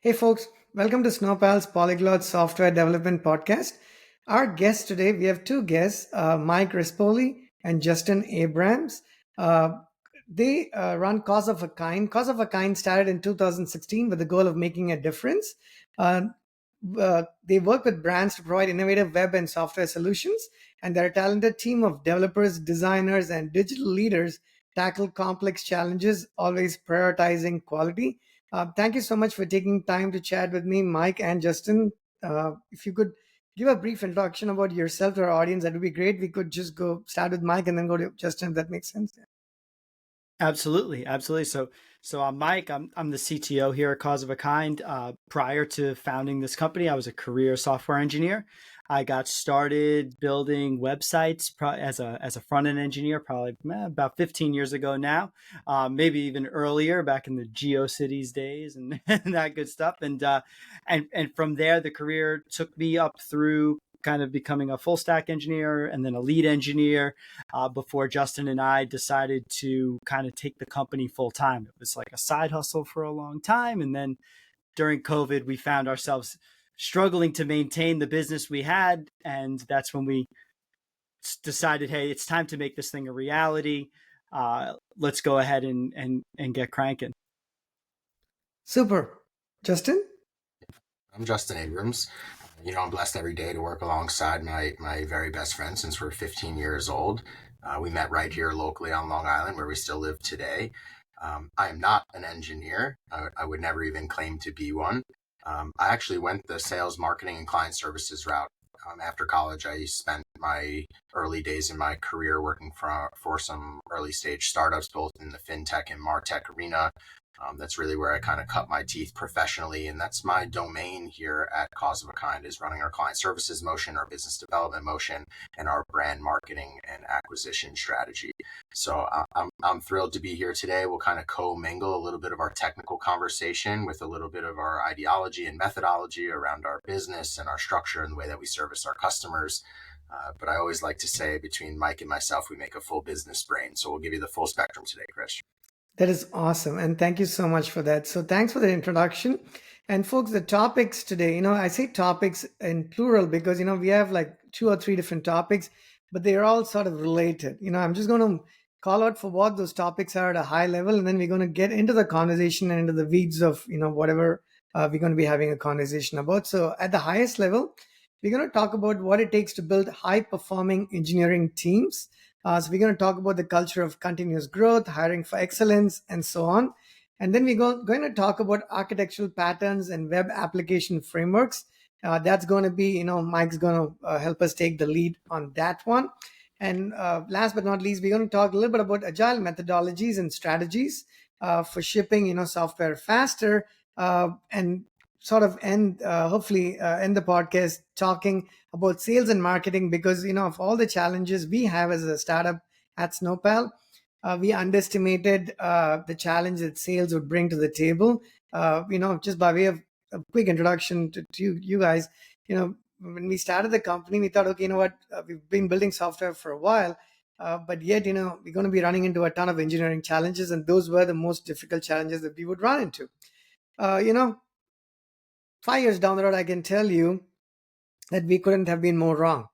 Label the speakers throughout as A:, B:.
A: Hey folks, welcome to Snowpal's Polyglot Software Development Podcast. Our guests today, we have two guests, Mike Rispoli and Justin Abrams. They run Cause of a Kind. Cause of a Kind started in 2016 with the goal of making a difference. Uh, they work with brands to provide innovative web and software solutions, and they're a talented team of developers, designers, and digital leaders tackle complex challenges, always prioritizing quality. Thank you so much for taking time to chat with me, Mike and Justin. If you could give a brief introduction about yourself to our audience, that would be great. We could just go start with Mike and then go to Justin, if that makes sense.
B: Absolutely, absolutely. So I'm Mike. I'm the CTO here at Cause of a Kind. Prior to founding this company, I was a career software engineer. I got started building websites as a front end engineer, probably about 15 years ago now, maybe even earlier, back in the GeoCities days and, and that good stuff. And from there, the career took me up through kind of becoming a full stack engineer and then a lead engineer before Justin and I decided to kind of take the company full time. It was like a side hustle for a long time. And then during COVID, we found ourselves struggling to maintain the business we had. And that's when we decided, hey, it's time to make this thing a reality. Let's go ahead and get cranking.
A: Super. Justin?
C: I'm Justin Abrams. I'm blessed every day to work alongside my very best friend since we're 15 years old. We met right here locally on Long Island, where we still live today. I am not an engineer. I would never even claim to be one. I actually went the sales, marketing, and client services route. After college, I spent my early days in my career working for some early stage startups, both in the fintech and martech arena. That's really where I kind of cut my teeth professionally. And that's my domain here at Cause of a Kind, is running our client services motion, our business development motion, and our brand marketing and acquisition strategy. So I'm thrilled to be here today. We'll kind of co-mingle a little bit of our technical conversation with a little bit of our ideology and methodology around our business and our structure and the way that we service our customers. But I always like to say, between Mike and myself, we make a full business brain. So we'll give you the full spectrum today, Krish.
A: That is awesome. And thank you so much for that. So thanks for the introduction. And folks, the topics today, I say topics in plural because, we have like two or three different topics, but they're all sort of related. I'm just going to call out for what those topics are at a high level, and then we're going to get into the conversation and into the weeds of, whatever we're going to be having a conversation about. So at the highest level, we're going to talk about what it takes to build high performing engineering teams. So we're going to talk about the culture of continuous growth, hiring for excellence, and so on. And then we're going to talk about architectural patterns and web application frameworks. That's going to be, Mike's going to help us take the lead on that one. And last but not least, we're going to talk a little bit about agile methodologies and strategies for shipping, software faster, and sort of hopefully end the podcast talking about sales and marketing, because of all the challenges we have as a startup at Snowpal, we underestimated the challenge that sales would bring to the table. Just by way of a quick introduction to you guys, when we started the company, we thought, okay, we've been building software for a while, but yet we're going to be running into a ton of engineering challenges, and those were the most difficult challenges that we would run into. 5 years down the road, I can tell you that we couldn't have been more wrong.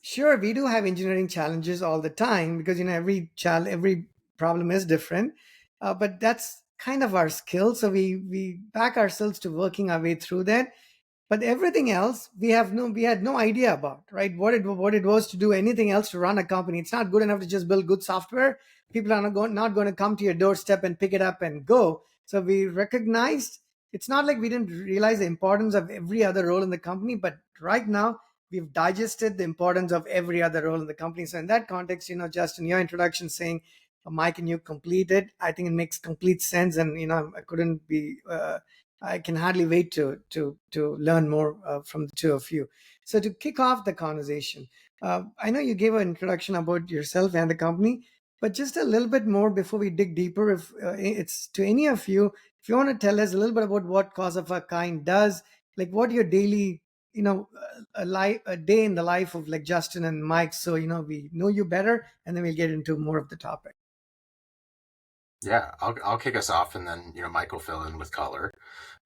A: Sure, we do have engineering challenges all the time because every problem is different, but that's kind of our skill. So we back ourselves to working our way through that. But everything else we had no idea about, right? What it was to do anything else to run a company. It's not good enough to just build good software. People are not going to come to your doorstep and pick it up and go. So we recognized it's not like we didn't realize the importance of every other role in the company, but right now we've digested the importance of every other role in the company. So in that context, Justin, your introduction saying Mike and you completed, I think it makes complete sense. And I can hardly wait to learn more from the two of you. So to kick off the conversation, I know you gave an introduction about yourself and the company, but just a little bit more before we dig deeper. If it's to any of you, if you want to tell us a little bit about what Cause of a Kind does, like what your daily, a day in the life of like Justin and Mike, so we know you better, and then we'll get into more of the topic.
C: Yeah, I'll kick us off, and then Mike will fill in with color.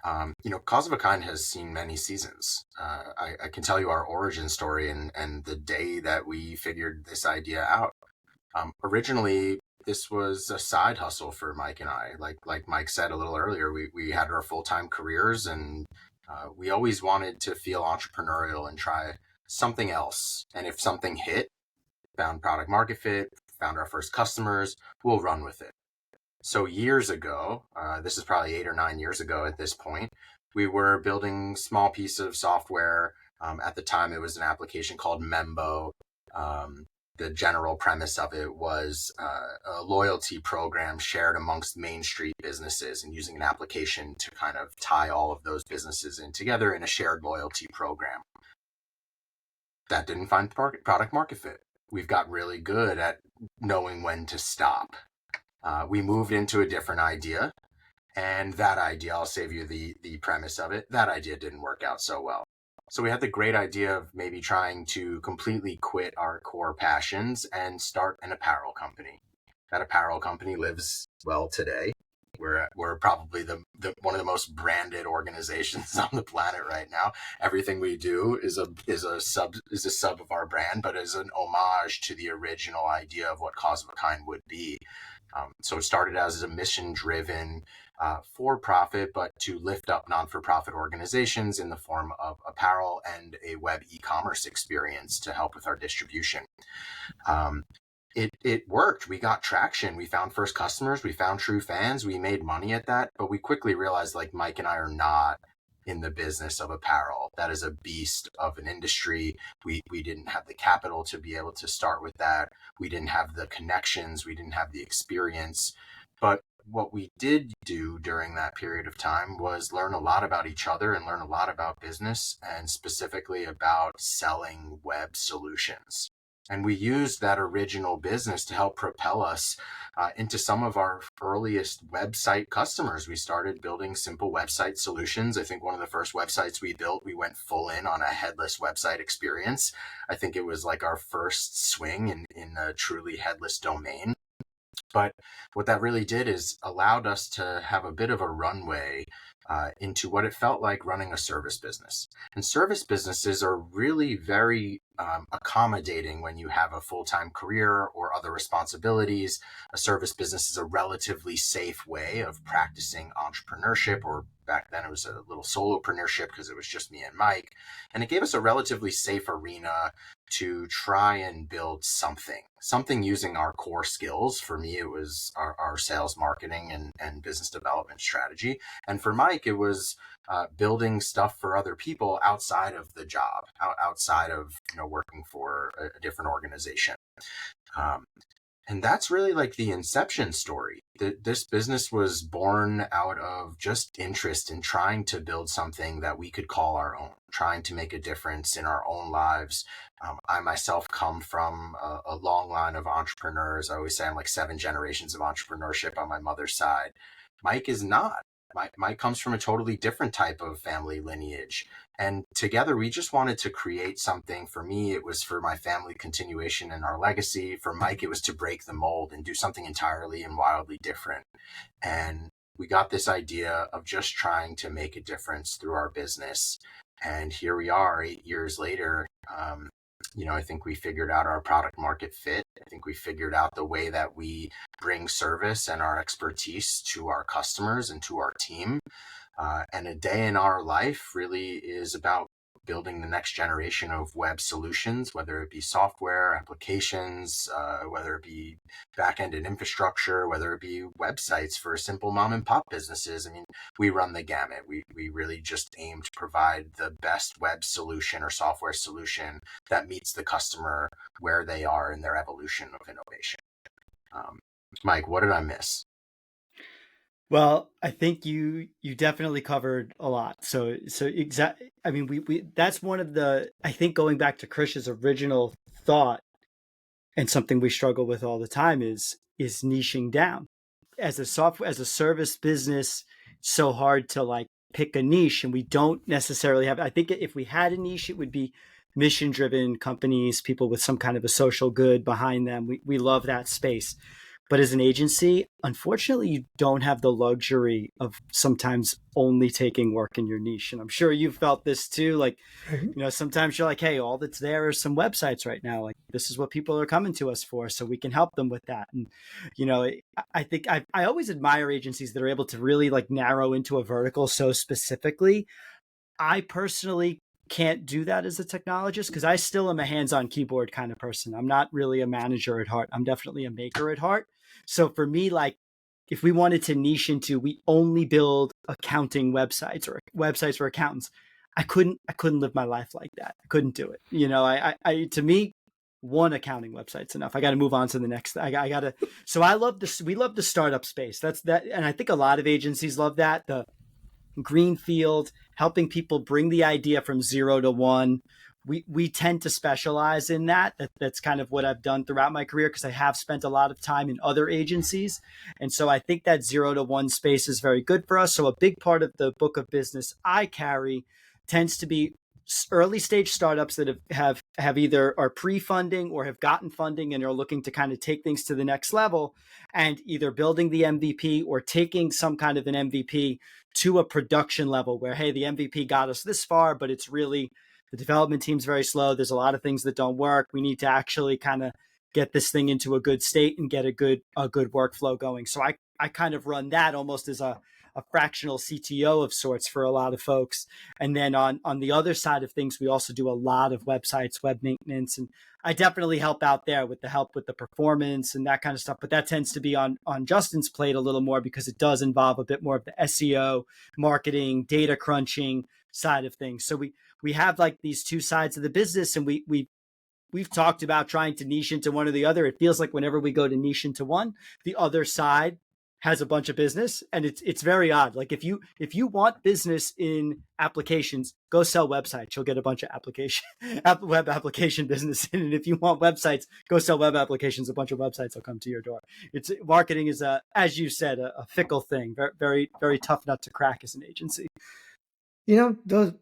C: Cause of a Kind has seen many seasons. I can tell you our origin story and the day that we figured this idea out. Originally, this was a side hustle for Mike and I. Like Mike said a little earlier, we had our full-time careers, and we always wanted to feel entrepreneurial and try something else. And if something hit, found product market fit, found our first customers, we'll run with it. So years ago, this is probably 8 or 9 years ago at this point, we were building small piece of software. At the time, it was an application called Membo. The general premise of it was a loyalty program shared amongst Main Street businesses, and using an application to kind of tie all of those businesses in together in a shared loyalty program. That didn't find product market fit. We've got really good at knowing when to stop. We moved into a different idea, and that idea, I'll save you the premise of it, that idea didn't work out so well. So we had the great idea of maybe trying to completely quit our core passions and start an apparel company. That apparel company lives well today. We're probably the one of the most branded organizations on the planet right now. Everything we do is a sub of our brand, but is an homage to the original idea of what Cause of a Kind would be. So it started as a mission-driven for-profit, but to lift up non-for-profit organizations in the form of apparel and a web e-commerce experience to help with our distribution. It worked. We got traction. We found first customers. We found true fans. We made money at that. But we quickly realized, like, Mike and I are not in the business of apparel. That is a beast of an industry. We didn't have the capital to be able to start with that. We didn't have the connections. We didn't have the experience. But what we did do during that period of time was learn a lot about each other and learn a lot about business, and specifically about selling web solutions. And we used that original business to help propel us into some of our earliest website customers. We started building simple website solutions. I think one of the first websites we built, we went full in on a headless website experience. I think it was like our first swing in a truly headless domain. But what that really did is allowed us to have a bit of a runway into what it felt like running a service business. And service businesses are really very accommodating when you have a full-time career or other responsibilities. A service business is a relatively safe way of practicing entrepreneurship, or back then it was a little solopreneurship because it was just me and Mike. And it gave us a relatively safe arena to try and build something using our core skills. For me, it was our sales, marketing, and business development strategy. And for Mike, it was building stuff for other people outside of the job, outside of working for a different organization. And that's really like the inception story. This business was born out of just interest in trying to build something that we could call our own, trying to make a difference in our own lives. I myself come from a long line of entrepreneurs. I always say I'm like 7 generations of entrepreneurship on my mother's side. Mike is not. Mike comes from a totally different type of family lineage. And together, we just wanted to create something. For me, it was for my family continuation and our legacy. For Mike, it was to break the mold and do something entirely and wildly different. And we got this idea of just trying to make a difference through our business. And here we are 8 years later. I think we figured out our product market fit. I think we figured out the way that we bring service and our expertise to our customers and to our team. And a day in our life really is about building the next generation of web solutions, whether it be software, applications, whether it be back-end and infrastructure, whether it be websites for simple mom and pop businesses. I mean, we run the gamut. We really just aim to provide the best web solution or software solution that meets the customer where they are in their evolution of innovation. Mike, what did I miss?
B: Well, I think you definitely covered a lot. So exactly. I mean, we that's one of the, I think, going back to Krish's original thought, and something we struggle with all the time is niching down. As a service business, it's so hard to like pick a niche, and we don't necessarily have. I think if we had a niche, it would be mission-driven companies, people with some kind of a social good behind them. We love that space. But as an agency, unfortunately, you don't have the luxury of sometimes only taking work in your niche. And I'm sure you felt this too. Like,
A: Right.
B: sometimes you're like, hey, all that's there is some websites right now. Like, this is what people are coming to us for, so we can help them with that. And, I think I always admire agencies that are able to really like narrow into a vertical so specifically. I personally can't do that as a technologist because I still am a hands-on keyboard kind of person. I'm not really a manager at heart. I'm definitely a maker at heart. So for me, like if we wanted to niche into we only build accounting websites or websites for accountants, I couldn't live my life like that. I couldn't do it. I to me, one accounting website's enough. I got to move on to the next. I got to. So I love this. We love the startup space. That's that, and I think a lot of agencies love that. The greenfield, helping people bring the idea from 0 to 1. We tend to specialize in that. That's kind of what I've done throughout my career because I have spent a lot of time in other agencies. And so I think that 0 to 1 space is very good for us. So a big part of the book of business I carry tends to be early stage startups that have either are pre-funding or have gotten funding and are looking to kind of take things to the next level, and either building the MVP or taking some kind of an MVP to a production level where, hey, the MVP got us this far, but it's really the development team's very slow. There's a lot of things that don't work. We need to actually kind of get this thing into a good state and get a good workflow going. So I kind of run that almost as a fractional CTO of sorts for a lot of folks. And then on the other side of things, we also do a lot of websites, web maintenance, and I definitely help out there with the help with the performance and that kind of stuff. But that tends to be on Justin's plate a little more because it does involve a bit more of the SEO, marketing, data crunching side of things. So we have like these two sides of the business, and we've talked about trying to niche into one or the other. It feels like whenever we go to niche into one, the other side has a bunch of business, and it's very odd. Like if you want business in applications, go sell websites. You'll get a bunch of web application business in. And if you want websites, go sell web applications. A bunch of websites will come to your door. It's marketing is as you said, a fickle thing. Very, very, very tough nut to crack as an agency.
A: Those,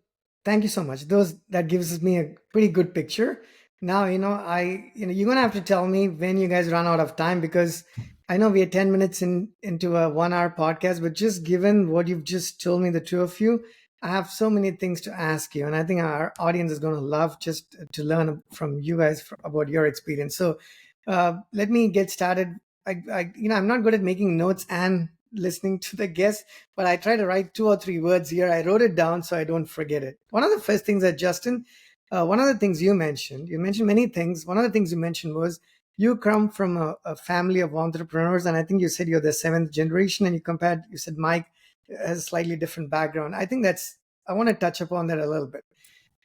A: thank you so much. That gives me a pretty good picture. Now, you're going to have to tell me when you guys run out of time, because I know we are 10 minutes into a 1 hour podcast, but just given what you've just told me, the two of you, I have so many things to ask you. And I think our audience is going to love just to learn from you guys about your experience. So let me get started. I'm not good at making notes and listening to the guests, but I try to write 2 or 3 words here. I wrote it down so I don't forget it. One of the first things that Justin, one of the things you mentioned many things. One of the things you mentioned was you come from a family of entrepreneurs, and I think you said you're the 7th generation, and you said Mike has a slightly different background. I think I want to touch upon that a little bit.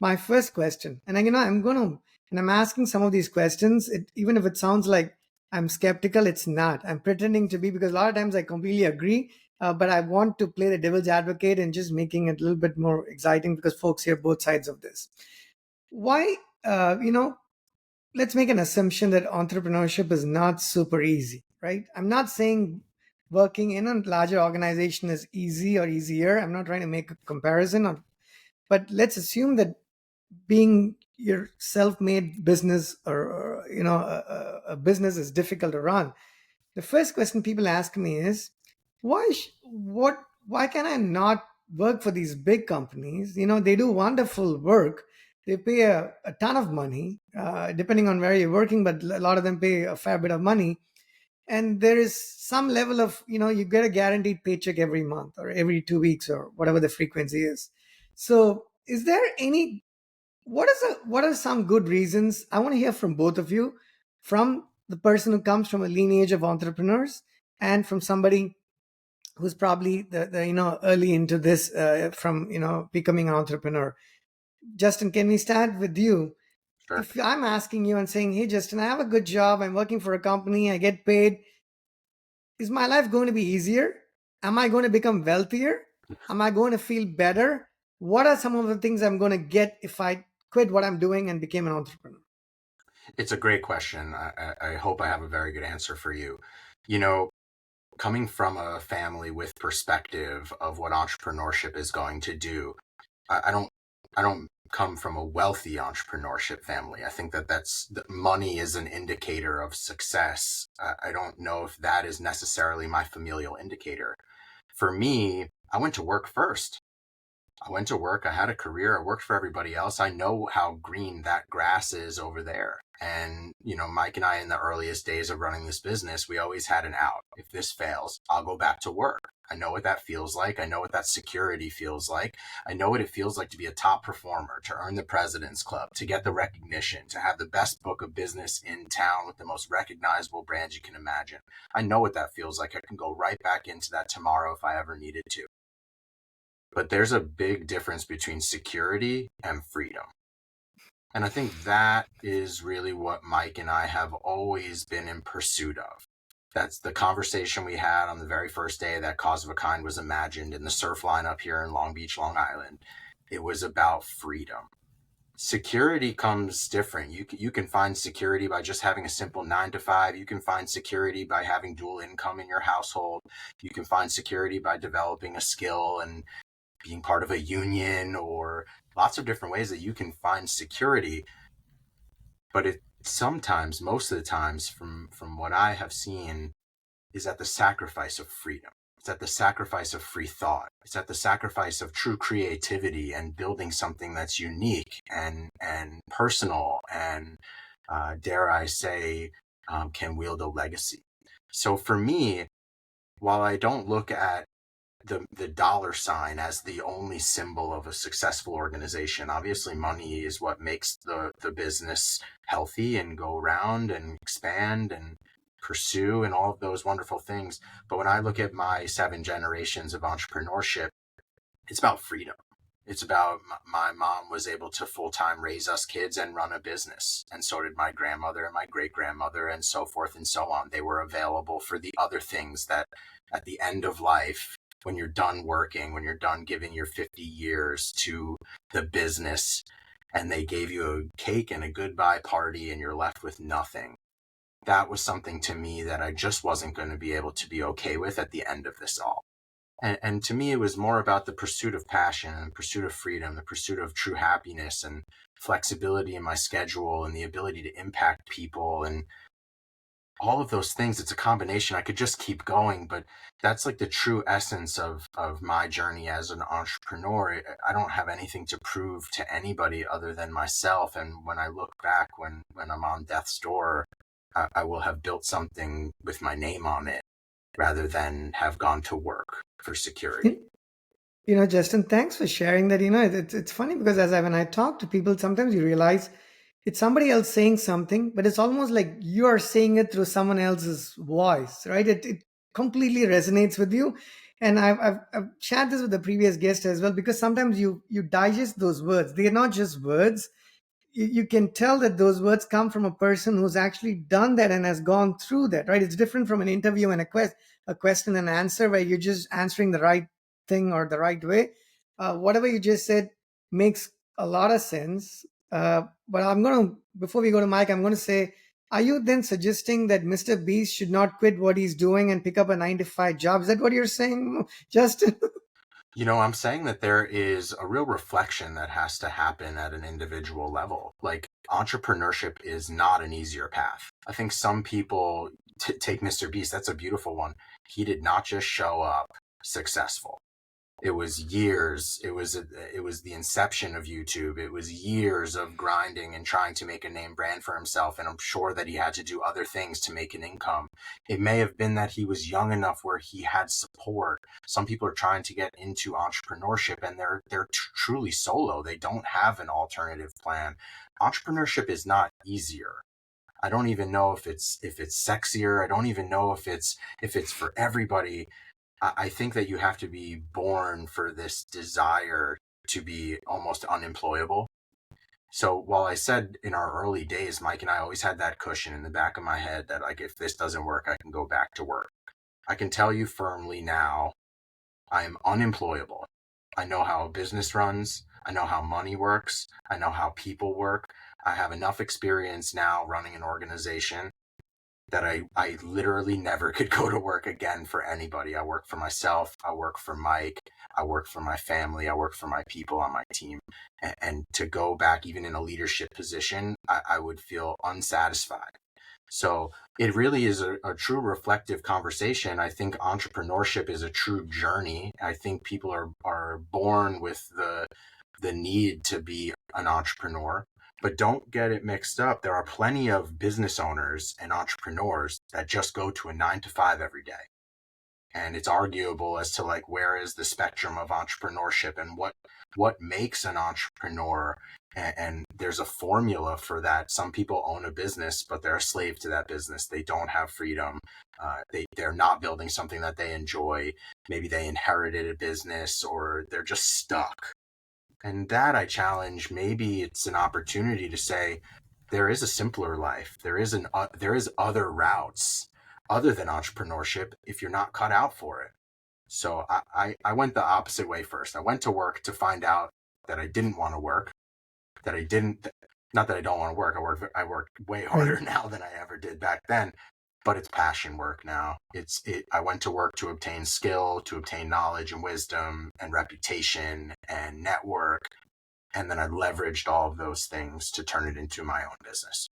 A: My first question, and I'm asking some of these questions, even if it sounds like I'm skeptical, it's not. I'm pretending to be, because a lot of times I completely agree, but I want to play the devil's advocate and just making it a little bit more exciting because folks hear both sides of this. Why, let's make an assumption that entrepreneurship is not super easy, right? I'm not saying working in a larger organization is easy or easier. I'm not trying to make a comparison, but let's assume that being your self-made business or a business is difficult to run. The first question people ask me is, why can I not work for these big companies? They do wonderful work. They pay a ton of money, depending on where you're working, but a lot of them pay a fair bit of money. And there is some level of, you get a guaranteed paycheck every month or every 2 weeks or whatever the frequency is. So is there what are some good reasons? I want to hear from both of you, from the person who comes from a lineage of entrepreneurs and from somebody who's probably the early into this, from becoming an entrepreneur. Justin, can we start with you?
C: Sure.
A: If I'm asking you and saying, hey, Justin, I have a good job, I'm working for a company, I get paid, is my life going to be easier? Am I going to become wealthier? Am I going to feel better? What are some of the things I'm going to get if I quit what I'm doing and became an entrepreneur?
C: It's a great question. I hope I have a very good answer for you. Coming from a family with perspective of what entrepreneurship is going to do, I don't come from a wealthy entrepreneurship family. I think that money is an indicator of success. I don't know if that is necessarily my familial indicator. For me, I went to work first. I went to work. I had a career. I worked for everybody else. I know how green that grass is over there. And, Mike and I, in the earliest days of running this business, we always had an out. If this fails, I'll go back to work. I know what that feels like. I know what that security feels like. I know what it feels like to be a top performer, to earn the President's Club, to get the recognition, to have the best book of business in town with the most recognizable brands you can imagine. I know what that feels like. I can go right back into that tomorrow if I ever needed to. But there's a big difference between security and freedom. And I think that is really what Mike and I have always been in pursuit of. That's the conversation we had on the very first day that Cause of a Kind was imagined in the surf line up here in Long Beach, Long Island. It was about freedom. Security comes different. You can find security by just having a simple 9 to 5. You can find security by having dual income in your household. You can find security by developing a skill and being part of a union, or lots of different ways that you can find security. But it sometimes, most of the times, from what I have seen, is at the sacrifice of freedom. It's at the sacrifice of free thought. It's at the sacrifice of true creativity and building something that's unique and personal and, dare I say, can wield a legacy. So for me, while I don't look at the dollar sign as the only symbol of a successful organization. Obviously, money is what makes the business healthy and go around and expand and pursue and all of those wonderful things. But when I look at my 7 generations of entrepreneurship, it's about freedom. It's about my mom was able to full-time raise us kids and run a business. And so did my grandmother and my great-grandmother and so forth and so on. They were available for the other things that at the end of life, when you're done working, when you're done giving your 50 years to the business, and they gave you a cake and a goodbye party and you're left with nothing. That was something to me that I just wasn't going to be able to be okay with at the end of this all. And to me, it was more about the pursuit of passion and the pursuit of freedom, the pursuit of true happiness and flexibility in my schedule and the ability to impact people and all of those things. It's a combination. I could just keep going, but that's like the true essence of my journey as an entrepreneur. I don't have anything to prove to anybody other than myself. And when I look back, when I'm on death's door, I will have built something with my name on it rather than have gone to work for security.
A: Justin, thanks for sharing that. It's funny because when I talk to people, sometimes you realize it's somebody else saying something, but it's almost like you are saying it through someone else's voice, right? It completely resonates with you. And I've shared this with the previous guest as well, because sometimes you digest those words. They're not just words. You can tell that those words come from a person who's actually done that and has gone through that, right? It's different from an interview and a question and answer where you're just answering the right thing or the right way. Whatever you just said makes a lot of sense. But before we go to Mike, I'm going to say, are you then suggesting that Mr. Beast should not quit what he's doing and pick up a 9 to 5 job? Is that what you're saying, Justin?
C: I'm saying that there is a real reflection that has to happen at an individual level. Like, entrepreneurship is not an easier path. I think some people take Mr. Beast. That's a beautiful one. He did not just show up successful. It was years. It was the inception of YouTube. It was years of grinding and trying to make a name brand for himself. And I'm sure that he had to do other things to make an income. It may have been that he was young enough where he had support. Some people are trying to get into entrepreneurship and they're truly solo. They don't have an alternative plan. Entrepreneurship is not easier. I don't even know if it's sexier. I don't even know if it's for everybody. I think that you have to be born for this desire to be almost unemployable. So while I said in our early days, Mike and I always had that cushion in the back of my head that, like, if this doesn't work, I can go back to work. I can tell you firmly now, I am unemployable. I know how a business runs. I know how money works. I know how people work. I have enough experience now running an organization that I literally never could go to work again for anybody. I work for myself. I work for Mike. I work for my family. I work for my people on my team. And to go back, even in a leadership position, I would feel unsatisfied. So it really is a true reflective conversation. I think entrepreneurship is a true journey. I think people are born with the need to be an entrepreneur. But don't get it mixed up. There are plenty of business owners and entrepreneurs that just go to a 9 to 5 every day. And it's arguable as to like, where is the spectrum of entrepreneurship and what makes an entrepreneur. And there's a formula for that. Some people own a business, but they're a slave to that business. They don't have freedom. They're not building something that they enjoy. Maybe they inherited a business, or they're just stuck. And that I challenge. Maybe it's an opportunity to say there is a simpler life. There is other routes other than entrepreneurship if you're not cut out for it. So I went the opposite way first. I went to work to find out that I didn't want to work, not that I don't want to work. I work way harder now than I ever did back then, but it's passion work now. I went to work to obtain skill, to obtain knowledge and wisdom and reputation and network. And then I leveraged all of those things to turn it into my own business.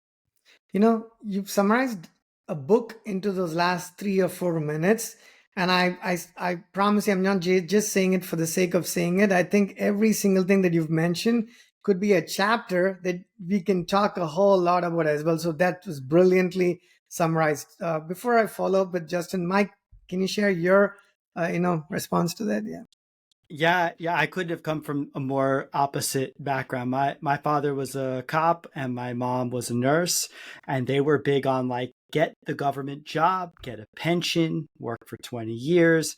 A: You've summarized a book into those last 3 or 4 minutes. And I promise you, I'm not just saying it for the sake of saying it. I think every single thing that you've mentioned could be a chapter that we can talk a whole lot about as well. So that was brilliantly summarized. Before I follow up with Justin, Mike, can you share your, response to that?
B: Yeah, I couldn't have come from a more opposite background. My father was a cop and my mom was a nurse, and they were big on like, get the government job, get a pension, work for 20 years.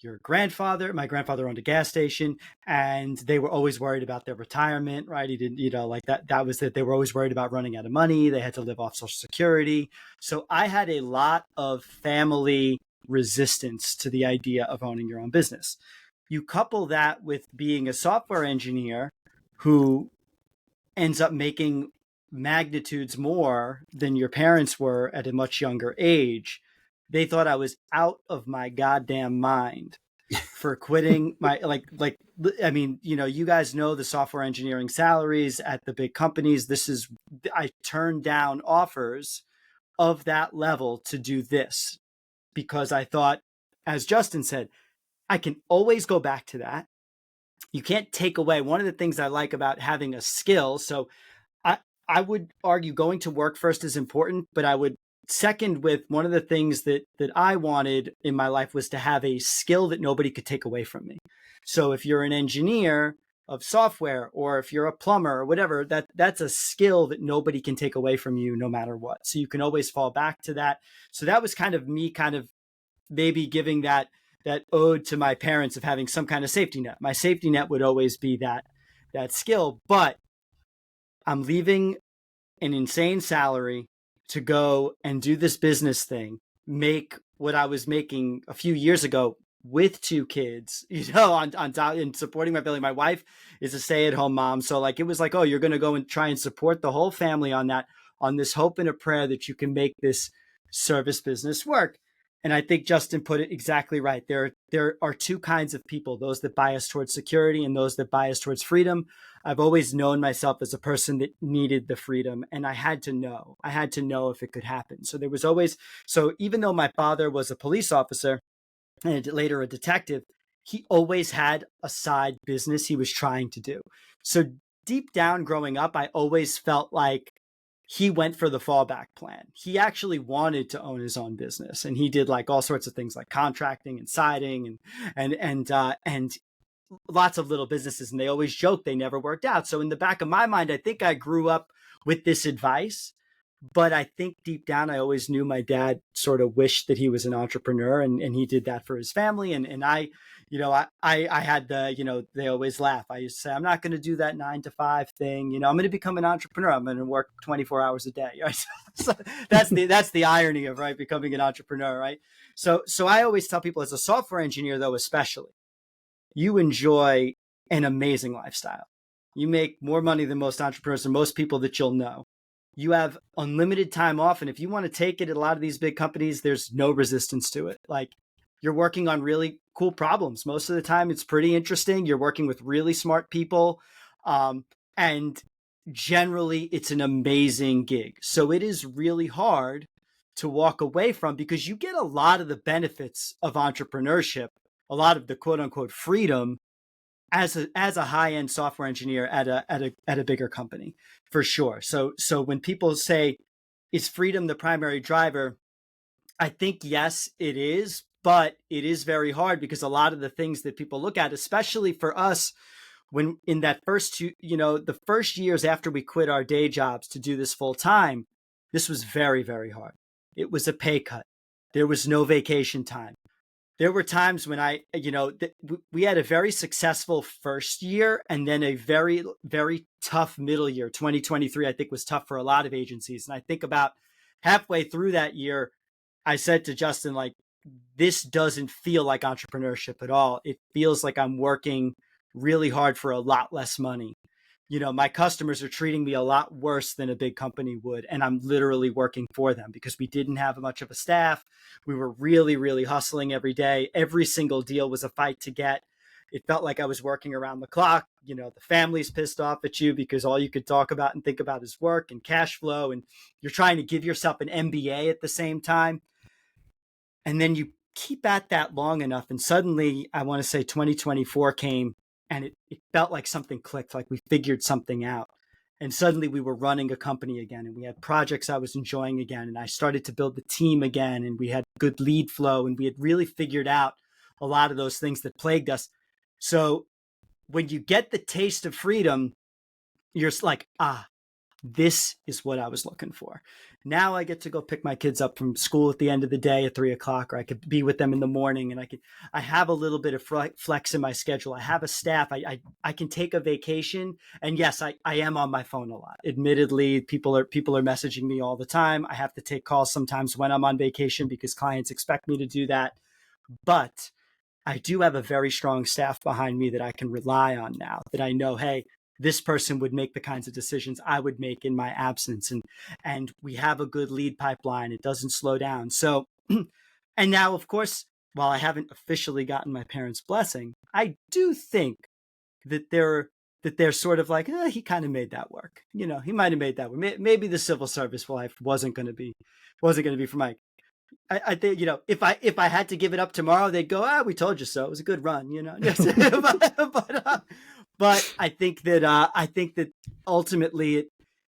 B: My grandfather owned a gas station, and they were always worried about their retirement, right? He didn't, like that was that they were always worried about running out of money. They had to live off Social Security. So I had a lot of family resistance to the idea of owning your own business. You couple that with being a software engineer who ends up making magnitudes more than your parents were at a much younger age. They thought I was out of my goddamn mind for quitting my, you guys know the software engineering salaries at the big companies. I turned down offers of that level to do this because I thought, as Justin said, I can always go back to that. You can't take away one of the things I like about having a skill. So I would argue going to work first is important, but I would second with one of the things that I wanted in my life was to have a skill that nobody could take away from me. So if you're an engineer of software, or if you're a plumber or whatever, that's a skill that nobody can take away from you no matter what. So you can always fall back to that. So that was kind of me maybe giving that ode to my parents of having some kind of safety net. My safety net would always be that skill, but I'm leaving an insane salary to go and do this business thing, make what I was making a few years ago with 2 kids, on top, and supporting my family. My wife is a stay-at-home mom. So like, it was like, oh, you're going to go and try and support the whole family on this hope and a prayer that you can make this service business work. And I think Justin put it exactly right. There are 2 kinds of people, those that bias towards security and those that bias towards freedom. I've always known myself as a person that needed the freedom, and I had to know if it could happen. So even though my father was a police officer and later a detective, he always had a side business he was trying to do. So deep down growing up, I always felt like he went for the fallback plan. He actually wanted to own his own business, and he did like all sorts of things like contracting and siding and lots of little businesses. And they always joke they never worked out. So in the back of my mind, I think I grew up with this advice, but I think deep down, I always knew my dad sort of wished that he was an entrepreneur, and he did that for his family. And I had they always laugh. I used to say, I'm not going to do that 9 to 5 thing. I'm going to become an entrepreneur. I'm going to work 24 hours a day. Right? So that's the irony of becoming an entrepreneur. Right. So I always tell people, as a software engineer, though, especially, you enjoy an amazing lifestyle. You make more money than most entrepreneurs and most people that you'll know. You have unlimited time off. And if you want to take it at a lot of these big companies, there's no resistance to it. Like, you're working on really cool problems. Most of the time, it's pretty interesting. You're working with really smart people. And generally, it's an amazing gig. So it is really hard to walk away from, because you get a lot of the benefits of entrepreneurship, a lot of the quote unquote freedom as a high end software engineer at a bigger company, for sure. So when people say, is freedom the primary driver? I think yes, it is, but it is very hard, because a lot of the things that people look at, especially for us, when in that first the first years after we quit our day jobs to do this full time, this was very, very hard. It was a pay cut. There was no vacation time. There were times when we had a very successful first year, and then a very, very tough middle year. 2023, I think, was tough for a lot of agencies. And I think about halfway through that year, I said to Justin, like, this doesn't feel like entrepreneurship at all. It feels like I'm working really hard for a lot less money. My customers are treating me a lot worse than a big company would. And I'm literally working for them, because we didn't have much of a staff. We were really, really hustling every day. Every single deal was a fight to get. It felt like I was working around the clock. The family's pissed off at you because all you could talk about and think about is work and cash flow. And you're trying to give yourself an MBA at the same time. And then you keep at that long enough. And suddenly, I want to say 2024 came, and it felt like something clicked, like we figured something out. And suddenly we were running a company again, and we had projects I was enjoying again. And I started to build the team again, and we had good lead flow, and we had really figured out a lot of those things that plagued us. So when you get the taste of freedom, you're like, this is what I was looking for. Now I get to go pick my kids up from school at the end of the day at 3:00, or I could be with them in the morning, and I have a little bit of flex in my schedule. I have a staff. I can take a vacation. And yes, I am on my phone a lot. Admittedly, people are messaging me all the time. I have to take calls sometimes when I'm on vacation, because clients expect me to do that. But I do have a very strong staff behind me that I can rely on now, that I know, hey, this person would make the kinds of decisions I would make in my absence. And we have a good lead pipeline. It doesn't slow down. So, and now, of course, while I haven't officially gotten my parents' blessing, I do think that they're sort of like, he kind of made that work. He might have made that work. Maybe the civil service life wasn't going to be for Mike. I think, if I had to give it up tomorrow, they'd go, we told you so. It was a good run, but I think that ultimately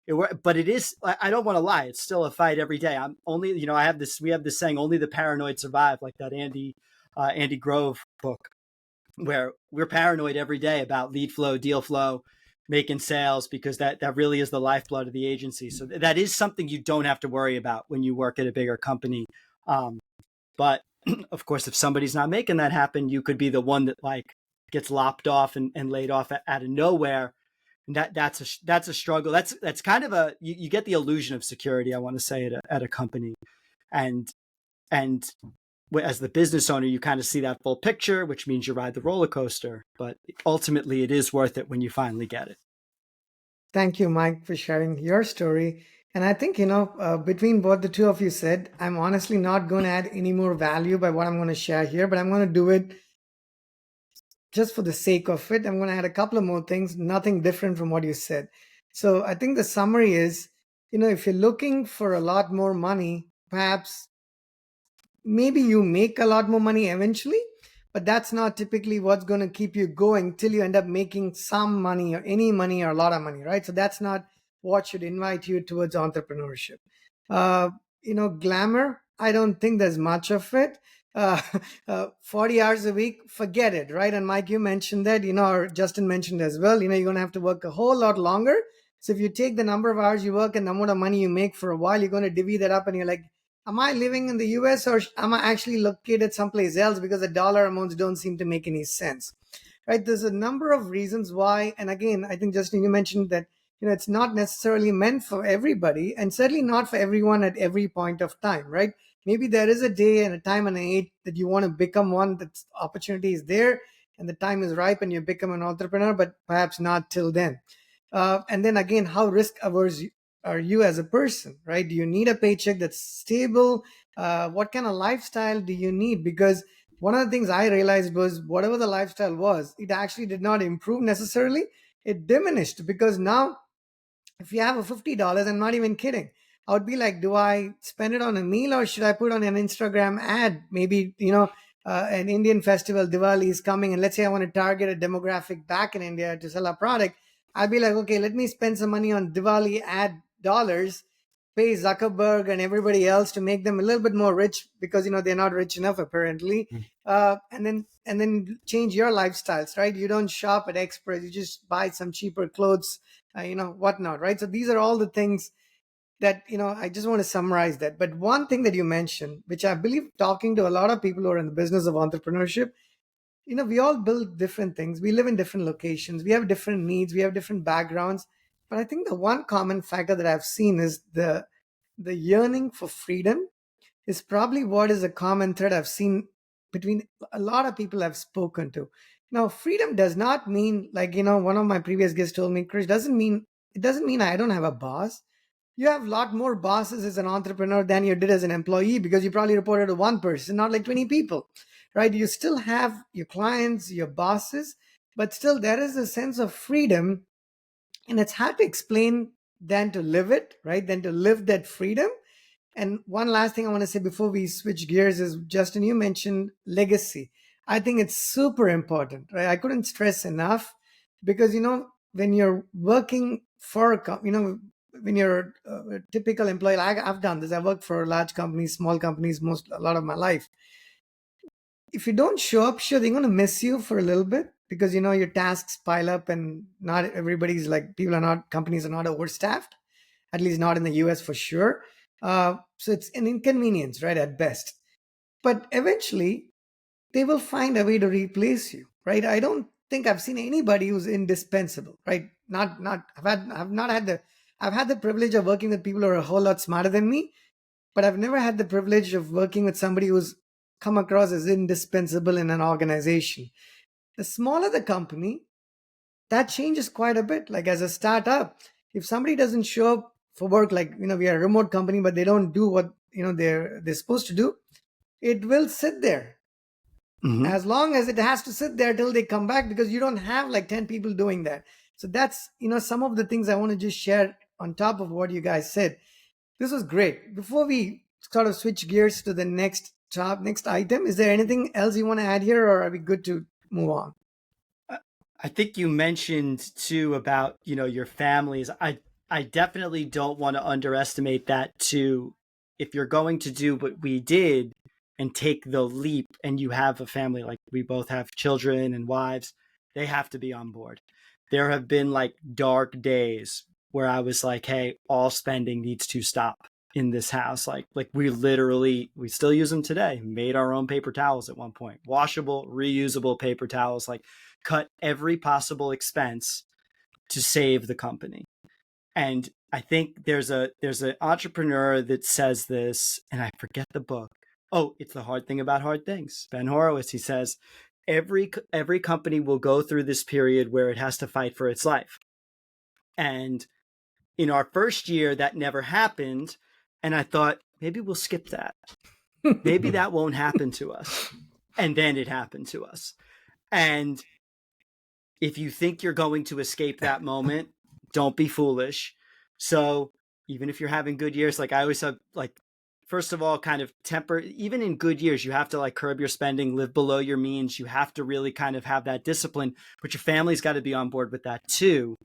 B: it worked. But it is, I don't want to lie, it's still a fight every day. I'm only, we have this saying, only the paranoid survive, like that Andy Grove book, where we're paranoid every day about lead flow, deal flow, making sales, because that really is the lifeblood of the agency. So that is something you don't have to worry about when you work at a bigger company. But of course, if somebody's not making that happen, you could be the one that like gets lopped off and laid off out of nowhere. And that's a struggle. That's kind of you get the illusion of security, I want to say, at a company. And as the business owner, you kind of see that full picture, which means you ride the roller coaster. But ultimately, it is worth it when you finally get it.
A: Thank you, Mike, for sharing your story. And I think, between what the two of you said, I'm honestly not going to add any more value by what I'm going to share here, but I'm going to do it just for the sake of it. I'm going to add a couple of more things, nothing different from what you said. So I think the summary is, if you're looking for a lot more money, perhaps maybe you make a lot more money eventually, but that's not typically what's going to keep you going till you end up making some money or any money or a lot of money, right? So that's not what should invite you towards entrepreneurship. Glamour, I don't think there's much of it. 40 hours a week, forget it, right? And Mike, you mentioned that, or Justin mentioned as well, you're going to have to work a whole lot longer. So if you take the number of hours you work and the amount of money you make for a while, you're going to divvy that up and you're like, am I living in the US or am I actually located someplace else, because the dollar amounts don't seem to make any sense, right? There's a number of reasons why. And again, I think, Justin, you mentioned that, it's not necessarily meant for everybody, and certainly not for everyone at every point of time, right? Maybe there is a day and a time and an age that you want to become one, that opportunity is there and the time is ripe and you become an entrepreneur, but perhaps not till then. And then again, how risk averse are you as a person, right? Do you need a paycheck that's stable? What kind of lifestyle do you need? Because one of the things I realized was whatever the lifestyle was, it actually did not improve necessarily. It diminished because now if you have a $50, I'm not even kidding. I would be like, do I spend it on a meal or should I put on an Instagram ad? Maybe, an Indian festival, Diwali is coming, and let's say I want to target a demographic back in India to sell a product. I'd be like, okay, let me spend some money on Diwali ad dollars, pay Zuckerberg and everybody else to make them a little bit more rich because they're not rich enough apparently. And then change your lifestyles, right? You don't shop at Express, you just buy some cheaper clothes, whatnot, right? So these are all the things that, I just want to summarize that. But one thing that you mentioned, which I believe talking to a lot of people who are in the business of entrepreneurship, we all build different things. We live in different locations. We have different needs. We have different backgrounds. But I think the one common factor that I've seen is the yearning for freedom is probably what is a common thread I've seen between a lot of people I've spoken to. Now, freedom does not mean, like, one of my previous guests told me, Krish, it doesn't mean I don't have a boss. You have a lot more bosses as an entrepreneur than you did as an employee because you probably reported to one person, not like 20 people, right? You still have your clients, your bosses, but still there is a sense of freedom, and it's hard to explain than to live it, right? Than to live that freedom. And one last thing I want to say before we switch gears is, Justin, you mentioned legacy. I think it's super important, right? I couldn't stress enough because, when you're working for when you're a typical employee, like I've done this, I worked for large companies, small companies, a lot of my life. If you don't show up, sure, they're going to miss you for a little bit because, your tasks pile up and not everybody's like, companies are not overstaffed, at least not in the US for sure. So it's an inconvenience, right, at best. But eventually, they will find a way to replace you, right? I don't think I've seen anybody who's indispensable, right? I've had the privilege of working with people who are a whole lot smarter than me, but I've never had the privilege of working with somebody who's come across as indispensable in an organization. The smaller the company, that changes quite a bit. Like as a startup, if somebody doesn't show up for work, like we are a remote company, but they don't do what they're supposed to do, it will sit there as long as it has to sit there till they come back, because you don't have like 10 people doing that. So that's some of the things I want to just share on top of what you guys said. This was great. Before we sort of switch gears to the next item, is there anything else you want to add here, or are we good to move on?
B: I think you mentioned too about, your families. I definitely don't want to underestimate that too. If you're going to do what we did and take the leap and you have a family, like we both have children and wives, they have to be on board. There have been like dark days where I was like, hey, all spending needs to stop in this house. Like we still use them today, made our own paper towels at one point, washable, reusable paper towels, like cut every possible expense to save the company. And I think there's an entrepreneur that says this, and I forget the book. Oh, it's The Hard Thing About Hard Things. Ben Horowitz, he says, every company will go through this period where it has to fight for its life. And in our first year, that never happened. And I thought, maybe we'll skip that. Maybe that won't happen to us. And then it happened to us. And if you think you're going to escape that moment, don't be foolish. So even if you're having good years, like I always have, like, first of all, kind of temper, even in good years, you have to like curb your spending, live below your means. You have to really kind of have that discipline, but your family's got to be on board with that too.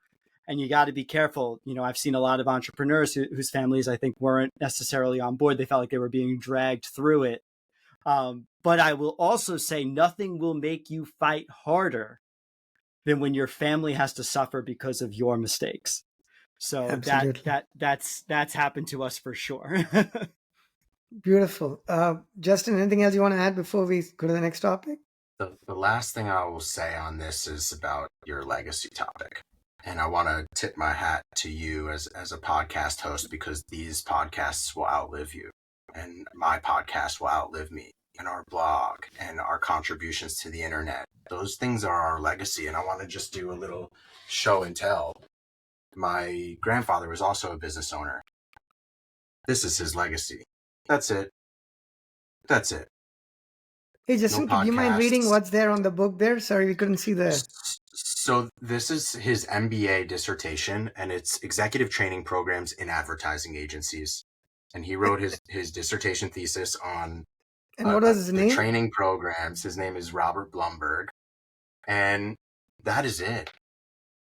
B: And you got to be careful. I've seen a lot of entrepreneurs whose families, I think, weren't necessarily on board. They felt like they were being dragged through it. But I will also say nothing will make you fight harder than when your family has to suffer because of your mistakes. So that's happened to us for sure.
A: Beautiful. Justin, anything else you want to add before we go to the next topic?
C: The last thing I will say on this is about your legacy topic. And I want to tip my hat to you as a podcast host, because these podcasts will outlive you. And my podcast will outlive me, and our blog and our contributions to the internet. Those things are our legacy. And I want to just do a little show and tell. My grandfather was also a business owner. This is his legacy. That's it. That's it.
A: Hey,
C: No
A: Justin, do you mind reading
C: podcasts.
A: what's there on the book there? Sorry, we couldn't see the.
C: So this is his MBA dissertation, and it's executive training programs in advertising agencies. And he wrote his dissertation thesis on
A: And what was his
C: the
A: name?
C: training programs. His name is Robert Blumberg, and that is it.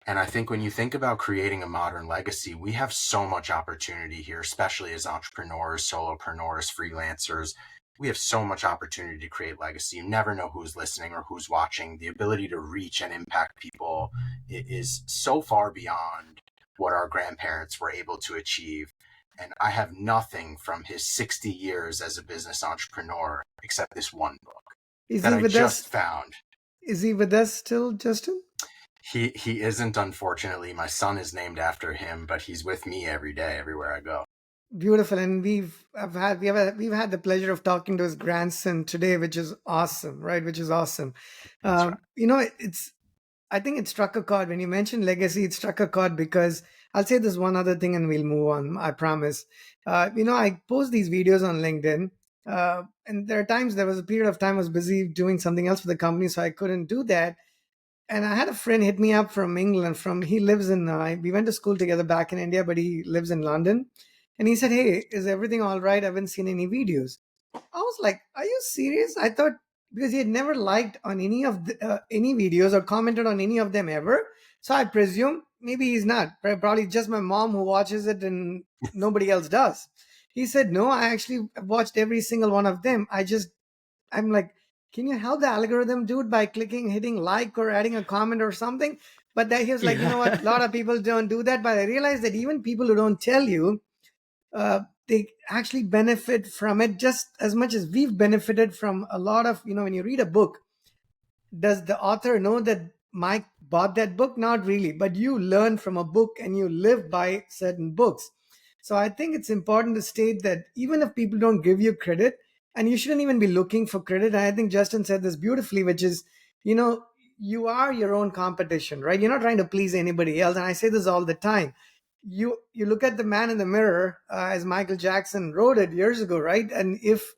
C: And I think when you think about creating a modern legacy, we have so much opportunity here, especially as entrepreneurs, solopreneurs, freelancers. We have so much opportunity to create legacy. You never know who's listening or who's watching. The ability to reach and impact people is so far beyond what our grandparents were able to achieve. And I have nothing from his 60 years as a business entrepreneur except this one book
A: Is
C: that
A: he
C: I
A: with
C: just
A: us?
C: found.
A: Is he with us still, Justin?
C: He isn't, unfortunately. My son is named after him, but he's with me every day, everywhere I go.
A: Beautiful, and we've had the pleasure of talking to his grandson today, which is awesome, right? Which is awesome.
C: That's right.
A: It's I think it struck a chord when you mentioned legacy. It struck a chord because I'll say this one other thing and we'll move on. I promise. I post these videos on LinkedIn, and there was a period of time I was busy doing something else for the company, so I couldn't do that. And I had a friend hit me up from England. He lives in. We went to school together back in India, but he lives in London. And he said, "Hey, is everything all right? I haven't seen any videos." I was like, "Are you serious?" I thought because he had never liked on any videos or commented on any of them ever. So I presume maybe he's not. Probably just my mom who watches it and nobody else does. He said, "No, I actually watched every single one of them. I'm like, can you help the algorithm do it by hitting like or adding a comment or something?" But then he was like, you know what? A lot of people don't do that. But I realized that even people who don't tell you, they actually benefit from it just as much as we've benefited from a lot of, when you read a book, does the author know that Mike bought that book? Not really, but you learn from a book and you live by certain books. So I think it's important to state that even if people don't give you credit, and you shouldn't even be looking for credit. And I think Justin said this beautifully, which is, you know, you are your own competition, right? You're not trying to please anybody else. And I say this all the time. You look at the man in the mirror, as Michael Jackson wrote it years ago, right? And if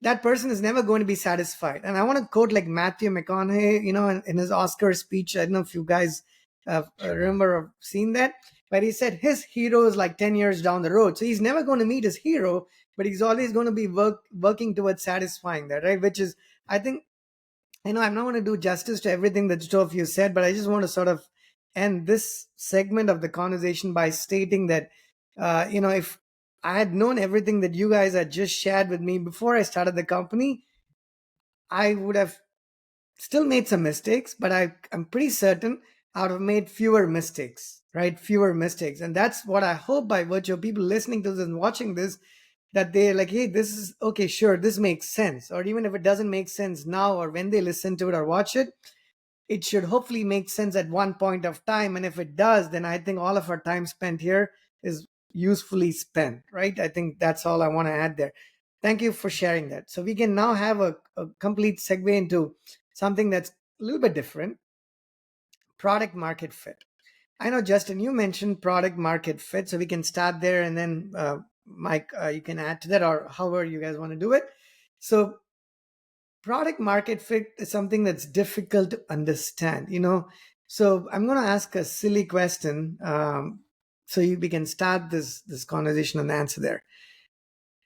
A: that person is never going to be satisfied. And I want to quote like Matthew McConaughey, in his Oscar speech. I don't know if you guys
C: Sure.
A: remember or seen that, but he said his hero is like 10 years down the road. So he's never going to meet his hero, but he's always going to be working towards satisfying that, right? Which is, I think, I'm not going to do justice to everything that two of you said, but I just want to sort of end this segment of the conversation by stating that, if I had known everything that you guys had just shared with me before I started the company, I would have still made some mistakes, but I'm pretty certain I would have made fewer mistakes, right? Fewer mistakes. And that's what I hope by virtue of people listening to this and watching this, that they're like, hey, this is okay, sure, this makes sense. Or even if it doesn't make sense now or when they listen to it or watch it, it should hopefully make sense at one point of time. And if it does, then I think all of our time spent here is usefully spent, right? I think that's all I want to add there. Thank you for sharing that. So we can now have a complete segue into something that's a little bit different: product market fit. I know, Justin, you mentioned product market fit, so we can start there, and then Mike, you can add to that, or however you guys want to do it. So, product market fit is something that's difficult to understand. So I'm going to ask a silly question, we can start this conversation and answer there.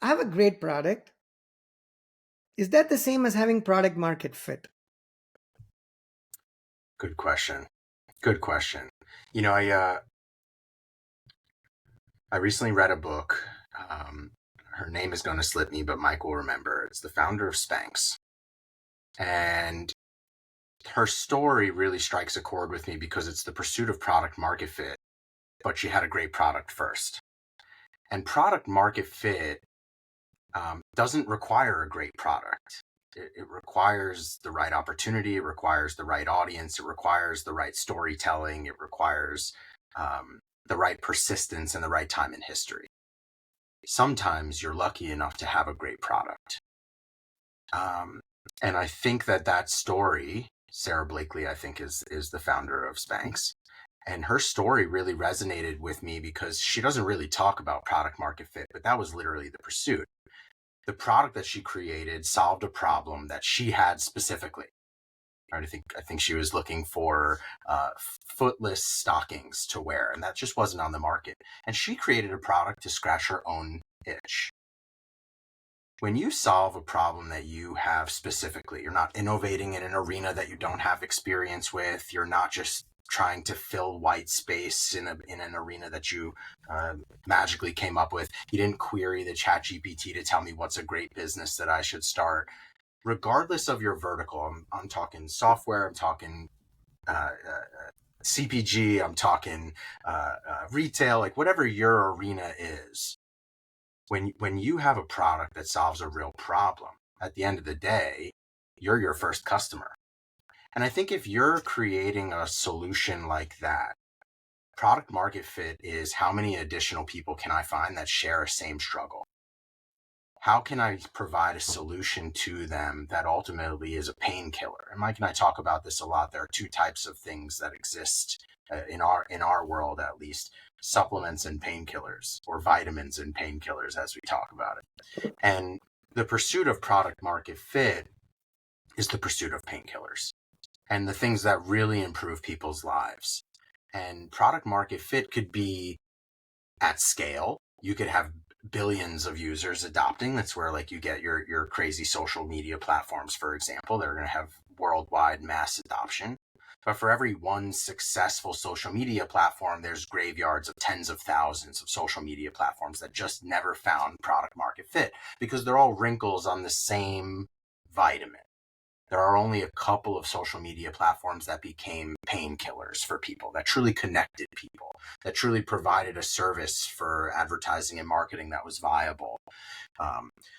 A: I have a great product. Is that the same as having product market fit?
C: Good question. Good question. I recently read a book. Her name is going to slip me, but Mike will remember. It's the founder of Spanx. And her story really strikes a chord with me because it's the pursuit of product market fit, but she had a great product first. And product market fit doesn't require a great product. It requires the right opportunity. It requires the right audience. It requires the right storytelling. It requires the right persistence and the right time in history. Sometimes you're lucky enough to have a great product. And I think that story, Sarah Blakely, I think is the founder of Spanx. And her story really resonated with me because she doesn't really talk about product market fit, but that was literally the pursuit. The product that she created solved a problem that she had specifically. Right? I think she was looking for footless stockings to wear, and that just wasn't on the market. And she created a product to scratch her own itch. When you solve a problem that you have specifically, you're not innovating in an arena that you don't have experience with. You're not just trying to fill white space in an arena that you magically came up with. You didn't query the chat GPT to tell me what's a great business that I should start. Regardless of your vertical, I'm talking software, I'm talking CPG, I'm talking retail, like whatever your arena is. When you have a product that solves a real problem, at the end of the day, you're your first customer. And I think if you're creating a solution like that, product market fit is how many additional people can I find that share a same struggle? How can I provide a solution to them that ultimately is a painkiller? And Mike and I talk about this a lot. There are two types of things that exist in our world, at least: supplements and painkillers, or vitamins and painkillers, as we talk about it. And the pursuit of product market fit is the pursuit of painkillers and the things that really improve people's lives. And product market fit could be at scale. You could have billions of users adopting. That's where like you get your crazy social media platforms, for example. They're going to have worldwide mass adoption. But for every one successful social media platform, there's graveyards of tens of thousands of social media platforms that just never found product market fit because they're all wrinkles on the same vitamin. There are only a couple of social media platforms that became painkillers for people, that truly connected people, that truly provided a service for advertising and marketing that was viable.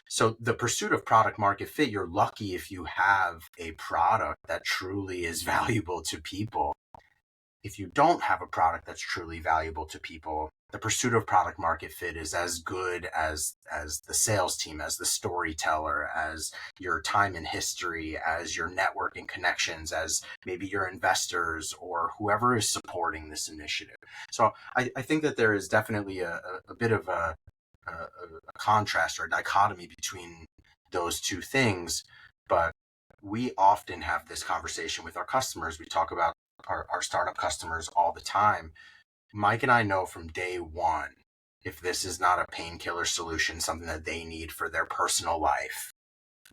C: So the pursuit of product market fit, you're lucky if you have a product that truly is valuable to people. If you don't have a product that's truly valuable to people, the pursuit of product market fit is as good as the sales team, as the storyteller, as your time in history, as your networking connections, as maybe your investors or whoever is supporting this initiative. So I think that there is definitely a bit of a contrast or a dichotomy between those two things, but we often have this conversation with our customers. We talk about our startup customers all the time. Mike and I know from day one, if this is not a painkiller solution, something that they need for their personal life,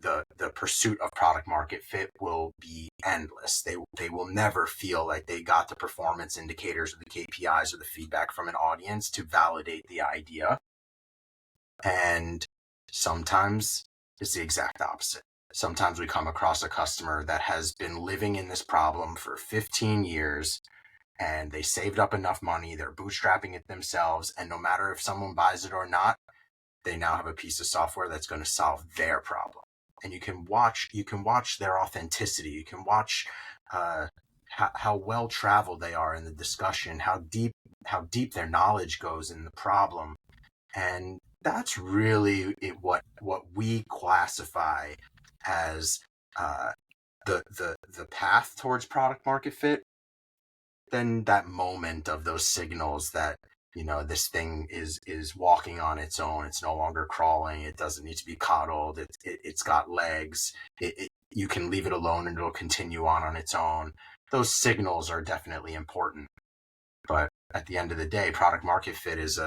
C: the pursuit of product market fit will be endless. They will never feel like they got the performance indicators or the KPIs or the feedback from an audience to validate the idea. And sometimes it's the exact opposite. Sometimes we come across a customer that has been living in this problem for 15 years and they saved up enough money, they're bootstrapping it themselves, and no matter if someone buys it or not, they now have a piece of software that's going to solve their problem. And you can watch their authenticity. You can watch how well traveled they are in the discussion, how deep their knowledge goes in the problem. And that's really what we classify as the path towards product market fit. Then that moment of those signals that, you know, this thing is walking on its own. It's no longer crawling. It doesn't need to be coddled. It's got legs. You can leave it alone and it'll continue on its own. Those signals are definitely important. But at the end of the day, product market fit is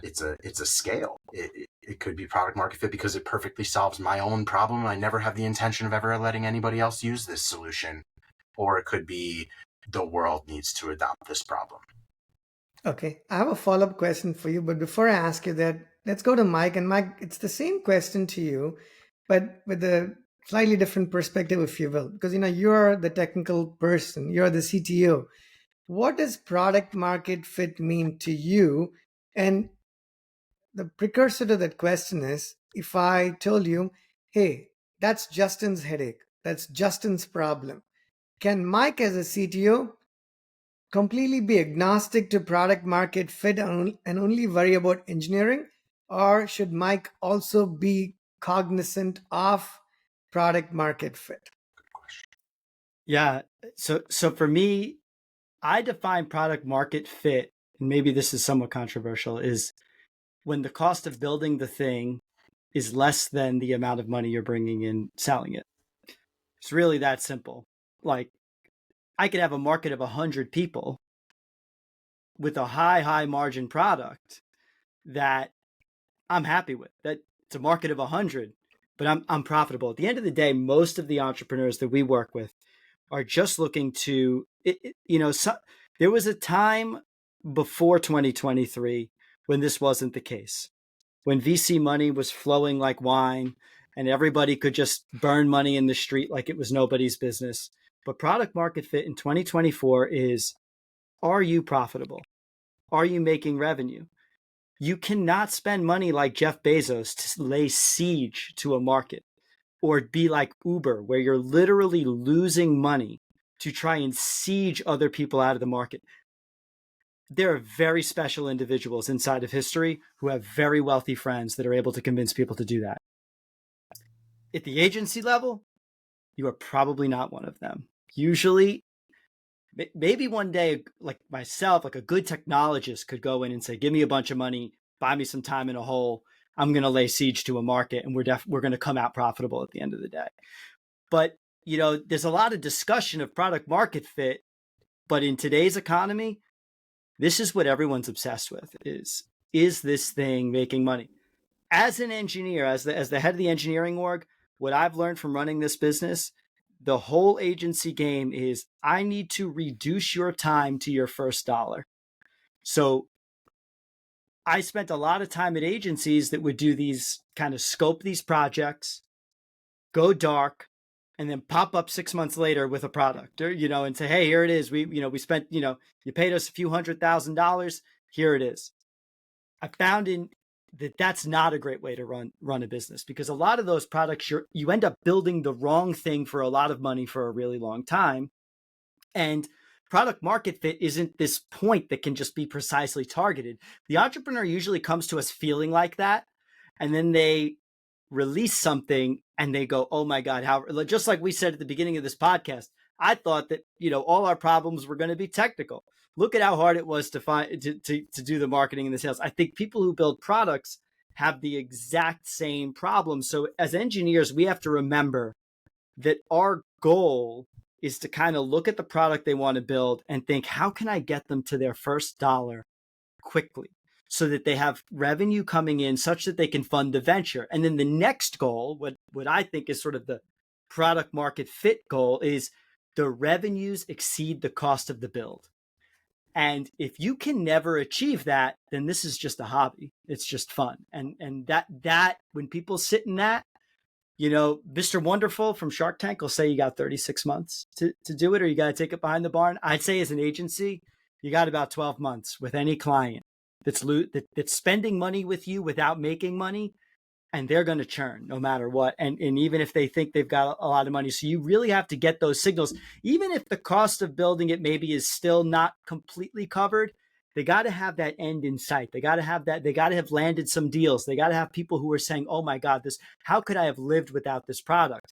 C: it's a scale. It could be product market fit because it perfectly solves my own problem. I never have the intention of ever letting anybody else use this solution. Or it could be the world needs to adopt this problem.
A: Okay, I have a follow-up question for you, but before I ask you that, let's go to Mike. And Mike, it's the same question to you, but with a slightly different perspective, if you will, because you're the technical person, you're the CTO. What does product market fit mean to you? And the precursor to that question is, if I told you, hey, that's Justin's headache, that's Justin's problem, can Mike as a CTO completely be agnostic to product market fit and only worry about engineering? Or should Mike also be cognizant of product market fit?
B: Yeah. So for me, I define product market fit, and maybe this is somewhat controversial, is when the cost of building the thing is less than the amount of money you're bringing in selling it. It's really that simple. Like, I could have a market of 100 people with a high margin product that I'm happy with. That it's a market of 100, but I'm profitable. At the end of the day, most of the entrepreneurs that we work with are just looking to, there was a time before 2023 when this wasn't the case, when VC money was flowing like wine and everybody could just burn money in the street like it was nobody's business. But product market fit in 2024 is, are you profitable? Are you making revenue? You cannot spend money like Jeff Bezos to lay siege to a market, or be like Uber, where you're literally losing money to try and siege other people out of the market. There are very special individuals inside of history who have very wealthy friends that are able to convince people to do that. At the agency level, you are probably not one of them. Usually, maybe one day, like myself, like a good technologist could go in and say, give me a bunch of money, buy me some time in a hole. I'm going to lay siege to a market, and we're going to come out profitable at the end of the day. But, there's a lot of discussion of product market fit, but in today's economy, this is what everyone's obsessed with is this thing making money? As an engineer, as the head of the engineering org, what I've learned from running this business, the whole agency game is, I need to reduce your time to your first dollar. So I spent a lot of time at agencies that would do these, kind of scope these projects, go dark, and then pop up 6 months later with a product, or, and say, hey, here it is. We spent, you paid us a few $100,000. Here it is. I found that's not a great way to run a business, because a lot of those products, you end up building the wrong thing for a lot of money for a really long time. And product market fit isn't this point that can just be precisely targeted. The entrepreneur usually comes to us feeling like that, and then they release something and they go, oh my God, how, just like we said at the beginning of this podcast, I thought that, all our problems were going to be technical. Look at how hard it was to find, to do the marketing and the sales. I think people who build products have the exact same problem. So as engineers, we have to remember that our goal is to kind of look at the product they want to build and think, how can I get them to their first dollar quickly, so that they have revenue coming in such that they can fund the venture? And then the next goal, what I think is sort of the product market fit goal, is the revenues exceed the cost of the build. And if you can never achieve that, then this is just a hobby. It's just fun. And that when people sit in that, Mr. Wonderful from Shark Tank will say you got 36 months to do it, or you got to take it behind the barn. I'd say as an agency, you got about 12 months with any client that's spending money with you without making money, and they're going to churn no matter what. And even if they think they've got a lot of money. So you really have to get those signals, even if the cost of building it maybe is still not completely covered. They got to have that end in sight. They got to have that. They got to have landed some deals. They got to have people who are saying, oh my God, how could I have lived without this product?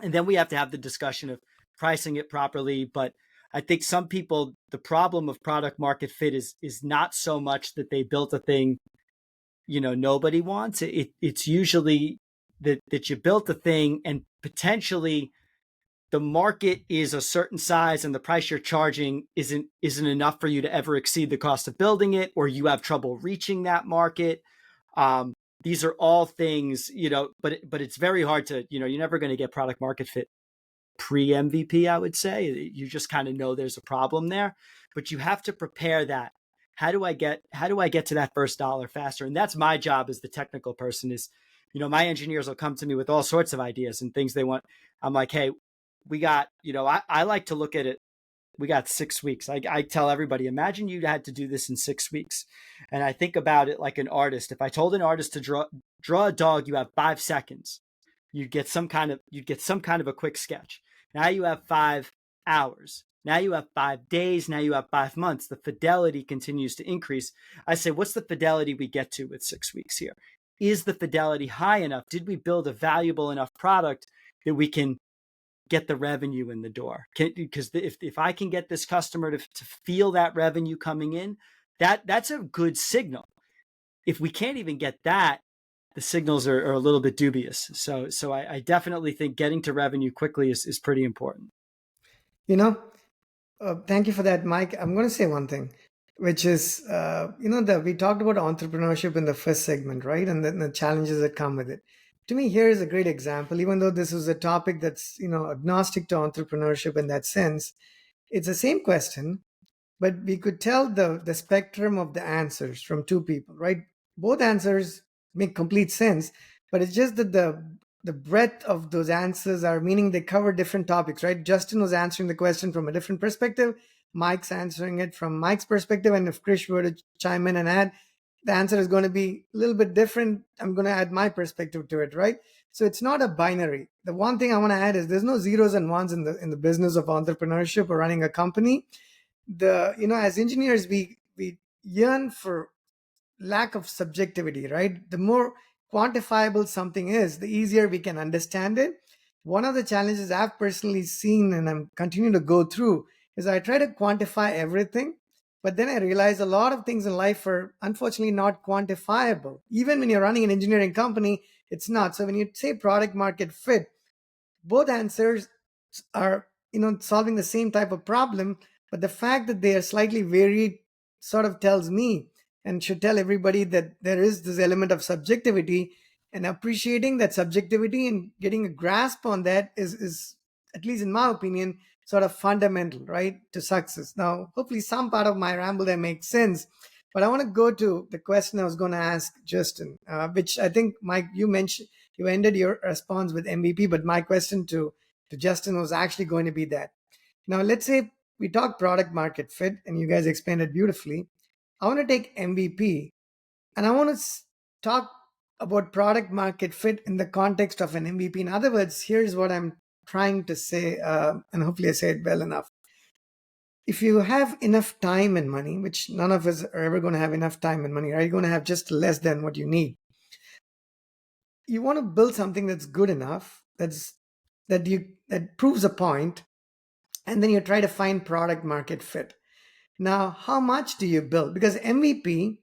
B: And then we have to have the discussion of pricing it properly. But I think some people, the problem of product market fit is not so much that they built a thing, nobody wants. It's usually that you built a thing and potentially the market is a certain size and the price you're charging isn't enough for you to ever exceed the cost of building it, or you have trouble reaching that market. These are all things, but it's very hard to, you're never going to get product market fit pre-MVP, I would say. You just kind of know there's a problem there, but you have to prepare that. How do I get to that first dollar faster? And that's my job as the technical person is, my engineers will come to me with all sorts of ideas and things they want. I'm like, hey, we got, I like to look at it. We got 6 weeks. I tell everybody, imagine you had to do this in 6 weeks. And I think about it like an artist. If I told an artist to draw a dog, you have 5 seconds. You'd get some kind of a quick sketch. Now you have 5 hours. Now you have 5 days. Now you have 5 months. The fidelity continues to increase. I say, what's the fidelity we get to with 6 weeks here? Is the fidelity high enough? Did we build a valuable enough product that we can get the revenue in the door. Because if I can get this customer to feel that revenue coming in, that's a good signal. If we can't even get that, the signals are a little bit dubious. So I definitely think getting to revenue quickly is pretty important.
A: Thank you for that, Mike. I'm going to say one thing, which is, that we talked about entrepreneurship in the first segment, right? And then the challenges that come with it. To me, here is a great example, even though this is a topic that's, agnostic to entrepreneurship in that sense, it's the same question, but we could tell the spectrum of the answers from two people, right? Both answers make complete sense, but it's just that the breadth of those answers are meaning they cover different topics, right? Justin was answering the question from a different perspective, Mike's answering it from Mike's perspective, and if Krish were to chime in and add, the answer is going to be a little bit different. I'm going to add my perspective to it, right? So it's not a binary. The one thing I want to add is there's no zeros and ones in the business of entrepreneurship or running a company. As engineers, we yearn for lack of subjectivity, right? The more quantifiable something is, the easier we can understand it. One of the challenges I've personally seen and I'm continuing to go through is I try to quantify everything, but then I realize a lot of things in life are unfortunately not quantifiable. Even when you're running an engineering company, it's not. So when you say product market fit, both answers are solving the same type of problem, but the fact that they are slightly varied sort of tells me and should tell everybody that there is this element of subjectivity, and appreciating that subjectivity and getting a grasp on that is at least in my opinion sort of fundamental, right, to success. Now hopefully some part of my ramble there makes sense, but I want to go to the question I was going to ask Justin, which I think, Mike, you mentioned. You ended your response with MVP, but my question to Justin was actually going to be that. Now, let's say we talk product market fit, and you guys explained it beautifully. I want to take MVP, and I want to talk about product market fit in the context of an MVP. In other words, here's what I'm trying to say, and hopefully I say it well enough. If you have enough time and money, which none of us are ever going to have enough time and money, right? You're going to have just less than what you need. You want to build something that's good enough, that proves a point, and then you try to find product market fit. Now, how much do you build? Because MVP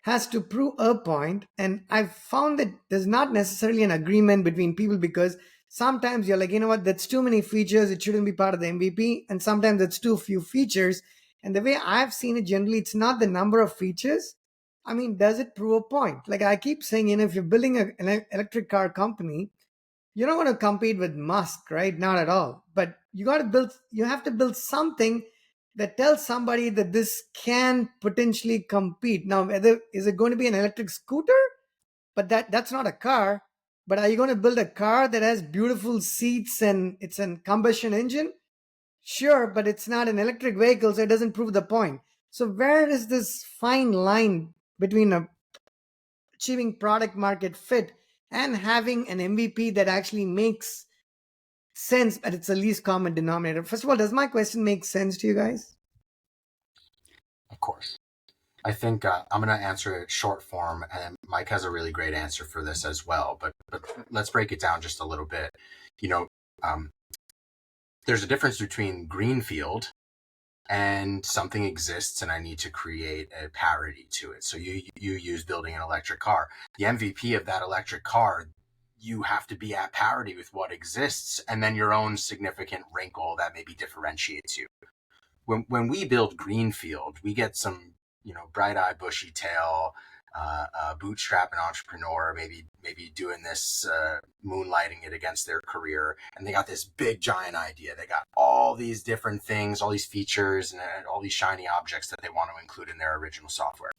A: has to prove a point, and I've found that there's not necessarily an agreement between people, because sometimes you're like, you know what, that's too many features, it shouldn't be part of the MVP, and sometimes it's too few features. And the way I've seen it, generally, it's not the number of features. I mean, does it prove a point? Like I keep saying, if you're building an electric car company, you're not going to compete with Musk, right? Not at all. But you have to build something that tells somebody that this can potentially compete. Now, whether is it going to be an electric scooter? But that's not a car. But are you going to build a car that has beautiful seats and it's a combustion engine? Sure, but it's not an electric vehicle, so it doesn't prove the point. So where is this fine line between achieving product market fit and having an MVP that actually makes sense, but it's the least common denominator? First of all, does my question make sense to you guys?
C: Of course. I think I'm going to answer it short form, and Mike has a really great answer for this as well. But let's break it down just a little bit. There's a difference between greenfield and something exists and I need to create a parity to it. So you use building an electric car. The MVP of that electric car, you have to be at parity with what exists, and then your own significant wrinkle that maybe differentiates you. When we build greenfield, we get some, bright-eyed, bushy-tail, bootstrapping entrepreneur, maybe doing this, moonlighting it against their career, and they got this big giant idea. They got all these different things, all these features, and all these shiny objects that they want to include in their original software.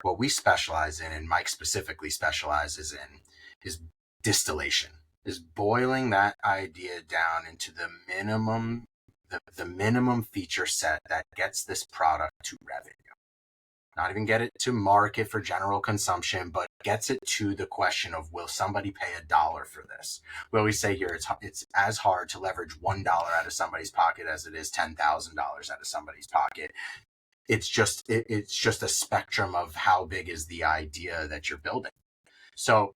C: What we specialize in, and Mike specifically specializes in, is distillation, is boiling that idea down into the minimum feature set that gets this product to revenue. Not even get it to market for general consumption, but gets it to the question of, will somebody pay $1 for this? We always say here, it's as hard to leverage $1 out of somebody's pocket as it is $10,000 out of somebody's pocket. It's just a spectrum of how big is the idea that you're building. So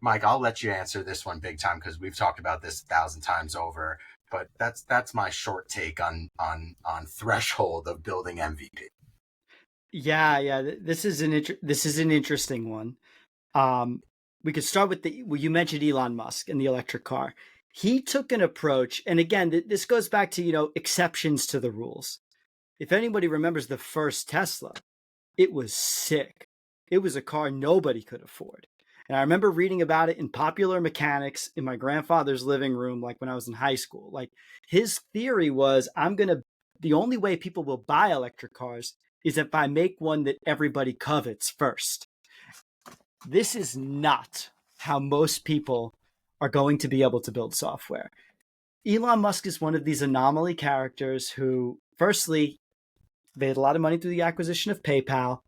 C: Mike, I'll let you answer this one big time because we've talked about this 1,000 times over. But that's my short take on threshold of building MVP.
B: Yeah. This is an interesting one. We could start with you mentioned Elon Musk and the electric car. He took an approach, and again, this goes back to, exceptions to the rules. If anybody remembers the first Tesla, it was sick. It was a car nobody could afford. And I remember reading about it in Popular Mechanics in my grandfather's living room, like when I was in high school. Like his theory was, the only way people will buy electric cars is if I make one that everybody covets first. This is not how most people are going to be able to build software. Elon Musk is one of these anomaly characters who, firstly, made a lot of money through the acquisition of PayPal,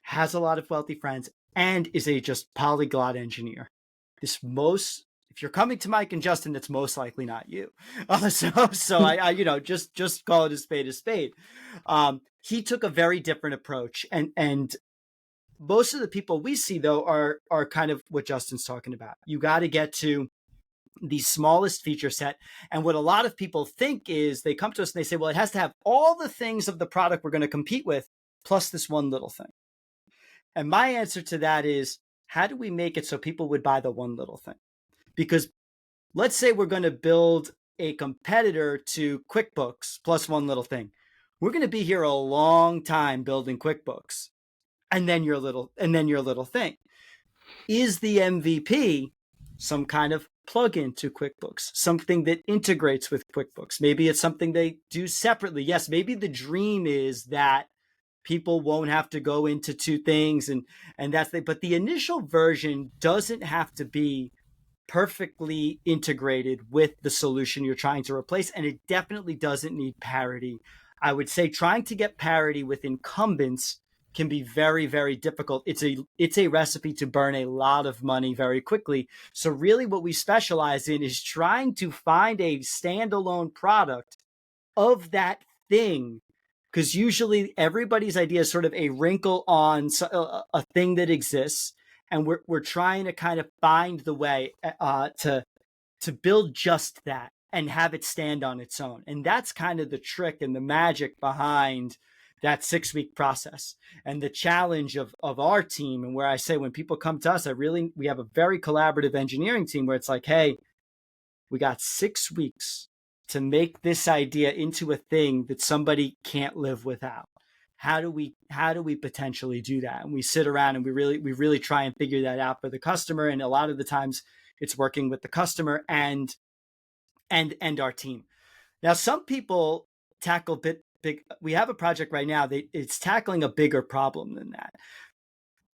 B: has a lot of wealthy friends, and is a just polyglot engineer. If you're coming to Mike and Justin, that's most likely not you. So I just call it a spade a spade. He took a very different approach, and most of the people we see though are kind of what Justin's talking about. You got to get to the smallest feature set. And what a lot of people think is they come to us and they say, well, it has to have all the things of the product we're going to compete with, plus this one little thing. And my answer to that is, how do we make it so people would buy the one little thing? Because let's say we're going to build a competitor to QuickBooks plus one little thing. We're going to be here a long time building QuickBooks. And then your little thing. Is the MVP some kind of plugin to QuickBooks, something that integrates with QuickBooks? Maybe it's something they do separately. Yes, maybe the dream is that people won't have to go into two things, and but the initial version doesn't have to be perfectly integrated with the solution you're trying to replace, and it definitely doesn't need parity. I would say trying to get parity with incumbents can be very, very difficult. It's a recipe to burn a lot of money very quickly. So really what we specialize in is trying to find a standalone product of that thing, because usually everybody's idea is sort of a wrinkle on a thing that exists, and we're trying to kind of find the way to build just that and have it stand on its own. And that's kind of the trick and the magic behind that 6-week process and the challenge of our team. And where I say, when people come to us, we have a very collaborative engineering team where it's like, hey, we got 6 weeks to make this idea into a thing that somebody can't live without. How do we potentially do that? And we sit around and we really try and figure that out for the customer. And a lot of the times it's working with the customer and our team. Now, some people tackle big. We have a project right now that it's tackling a bigger problem than that.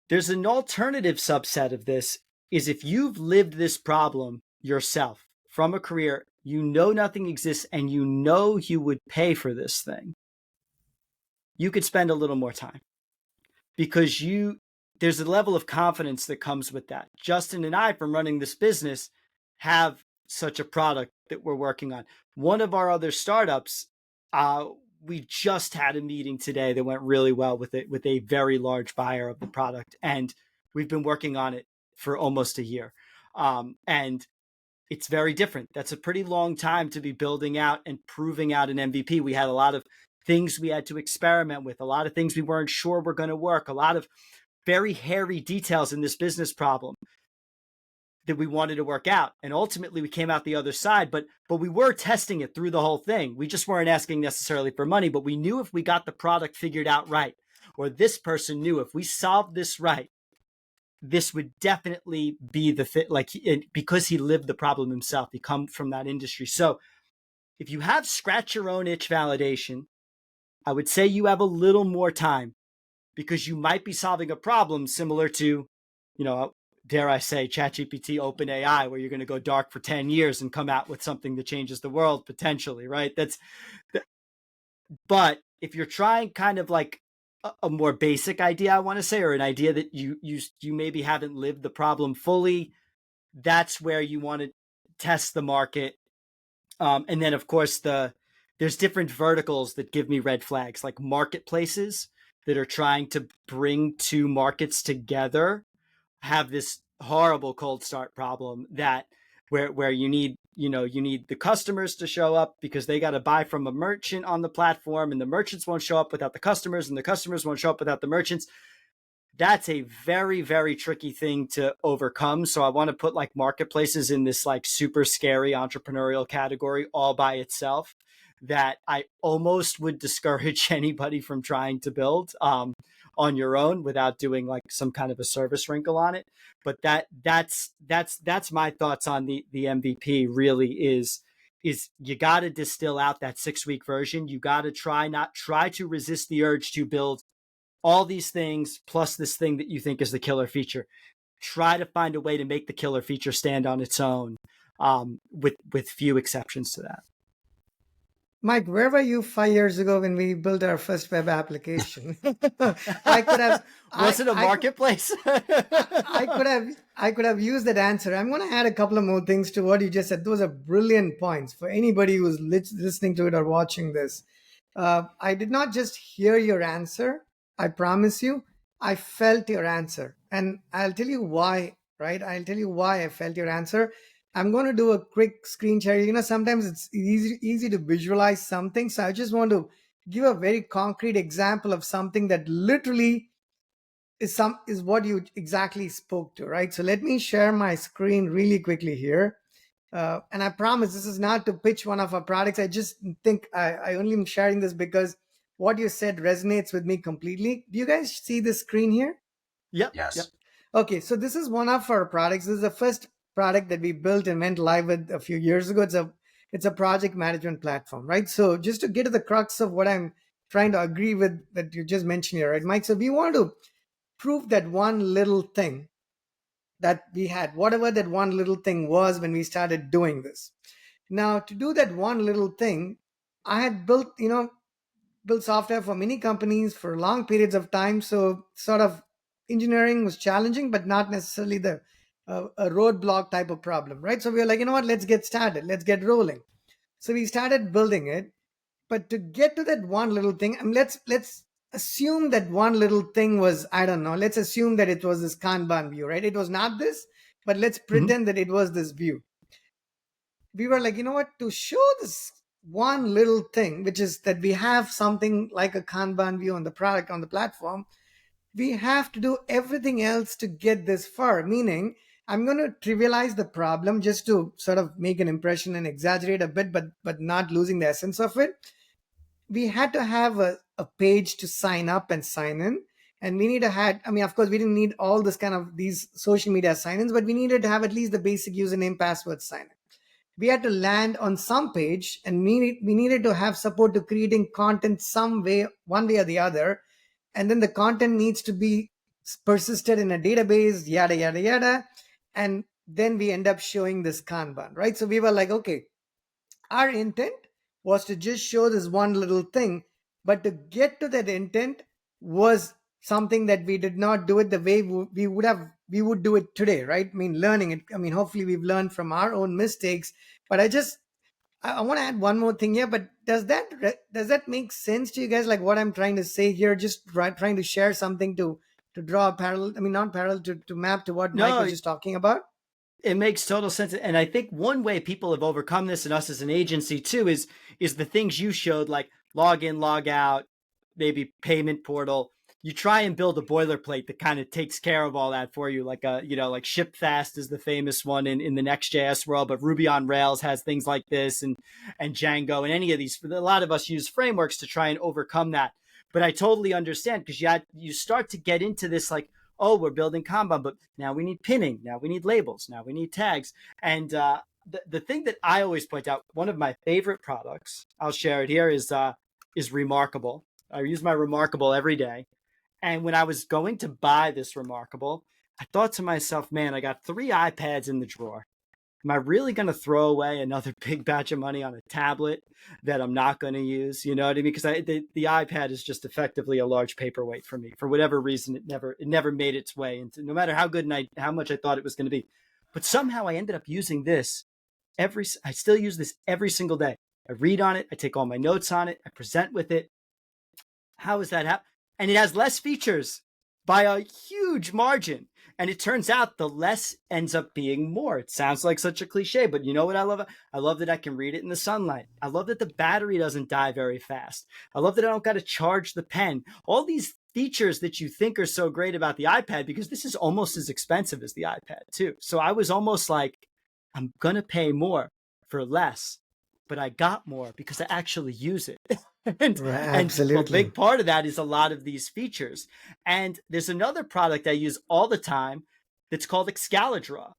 B: There's an alternative subset of this, is if you've lived this problem yourself from a career, nothing exists, and you would pay for this thing, you could spend a little more time, because there's a level of confidence that comes with that. Justin and I, from running this business, have such a product that we're working on. One of our other startups, we just had a meeting today that went really well with a very large buyer of the product. And we've been working on it for almost a year. And it's very different. That's a pretty long time to be building out and proving out an MVP. We had a lot of things we had to experiment with, a lot of things we weren't sure were going to work, a lot of very hairy details in this business problem that we wanted to work out. And ultimately we came out the other side, but we were testing it through the whole thing. We just weren't asking necessarily for money, but we knew if we got the product figured out right, or this person knew if we solved this right, this would definitely be the fit, because he lived the problem himself. He come from that industry. So if you have scratch your own itch validation, I would say you have a little more time, because you might be solving a problem similar to, dare I say, ChatGPT, OpenAI, where you're going to go dark for 10 years and come out with something that changes the world potentially, right? But if you're trying kind of like a more basic idea, I want to say, or an idea that you maybe haven't lived the problem fully, that's where you want to test the market. And then, of course, there's different verticals that give me red flags, like marketplaces that are trying to bring two markets together, have this horrible cold start problem that where you need the customers to show up because they got to buy from a merchant on the platform, and the merchants won't show up without the customers, and the customers won't show up without the merchants. That's a very, very tricky thing to overcome. So I want to put like marketplaces in this like super scary entrepreneurial category all by itself that I almost would discourage anybody from trying to build on your own without doing like some kind of a service wrinkle on it. But that's my thoughts on the MVP really is you got to distill out that 6-week version. You got to try to resist the urge to build all these things plus this thing that you think is the killer feature. Try to find a way to make the killer feature stand on its own, with few exceptions to that.
A: Mike, where were you 5 years ago when we built our first web application? I could have.
B: Was it a marketplace?
A: I could have used that answer. I'm going to add a couple of more things to what you just said. Those are brilliant points for anybody who's listening to it or watching this. I did not just hear your answer. I promise you, I felt your answer. And I'll tell you why, right? I'll tell you why I felt your answer. I'm going to do a quick screen share. Sometimes it's easy to visualize something. So I just want to give a very concrete example of something that literally is what you exactly spoke to, right? So let me share my screen really quickly here. And I promise this is not to pitch one of our products. I just think I only am sharing this because what you said resonates with me completely. Do you guys see the screen here?
B: Yep.
C: Yes.
B: Yep.
A: Okay, so this is one of our products. This is the first product that we built and went live with a few years ago. It's a project management platform, right? So just to get to the crux of what I'm trying to agree with that you just mentioned here, right, Mike? So we want to prove that one little thing that we had, whatever that one little thing was when we started doing this. Now, to do that one little thing, I had built software for many companies for long periods of time. So sort of engineering was challenging, but not necessarily a roadblock type of problem, right? So we were like, you know what, let's get started. Let's get rolling. So we started building it. But to get to that one little thing, let's assume that one little thing was, I don't know, let's assume that it was this Kanban view, right? It was not this, but let's pretend that it was this view. We were like, you know what, to show this one little thing, which is that we have something like a Kanban view on the product, on the platform, we have to do everything else to get this far. Meaning, I'm going to trivialize the problem just to sort of make an impression and exaggerate a bit, but not losing the essence of it. We had to have a page to sign up and sign in. And we need to have, of course, we didn't need all this kind of these social media sign-ins, but we needed to have at least the basic username, password sign-in. We had to land on some page, and we needed to have support to creating content some way, one way or the other. And then the content needs to be persisted in a database, yada, yada, yada. And then we end up showing this Kanban, right? So we were like, okay, our intent was to just show this one little thing, but to get to that intent was something that we did not do it the way we would do it today, right? Learning it. Hopefully we've learned from our own mistakes, but I want to add one more thing here, but does that make sense to you guys? Like what I'm trying to say here, just trying to share something to draw a parallel, not parallel, to map to what Mike was just talking about.
B: It makes total sense. And I think one way people have overcome this, and us as an agency too, is the things you showed, like log in, log out, maybe payment portal. You try and build a boilerplate that kind of takes care of all that for you. Like like Ship Fast is the famous one in the Next.js world, but Ruby on Rails has things like this, and Django, and any of these. A lot of us use frameworks to try and overcome that. But I totally understand, because you start to get into this like, oh, we're building Kanban, but now we need pinning, now we need labels, now we need tags. And the thing that I always point out, one of my favorite products, I'll share it here, is Remarkable. I use my Remarkable every day. And when I was going to buy this Remarkable, I thought to myself, man, I got 3 iPads in the drawer. Am I really going to throw away another big batch of money on a tablet that I'm not going to use? You know what I mean? Because the iPad is just effectively a large paperweight for me. For whatever reason, it never made its way into, no matter how good and how much I thought it was going to be. But somehow I ended up using this I still use this every single day. I read on it. I take all my notes on it. I present with it. How is that happen? And it has less features by a huge margin And it turns out the less ends up being more. It sounds like such a cliche, but you know what I love? I love that I can read it in the sunlight. I love that the battery doesn't die very fast. I love that I don't got to charge the pen. All these features that you think are so great about the iPad, because this is almost as expensive as the iPad too. So I was almost like, I'm going to pay more for less, but I got more because I actually use it. and
A: Right,
B: and a
A: absolutely.
B: big part of that is a lot of these features. And there's another product I use all the time that's called Excalidraw.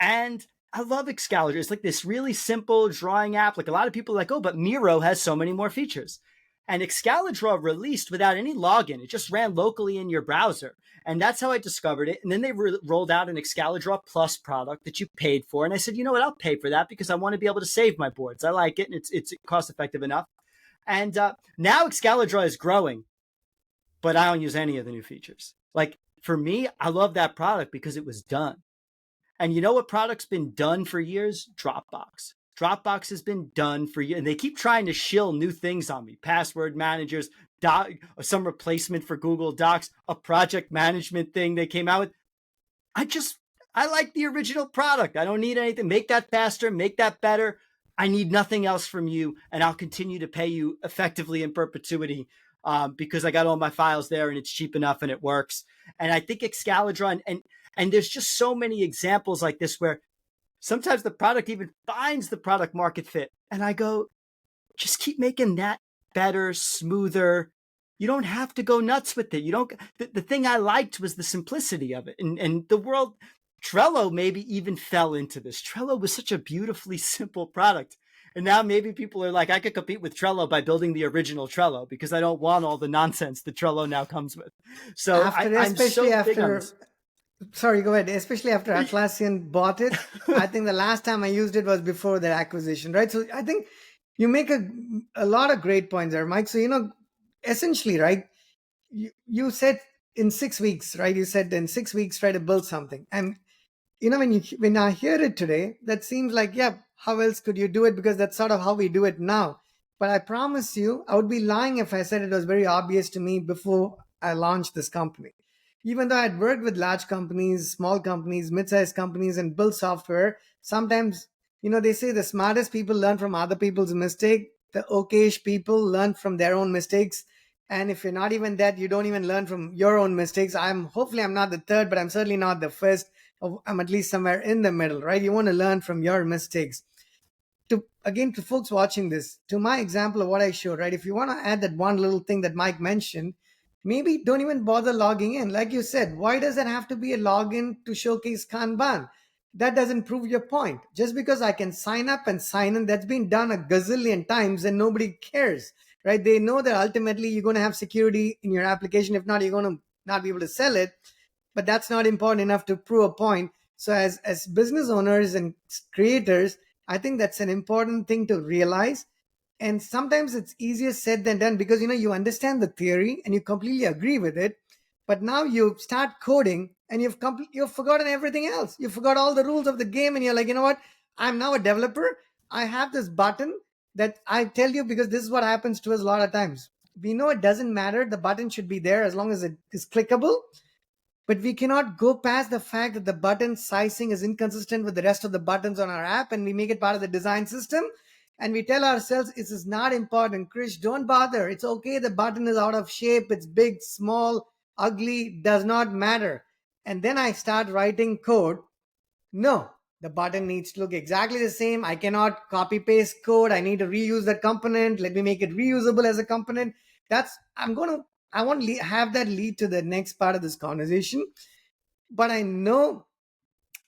B: And I love Excalidraw. It's like this really simple drawing app. Like a lot of people are like, oh, but Miro has so many more features. And Excalidraw released without any login. It just ran locally in your browser. And that's how I discovered it. And then they rolled out an Excalidraw Plus product that you paid for. And I said, you know what? I'll pay for that because I want to be able to save my boards. I like it, and it's cost effective enough. And now Excalidraw is growing, but I don't use any of the new features. Like for me, I love that product because it was done. And you know what product's been done for years? Dropbox. Dropbox has been done for years. And they keep trying to shill new things on me. Password managers, some replacement for Google Docs, a project management thing they came out with. I like the original product. I don't need anything. Make that faster, make that better. I need nothing else from you. And I'll continue to pay you effectively in perpetuity because I got all my files there and it's cheap enough and it works. And I think Excalidraw and there's just so many examples like this where sometimes the product even finds the product market fit. And I go, just keep making that better, smoother. You don't have to go nuts with it. The thing I liked was the simplicity of it. And the world, Trello maybe even fell into this. Trello was such a beautifully simple product. And now maybe people are like, I could compete with Trello by building the original Trello because I don't want all the nonsense that Trello now comes with. So I'm so big on this.
A: Sorry, go ahead. Especially after Atlassian bought it, I think the last time I used it was before their acquisition, right? So I think you make a lot of great points there, Mike. So, essentially, right, you said in 6 weeks, right? You said in 6 weeks, try to build something. And, when I hear it today, that seems like, yeah, how else could you do it? Because that's sort of how we do it now. But I promise you, I would be lying if I said it was very obvious to me before I launched this company. Even though I'd worked with large companies, small companies, mid-sized companies, and built software, sometimes, they say the smartest people learn from other people's mistake. The okayish people learn from their own mistakes. And if you're not even that, you don't even learn from your own mistakes. Hopefully I'm not the third, but I'm certainly not the first. I'm at least somewhere in the middle, right? You want to learn from your mistakes. To folks watching this, to my example of what I showed, right? If you want to add that one little thing that Mike mentioned, maybe don't even bother logging in. Like you said, why does it have to be a login to showcase Kanban? That doesn't prove your point. Just because I can sign up and sign in, that's been done a gazillion times and nobody cares, right? They know that ultimately you're going to have security in your application. If not, you're going to not be able to sell it. But that's not important enough to prove a point. So as business owners and creators, I think that's an important thing to realize. And sometimes it's easier said than done because, you understand the theory and you completely agree with it. But now you start coding and you've forgotten everything else. You forgot all the rules of the game and you're like, you know what? I'm now a developer. I have this button that I tell you because this is what happens to us a lot of times. We know it doesn't matter. The button should be there as long as it is clickable. But we cannot go past the fact that the button sizing is inconsistent with the rest of the buttons on our app, and we make it part of the design system. And we tell ourselves, this is not important. Krish, don't bother. It's okay. The button is out of shape. It's big, small, ugly, does not matter. And then I start writing code. No, the button needs to look exactly the same. I cannot copy paste code. I need to reuse that component. Let me make it reusable as a component. I want to have that lead to the next part of this conversation. But I know,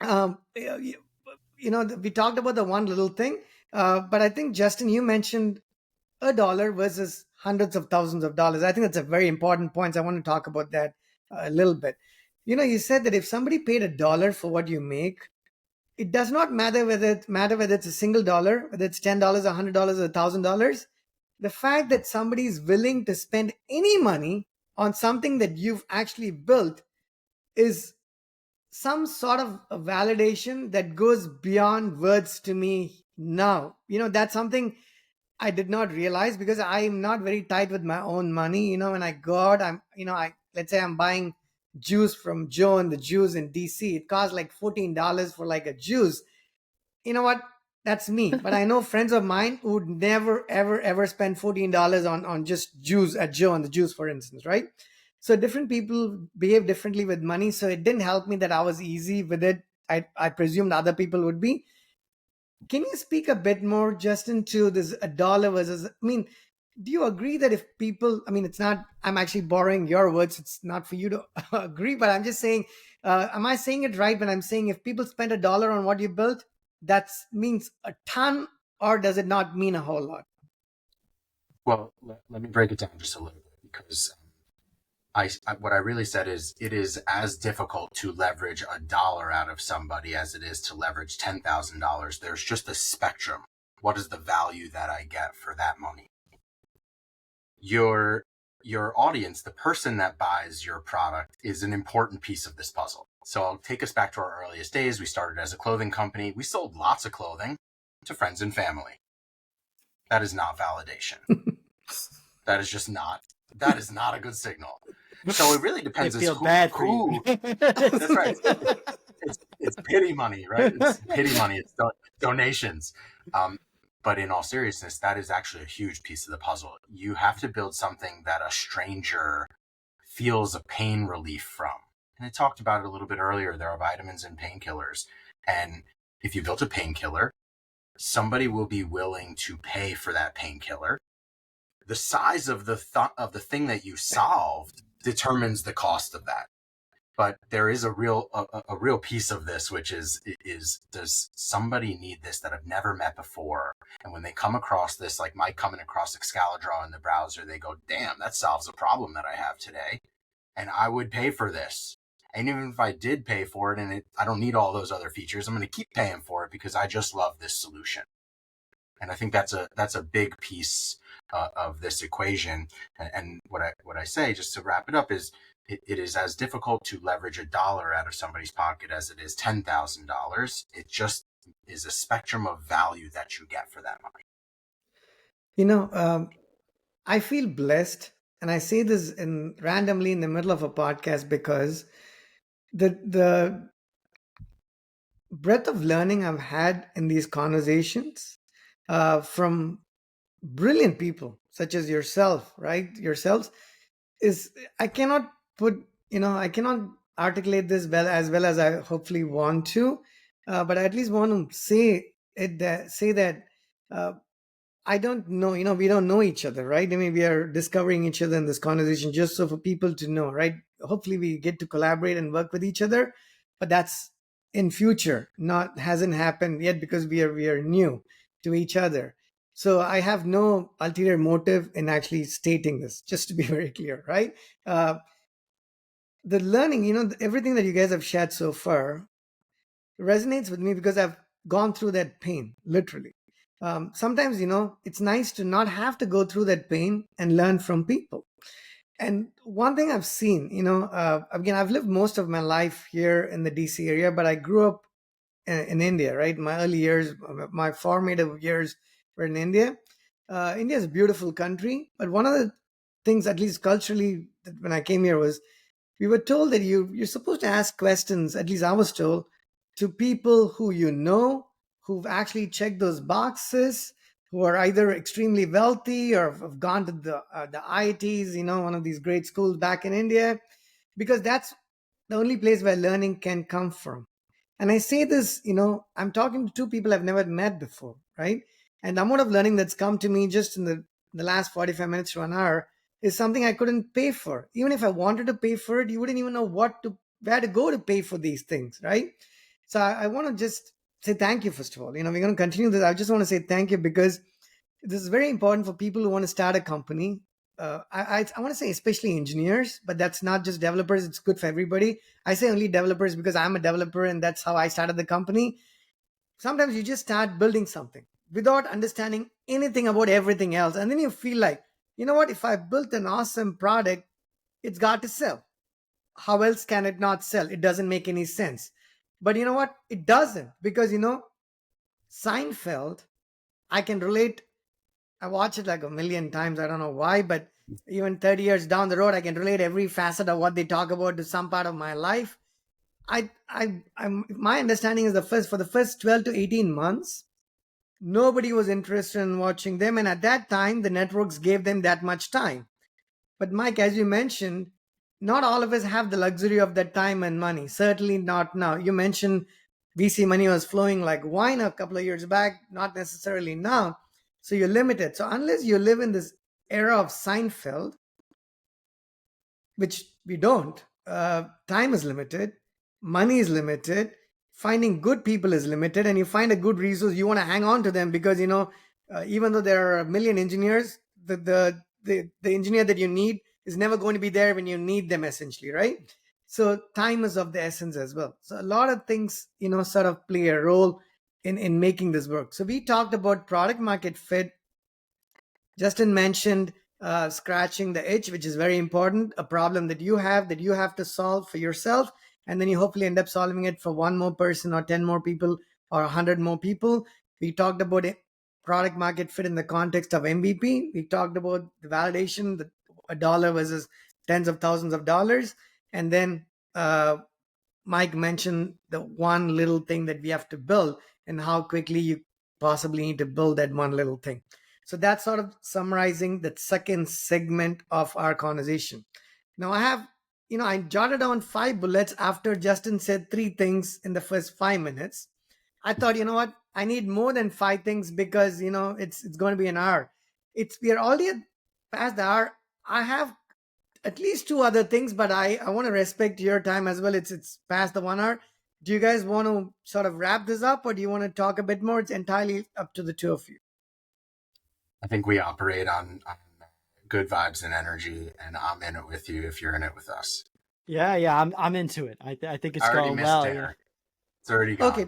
A: we talked about the one little thing, but I think, Justin, you mentioned $1 versus hundreds of thousands of dollars. I think that's a very important point. So I want to talk about that a little bit. You said that if somebody paid $1 for what you make, it does not matter whether it's a single dollar, whether it's $10, $100, or $1,000. The fact that somebody is willing to spend any money on something that you've actually built is some sort of a validation that goes beyond words to me now. That's something I did not realize because I'm not very tight with my own money. When I go out, let's say I'm buying juice from Joe and the Juice in DC. It costs like $14 for like a juice. You know what? That's me. But I know friends of mine who would never, ever, ever spend $14 on just juice at Joe and the Juice, for instance, right? So different people behave differently with money. So it didn't help me that I was easy with it. I presumed other people would be. Can you speak a bit more, Justin, to this a dollar versus? I mean, do you agree that if people? I mean, it's not. I'm actually borrowing your words. It's not for you to agree, but I'm just saying. Am I saying it right when I'm saying if people spend $1 on what you built, that means a ton, or does it not mean a whole lot?
C: Well, let me break it down just a little bit, because what I really said is it is as difficult to leverage $1 out of somebody as it is to leverage $10,000. There's just a spectrum. What is the value that I get for that money? Your audience, the person that buys your product, is an important piece of this puzzle. So I'll take us back to our earliest days. We started as a clothing company. We sold lots of clothing to friends and family. That is not validation. That is just not. That is not a good signal. So it really depends.
B: I feel bad for you.
C: That's right. It's pity money, right? It's pity money. It's donations. But in all seriousness, that is actually a huge piece of the puzzle. You have to build something that a stranger feels a pain relief from. And I talked about it a little bit earlier. There are vitamins and painkillers. And if you built a painkiller, somebody will be willing to pay for that painkiller. The size of the thing that you solved determines the cost of that. But there is a real piece of this, which is does somebody need this that I've never met before? And when they come across this, like Mike coming across Excalidraw in the browser, they go, damn, that solves a problem that I have today. And I would pay for this. And even if I did pay for it and I don't need all those other features, I'm going to keep paying for it because I just love this solution. And I think that's a big piece of this equation. And what I say, just to wrap it up, is it is as difficult to leverage $1 out of somebody's pocket as it is $10,000. It just is a spectrum of value that you get for that money.
A: You know, I feel blessed, and I say this randomly in the middle of a podcast because the breadth of learning I've had in these conversations from brilliant people such as yourself, right? Yourselves is I cannot I cannot articulate this well as I hopefully want to, but I at least want to say that I don't know, we don't know each other, right? I mean, we are discovering each other in this conversation just so for people to know, right? Hopefully we get to collaborate and work with each other, but that's in future, hasn't happened yet because we are new to each other. So I have no ulterior motive in actually stating this, just to be very clear, right? The learning, everything that you guys have shared so far resonates with me because I've gone through that pain, literally. Sometimes, it's nice to not have to go through that pain and learn from people. And one thing I've seen, again, I've lived most of my life here in the DC area, but I grew up in India, right? My early years, my formative years were in India. India is a beautiful country, but one of the things, at least culturally, when I came here was we were told that you're supposed to ask questions, at least I was told, to people who who've actually checked those boxes, who are either extremely wealthy or have gone to the IITs, one of these great schools back in India, because that's the only place where learning can come from. And I say this, I'm talking to two people I've never met before, right? And the amount of learning that's come to me just in the last 45 minutes to an hour is something I couldn't pay for. Even if I wanted to pay for it, you wouldn't even know where to go to pay for these things, right? So I want to just say thank you, first of all. We're going to continue this. I just want to say thank you because this is very important for people who want to start a company. I want to say especially engineers, but that's not just developers. It's good for everybody. I say only developers because I'm a developer and that's how I started the company. Sometimes you just start building something without understanding anything about everything else. And then you feel like, you know what, if I built an awesome product, it's got to sell. How else can it not sell? It doesn't make any sense. But you know what? It doesn't, because, Seinfeld, I can relate. I watch it like a million times. I don't know why, but Even 30 years down the road, I can relate every facet of what they talk about to some part of my life. My understanding is for the first 12 to 18 months, nobody was interested in watching them. And at that time, the networks gave them that much time. But Mike, as you mentioned, not all of us have the luxury of that time and money. Certainly not now. You mentioned VC money was flowing like wine a couple of years back, not necessarily now. So you're limited. So unless you live in this era of Seinfeld, which we don't, time is limited, money is limited, finding good people is limited, and you find a good resource, you want to hang on to them because, even though there are a million engineers, the engineer that you need is never going to be there when you need them, essentially, right? So time is of the essence as well. So a lot of things, sort of play a role in making this work. So we talked about product market fit. Justin mentioned scratching the itch, which is very important, a problem that you have to solve for yourself. And then you hopefully end up solving it for one more person or 10 more people or 100 more people. We talked about it, product market fit in the context of MVP. We talked about the validation, a dollar versus tens of thousands of dollars. And then Mike mentioned the one little thing that we have to build and how quickly you possibly need to build that one little thing. So that's sort of summarizing the second segment of our conversation. Now I jotted down 5 bullets after Justin said 3 things in the first 5 minutes. I thought, you know what? I need more than 5 things because, it's going to be an hour. We are already past the hour. I have at least 2 other things, but I want to respect your time as well. It's past the 1 hour. Do you guys want to sort of wrap this up, or do you want to talk a bit more? It's entirely up to the two of you.
C: I think we operate on good vibes and energy, and I'm in it with you if you're in it with us.
B: Yeah, I'm into it. I think it's
C: I already
B: going
C: missed
B: well.
C: dinner. It's already gone.
A: Okay,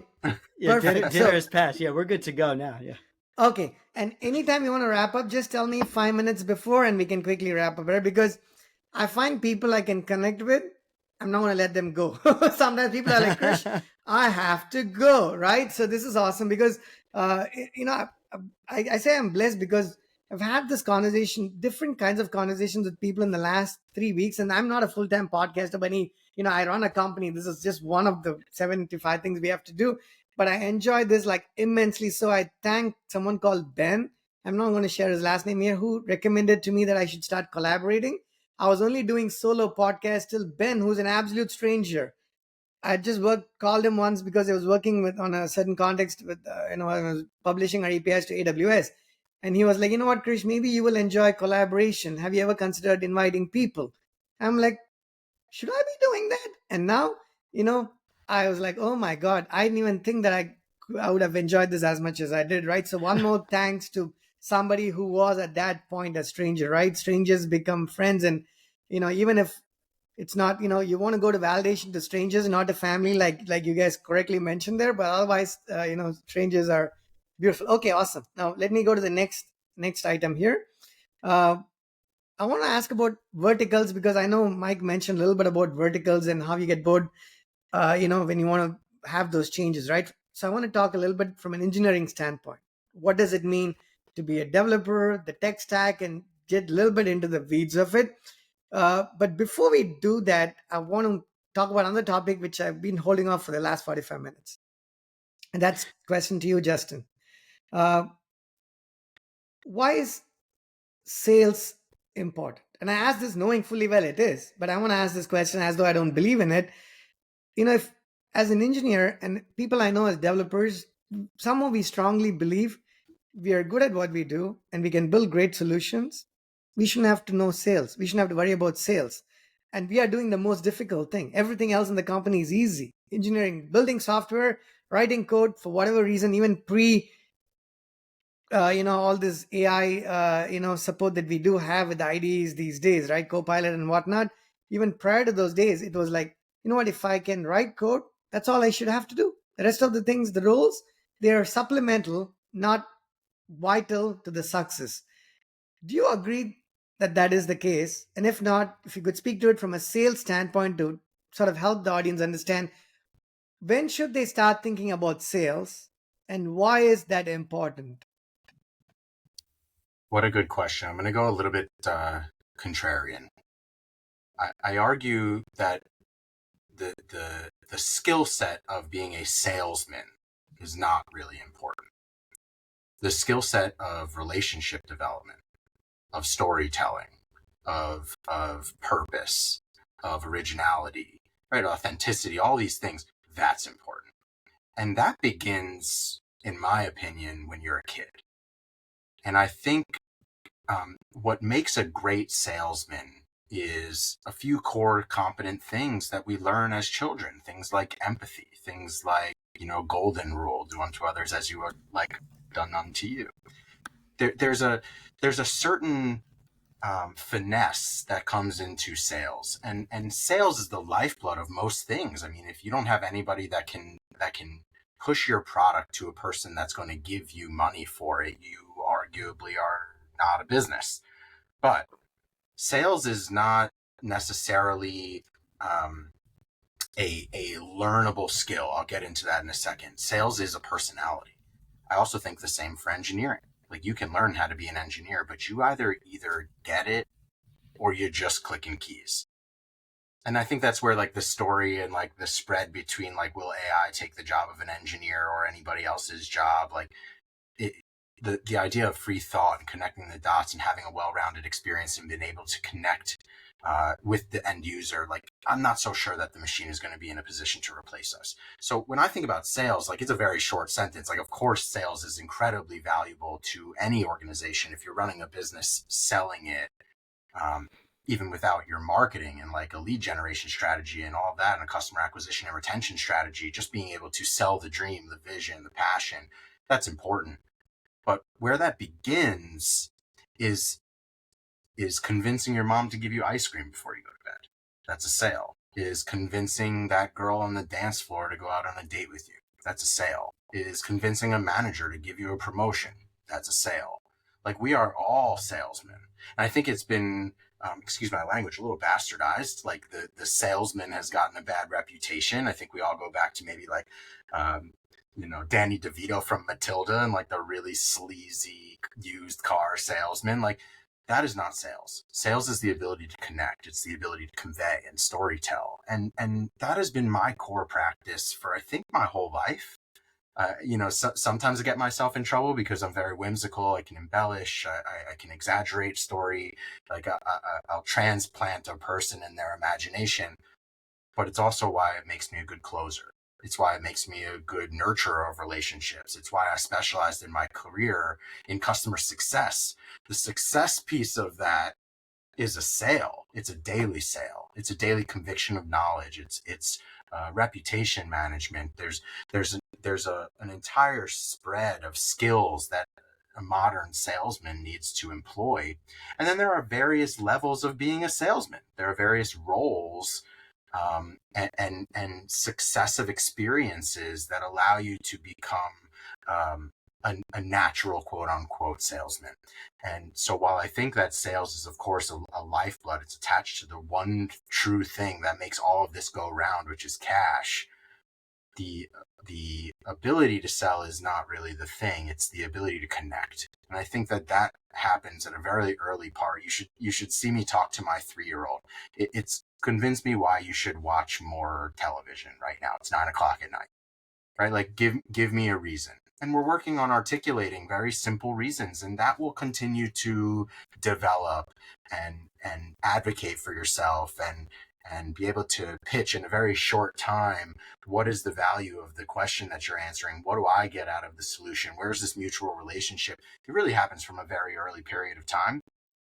B: Yeah,
A: perfect.
B: dinner is past. Yeah, we're good to go now. Yeah.
A: Okay, and anytime you want to wrap up, just tell me 5 minutes before, and we can quickly wrap up. Right? Because I find people I can connect with, I'm not going to let them go. Sometimes people are like, Krish, I have to go, right? So this is awesome because, I say I'm blessed because I've had this conversation, different kinds of conversations with people in the last 3 weeks. And I'm not a full-time podcaster, but I run a company. This is just one of the 75 things we have to do. But I enjoy this like immensely. So I thank someone called Ben. I'm not going to share his last name here, who recommended to me that I should start collaborating. I was only doing solo podcasts till Ben, who's an absolute stranger. I just called him once because I was working on a certain context with, I was publishing our APIs to AWS. And he was like, you know what, Krish, maybe you will enjoy collaboration. Have you ever considered inviting people? I'm like, should I be doing that? And now, I was like, oh my God, I didn't even think that I would have enjoyed this as much as I did, right? So one more thanks to somebody who was at that point a stranger, right? Strangers become friends. And, even if it's not, you want to go to validation to strangers, not to family, like you guys correctly mentioned there, but otherwise, strangers are beautiful. Okay, awesome. Now let me go to the next item here. I want to ask about verticals because I know Mike mentioned a little bit about verticals and how you get bored, when you want to have those changes, right? So I want to talk a little bit from an engineering standpoint. What does it mean to be a developer, the tech stack, and get a little bit into the weeds of it? But before we do that, I want to talk about another topic which I've been holding off for the last 45 minutes. And that's a question to you, Justin. Why is sales important? And I ask this knowing fully well it is, but I want to ask this question as though I don't believe in it. If as an engineer and people I know as developers, somehow we strongly believe we are good at what we do and we can build great solutions, we shouldn't have to know sales. We shouldn't have to worry about sales. And we are doing the most difficult thing. Everything else in the company is easy. Engineering, building software, writing code, for whatever reason, even all this AI, support that we do have with the IDEs these days, right? Copilot and whatnot. Even prior to those days, it was like, you know what, if I can write code, that's all I should have to do. The rest of the things, the roles, they are supplemental, not vital to the success. Do you agree that that is the case? And if not, if you could speak to it from a sales standpoint to sort of help the audience understand when should they start thinking about sales and why is that important?
C: What a good question. I'm going to go a little bit contrarian. I argue that the skill set of being a salesman is not really important. The skill set of relationship development, of storytelling, of purpose, of originality, right? Authenticity, all these things, that's important. And that begins, in my opinion, when you're a kid. And I think what makes a great salesman is a few core competent things that we learn as children. Things like empathy, things like, golden rule, do unto others as you would like done unto you. There's a certain finesse that comes into sales, and sales is the lifeblood of most things. I mean, if you don't have anybody that can push your product to a person that's going to give you money for it, you arguably are not a business. But sales is not necessarily a learnable skill. I'll get into that in a second. Sales is a personality. I also think the same for engineering. Like, you can learn how to be an engineer, but you either get it or you're just clicking keys. And I think that's where like the story and like the spread between like, will AI take the job of an engineer or anybody else's job? Like, the idea of free thought and connecting the dots and having a well-rounded experience and being able to connect with the end user, like, I'm not so sure that the machine is going to be in a position to replace us. So when I think about sales, like, it's a very short sentence. Like, of course, sales is incredibly valuable to any organization. If you're running a business, selling it, even without your marketing and like a lead generation strategy and all of that, and a customer acquisition and retention strategy, just being able to sell the dream, the vision, the passion, that's important. But where that begins is convincing your mom to give you ice cream before you go to bed. That's a sale. Is convincing that girl on the dance floor to go out on a date with you. That's a sale. Is convincing a manager to give you a promotion. That's a sale. Like, we are all salesmen. And I think it's been, excuse my language, a little bastardized. Like, the salesman has gotten a bad reputation. I think we all go back to maybe like, Danny DeVito from Matilda and like the really sleazy used car salesman. Like, that is not sales. Sales is the ability to connect. It's the ability to convey and storytell. And that has been my core practice for, I think, my whole life. Sometimes I get myself in trouble because I'm very whimsical. I can embellish. I can exaggerate story. Like, I'll transplant a person in their imagination. But it's also why it makes me a good closer. It's why it makes me a good nurturer of relationships. It's why I specialized in my career in customer success. The success piece of that is a sale. It's a daily sale. It's a daily conviction of knowledge. It's reputation management. There's an entire spread of skills that a modern salesman needs to employ. And then there are various levels of being a salesman. There are various roles and successive experiences that allow you to become a natural quote unquote salesman. And so while I think that sales is, of course, a lifeblood, it's attached to the one true thing that makes all of this go round, which is cash. The ability to sell is not really the thing. It's the ability to connect. And I think that happens at a very early part. You should see me talk to my 3-year-old. It's convinced me why you should watch more television right now. It's 9 o'clock at night, right? Like, give me a reason. And we're working on articulating very simple reasons, and that will continue to develop and advocate for yourself and be able to pitch in a very short time. What is the value of the question that you're answering? What do I get out of the solution? Where's this mutual relationship? It really happens from a very early period of time.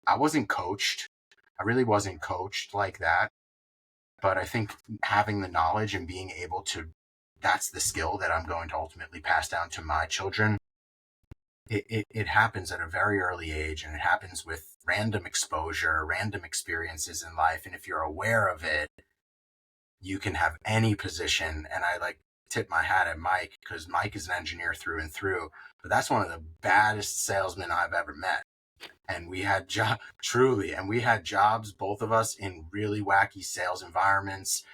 C: I wasn't coached. I really wasn't coached like that. But I think having the knowledge and being able to, that's the skill that I'm going to ultimately pass down to my children. It happens at a very early age, and it happens with random exposure, random experiences in life. And if you're aware of it, you can have any position. And I like tip my hat at Mike, because Mike is an engineer through and through, but that's one of the baddest salesmen I've ever met. And we had jobs, both of us, in really wacky sales environments.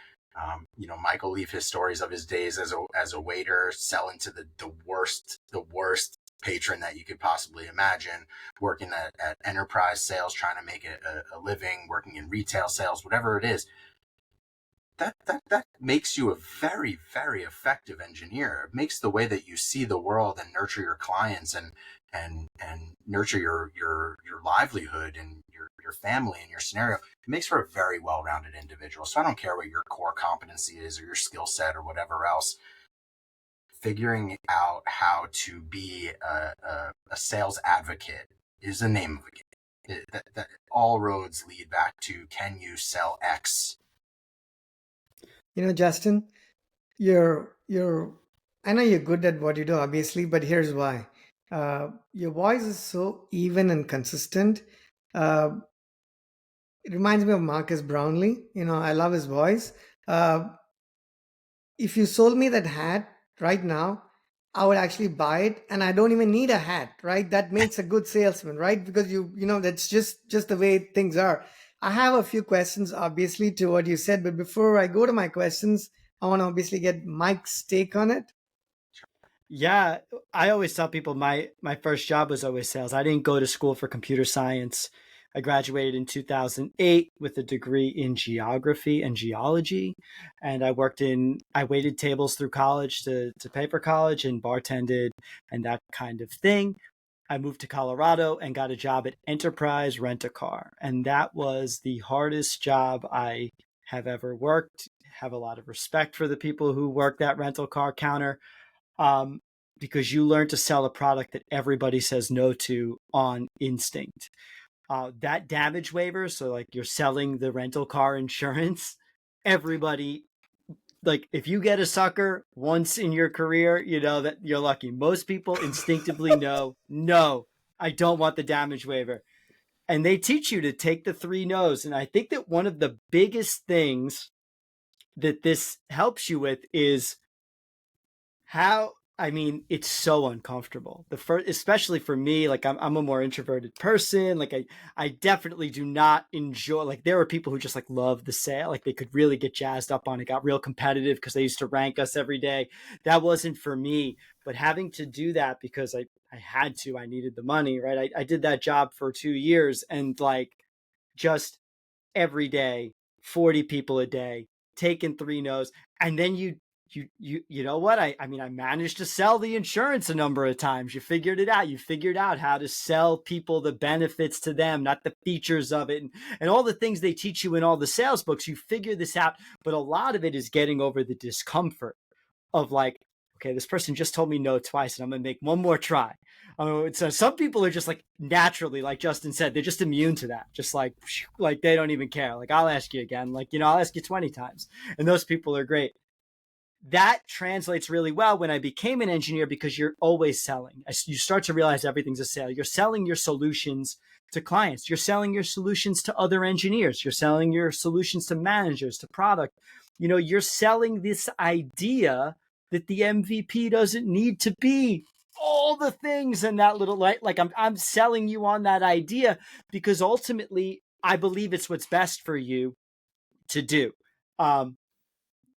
C: Mike will leave his stories of his days as a waiter, selling to the worst patron that you could possibly imagine, working at enterprise sales, trying to make a living, working in retail sales, whatever it is. That makes you a very, very effective engineer. It makes the way that you see the world and nurture your clients and nurture your livelihood and your family and your scenario. It makes for a very well-rounded individual. So I don't care what your core competency is or your skill set or whatever else. Figuring out how to be a sales advocate is the name of the game. That all roads lead back to, can you sell X?
A: Justin, you're I know you're good at what you do, obviously, but here's why. Your voice is so even and consistent. Uh, it reminds me of Marcus Brownlee. I love his voice. Uh, if you sold me that hat right now, I would actually buy it, and I don't even need a hat, right? That makes a good salesman, right? Because that's just the way things are. I have a few questions, obviously, to what you said, but before I go to my questions, I want to obviously get Mike's take on it.
B: Yeah, I always tell people my first job was always sales. I didn't go to school for computer science. I graduated in 2008 with a degree in geography and geology, and I waited tables through college to pay for college and bartended and that kind of thing. I moved to Colorado and got a job at Enterprise Rent-A-Car, and that was the hardest job I have ever worked. Have a lot of respect for the people who work that rental car counter. Because you learn to sell a product that everybody says no to on instinct. That damage waiver, so like you're selling the rental car insurance, everybody, like if you get a sucker once in your career, you know that you're lucky. Most people instinctively know, no, I don't want the damage waiver. And they teach you to take the 3 no's. And I think that one of the biggest things that this helps you with is it's so uncomfortable. Especially for me, like I'm a more introverted person. Like I definitely do not enjoy, like there are people who just like love the sale. Like they could really get jazzed up on it, got real competitive because they used to rank us every day. That wasn't for me, but having to do that because I had to, I needed the money, right? I did that job for 2 years and like just every day, 40 people a day, taking 3 no's. And then you know what? I managed to sell the insurance a number of times. You figured it out. You figured out how to sell people the benefits to them, not the features of it. And all the things they teach you in all the sales books, you figure this out. But a lot of it is getting over the discomfort of like, okay, this person just told me no twice and I'm going to make one more try. So some people are just like naturally, like Justin said, they're just immune to that. Just like they don't even care. Like, I'll ask you again. Like, I'll ask you 20 times. And those people are great. That translates really well when I became an engineer because you're always selling. You start to realize everything's a sale. You're selling your solutions to clients. You're selling your solutions to other engineers. You're selling your solutions to managers, to product. You're selling this idea that the MVP doesn't need to be all the things in that little light. Like I'm selling you on that idea because ultimately I believe it's what's best for you to do.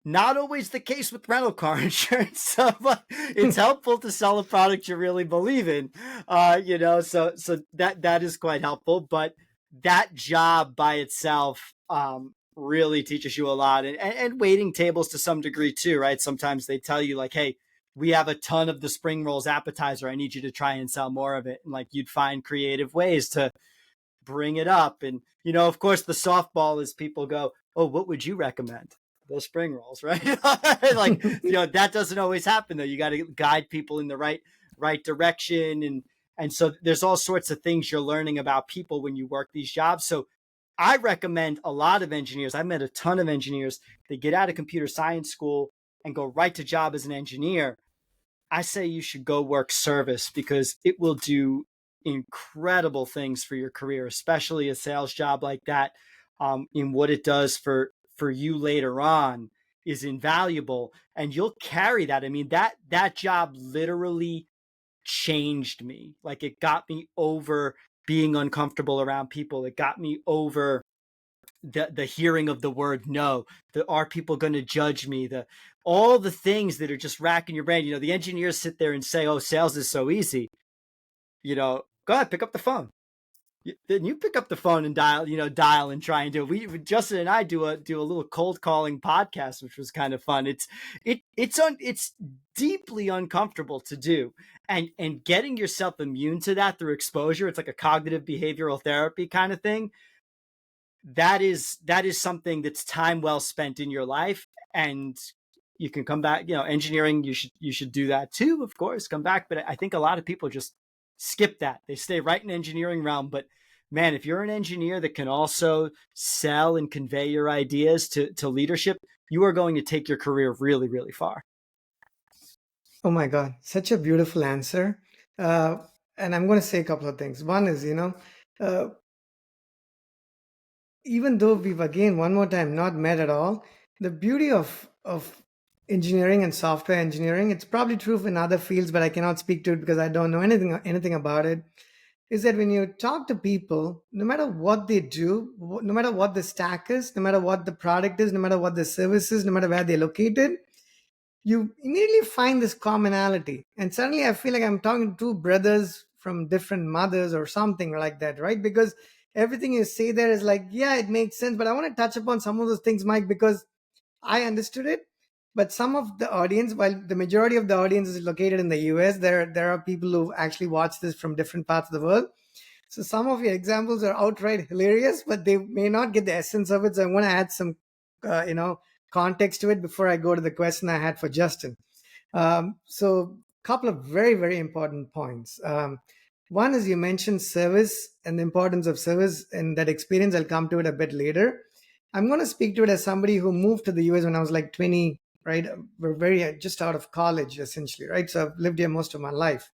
B: Not always the case with rental car insurance, but it's helpful to sell a product you really believe in, so that is quite helpful. But that job by itself really teaches you a lot, and waiting tables to some degree too, right? Sometimes they tell you like, hey, we have a ton of the spring rolls appetizer. I need you to try and sell more of it. And like you'd find creative ways to bring it up. And, of course, the softball is people go, oh, what would you recommend? Those spring rolls, right? Like, that doesn't always happen though. You got to guide people in the right direction. And so there's all sorts of things you're learning about people when you work these jobs. So I recommend a lot of engineers. I met a ton of engineers. They get out of computer science school and go right to job as an engineer. I say you should go work service because it will do incredible things for your career, especially a sales job like that. In what it does for you later on is invaluable, and you'll carry that. I mean, that job literally changed me. Like it got me over being uncomfortable around people. It got me over the hearing of the word no. Are people going to judge me? All the things that are just racking your brain. The engineers sit there and say, oh, sales is so easy. go ahead, pick up the phone. Then you pick up the phone and dial and try and do it. We Justin and I do a little cold calling podcast, which was kind of fun. It's deeply uncomfortable to do, and getting yourself immune to that through exposure. It's like a cognitive behavioral therapy kind of thing. That is something that's time well spent in your life, and you can come back. Engineering, you should do that too, of course. Come back, but I think a lot of people just skip that. They stay right in engineering realm. But man, if you're an engineer that can also sell and convey your ideas to leadership, you are going to take your career really, really far.
A: Oh my God, such a beautiful answer. And I'm going to say a couple of things. One is, even though we've again one more time not met at all, the beauty of engineering and software engineering, it's probably true in other fields, but I cannot speak to it because I don't know anything about it, is that when you talk to people, no matter what they do, no matter what the stack is, no matter what the product is, no matter what the service is, no matter where they're located, you immediately find this commonality. And suddenly I feel like I'm talking to two brothers from different mothers or something like that, right? Because everything you say there is like, yeah, it makes sense. But I want to touch upon some of those things, Mike, because I understood it. But some of the audience, while the majority of the audience is located in the US, there are people who actually watch this from different parts of the world. So some of your examples are outright hilarious, but they may not get the essence of it. So I want to add some, context to it before I go to the question I had for Justin. So a couple of very, very important points. One is you mentioned service and the importance of service and that experience. I'll come to it a bit later. I'm going to speak to it as somebody who moved to the US when I was like 20, right? We're very just out of college, essentially, right? So I've lived here most of my life.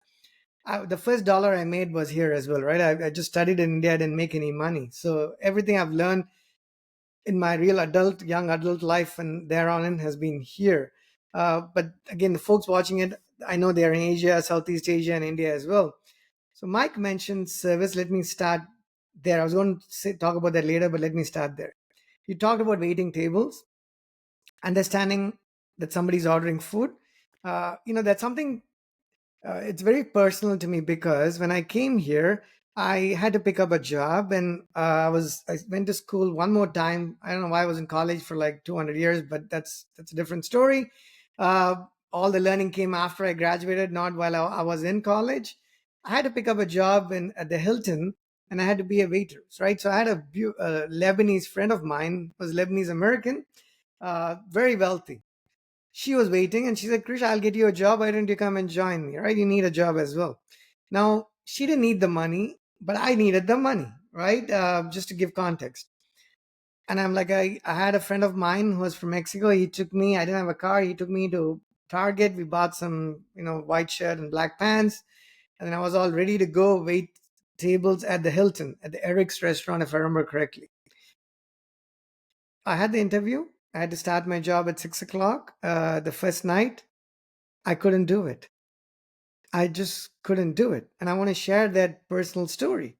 A: The first dollar I made was here as well, right? I just studied in India. I didn't make any money. So everything I've learned in my real young adult life and thereon in has been here. But again, the folks watching it, I know they're in Asia, Southeast Asia, and India as well. So Mike mentioned service. Let me start there. I was going to talk about that later, but let me start there. You talked about waiting tables, understanding that somebody's ordering food. That's something, it's very personal to me because when I came here, I had to pick up a job and I went to school one more time. I don't know why I was in college for like 200 years, but that's a different story. All the learning came after I graduated, not while I was in college. I had to pick up a job at the Hilton and I had to be a waitress, right? So I had a Lebanese friend of mine, was Lebanese American, very wealthy. She was waiting and she said, Krish, I'll get you a job. Why don't you come and join me, right? You need a job as well. Now, she didn't need the money, but I needed the money, right? Just to give context. And I'm like, I had a friend of mine who was from Mexico. He took me, I didn't have a car. He took me to Target. We bought some, white shirt and black pants. And then I was all ready to go wait tables at the Hilton, at the Eric's restaurant, if I remember correctly. I had the interview. I had to start my job at 6:00. The first night, I couldn't do it. I just couldn't do it. And I want to share that personal story.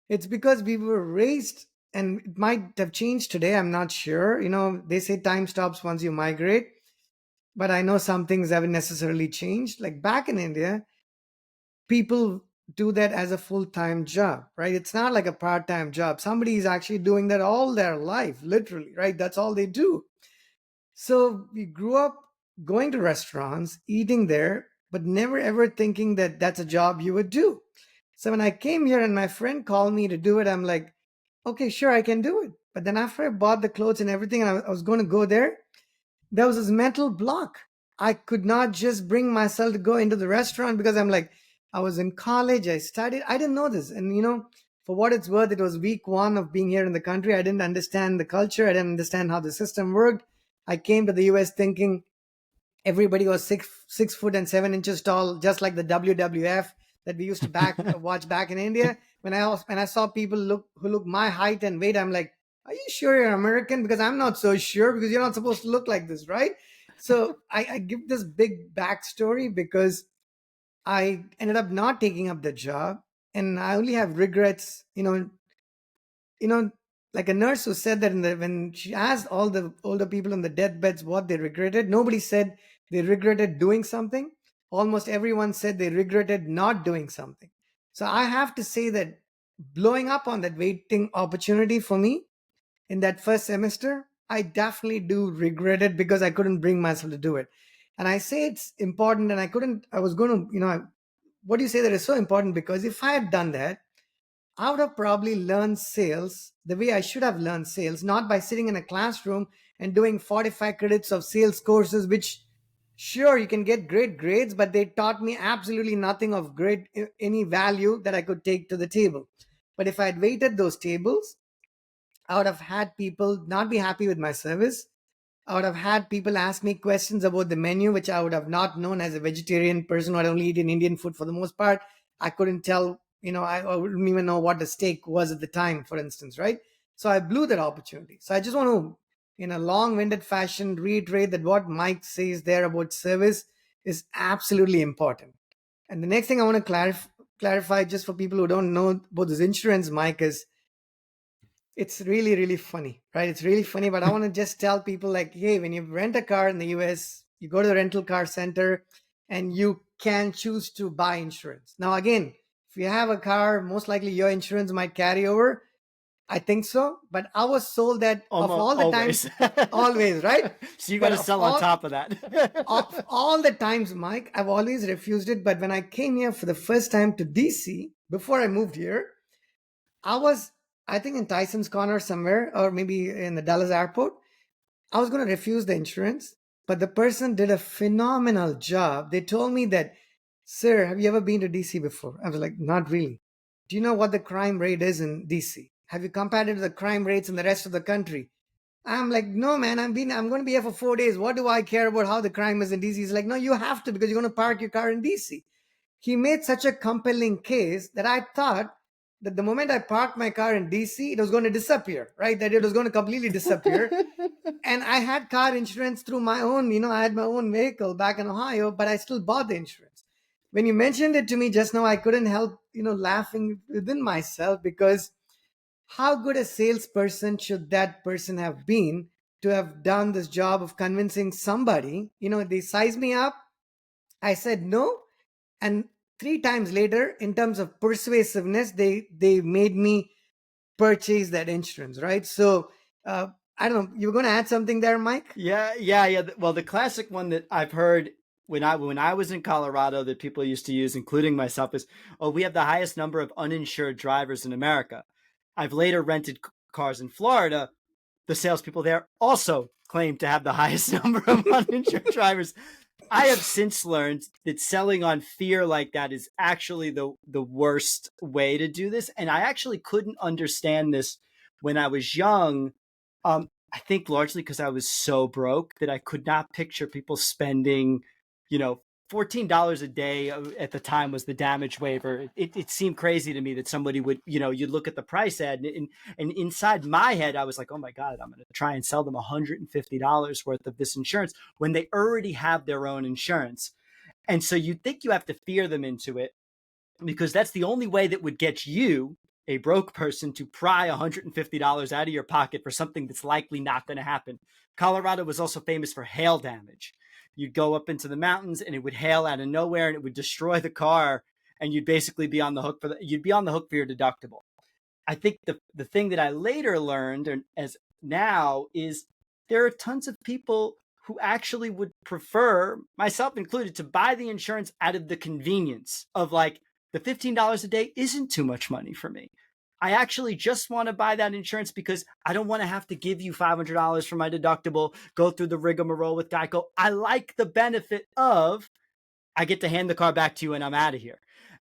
A: It's because we were raised, and it might have changed today. I'm not sure. They say time stops once you migrate, but I know some things haven't necessarily changed. Like back in India, people do that as a full-time job, right? It's not like a part-time job. Somebody is actually doing that all their life, literally, right? That's all they do. So we grew up going to restaurants, eating there, but never ever thinking that that's a job you would do. So when I came here and my friend called me to do it, I'm like, okay, sure, I can do it. But then after I bought the clothes and everything, and I was going to go there was this mental block. I could not just bring myself to go into the restaurant because I'm like, I was in college, I studied, I didn't know this. And for what it's worth, it was week 1 of being here in the country. I didn't understand the culture. I didn't understand how the system worked. I came to the US thinking everybody was 6 foot and 7 inches tall, just like the WWF that we used to watch back in India. When I saw people who look my height and weight, I'm like, are you sure you're American? Because I'm not so sure, because you're not supposed to look like this, right? So I give this big backstory because I ended up not taking up the job, and I only have regrets. Like a nurse who said that when she asked all the older people on the deathbeds what they regretted, nobody said they regretted doing something. Almost everyone said they regretted not doing something. So I have to say that blowing up on that waiting opportunity for me in that first semester, I definitely do regret it because I couldn't bring myself to do it. And I say it's important, and I was going to, what do you say that is so important? Because if I had done that, I would have probably learned sales the way I should have learned sales, not by sitting in a classroom and doing 45 credits of sales courses, which sure you can get great grades, but they taught me absolutely nothing of great any value that I could take to the table. But if I had waited those tables, I would have had people not be happy with my service. I would have had people ask me questions about the menu, which I would have not known as a vegetarian person who had only eaten Indian food for the most part. I couldn't tell, I wouldn't even know what a steak was at the time, for instance, right? So I blew that opportunity. So I just want to, in a long winded fashion, reiterate that what Mike says there about service is absolutely important. And the next thing I want to clarify, just for people who don't know about this insurance, Mike, is it's really, really funny, right? It's really funny, but I want to just tell people like, hey, when you rent a car in the US, you go to the rental car center and you can choose to buy insurance. Now, again, if you have a car, most likely your insurance might carry over. I think so. But I was sold that of
B: Almost
A: all the times,
B: always.
A: always, right?
B: So you got
A: But
B: to
A: of
B: sell on
A: all,
B: top of that.
A: of all the times, Mike, I've always refused it. But when I came here for the first time to DC, before I moved here, I was, I think, in Tyson's Corner somewhere, or maybe in the Dallas airport. I was going to refuse the insurance, but the person did a phenomenal job. They told me that, sir, have you ever been to DC before? I was like, not really. Do you know what the crime rate is in DC? Have you compared it to the crime rates in the rest of the country? I'm like, no, man, I'm going to be here for 4 days. What do I care about how the crime is in DC? He's like, no, you have to because you're going to park your car in DC. He made such a compelling case that I thought that the moment I parked my car in DC, it was going to disappear, right? That it was going to completely disappear. And I had car insurance through my own, I had my own vehicle back in Ohio, but I still bought the insurance. When you mentioned it to me just now, I couldn't help, laughing within myself because how good a salesperson should that person have been to have done this job of convincing somebody, they sized me up. I said no, and three times later, in terms of persuasiveness, they made me purchase that insurance, right? So I don't know, you were going to add something there, Mike?
B: Yeah. Well, the classic one that I've heard when I was in Colorado that people used to use, including myself, is, "Oh, we have the highest number of uninsured drivers in America." I've later rented cars in Florida. The salespeople there also claim to have the highest number of uninsured drivers. I have since learned that selling on fear like that is actually the worst way to do this. And I actually couldn't understand this when I was young. I think largely because I was so broke that I could not picture people spending, you know, $14 a day at the time was the damage waiver. It seemed crazy to me that somebody would, you'd look at the price ad and inside my head, I was like, oh my God, I'm going to try and sell them $150 worth of this insurance when they already have their own insurance. And so you'd think you have to fear them into it because that's the only way that would get you, a broke person, to pry $150 out of your pocket for something that's likely not going to happen. Colorado was also famous for hail damage. You'd go up into the mountains and it would hail out of nowhere and it would destroy the car, and you'd basically be on the hook for you'd be on the hook for your deductible. I think the thing that I later learned, and as now, is there are tons of people who actually would prefer, myself included, to buy the insurance out of the convenience of like, the $15 a day isn't too much money for me. I actually just want to buy that insurance because I don't want to have to give you $500 for my deductible, go through the rigmarole with Geico. I like the benefit of I get to hand the car back to you and I'm out of here.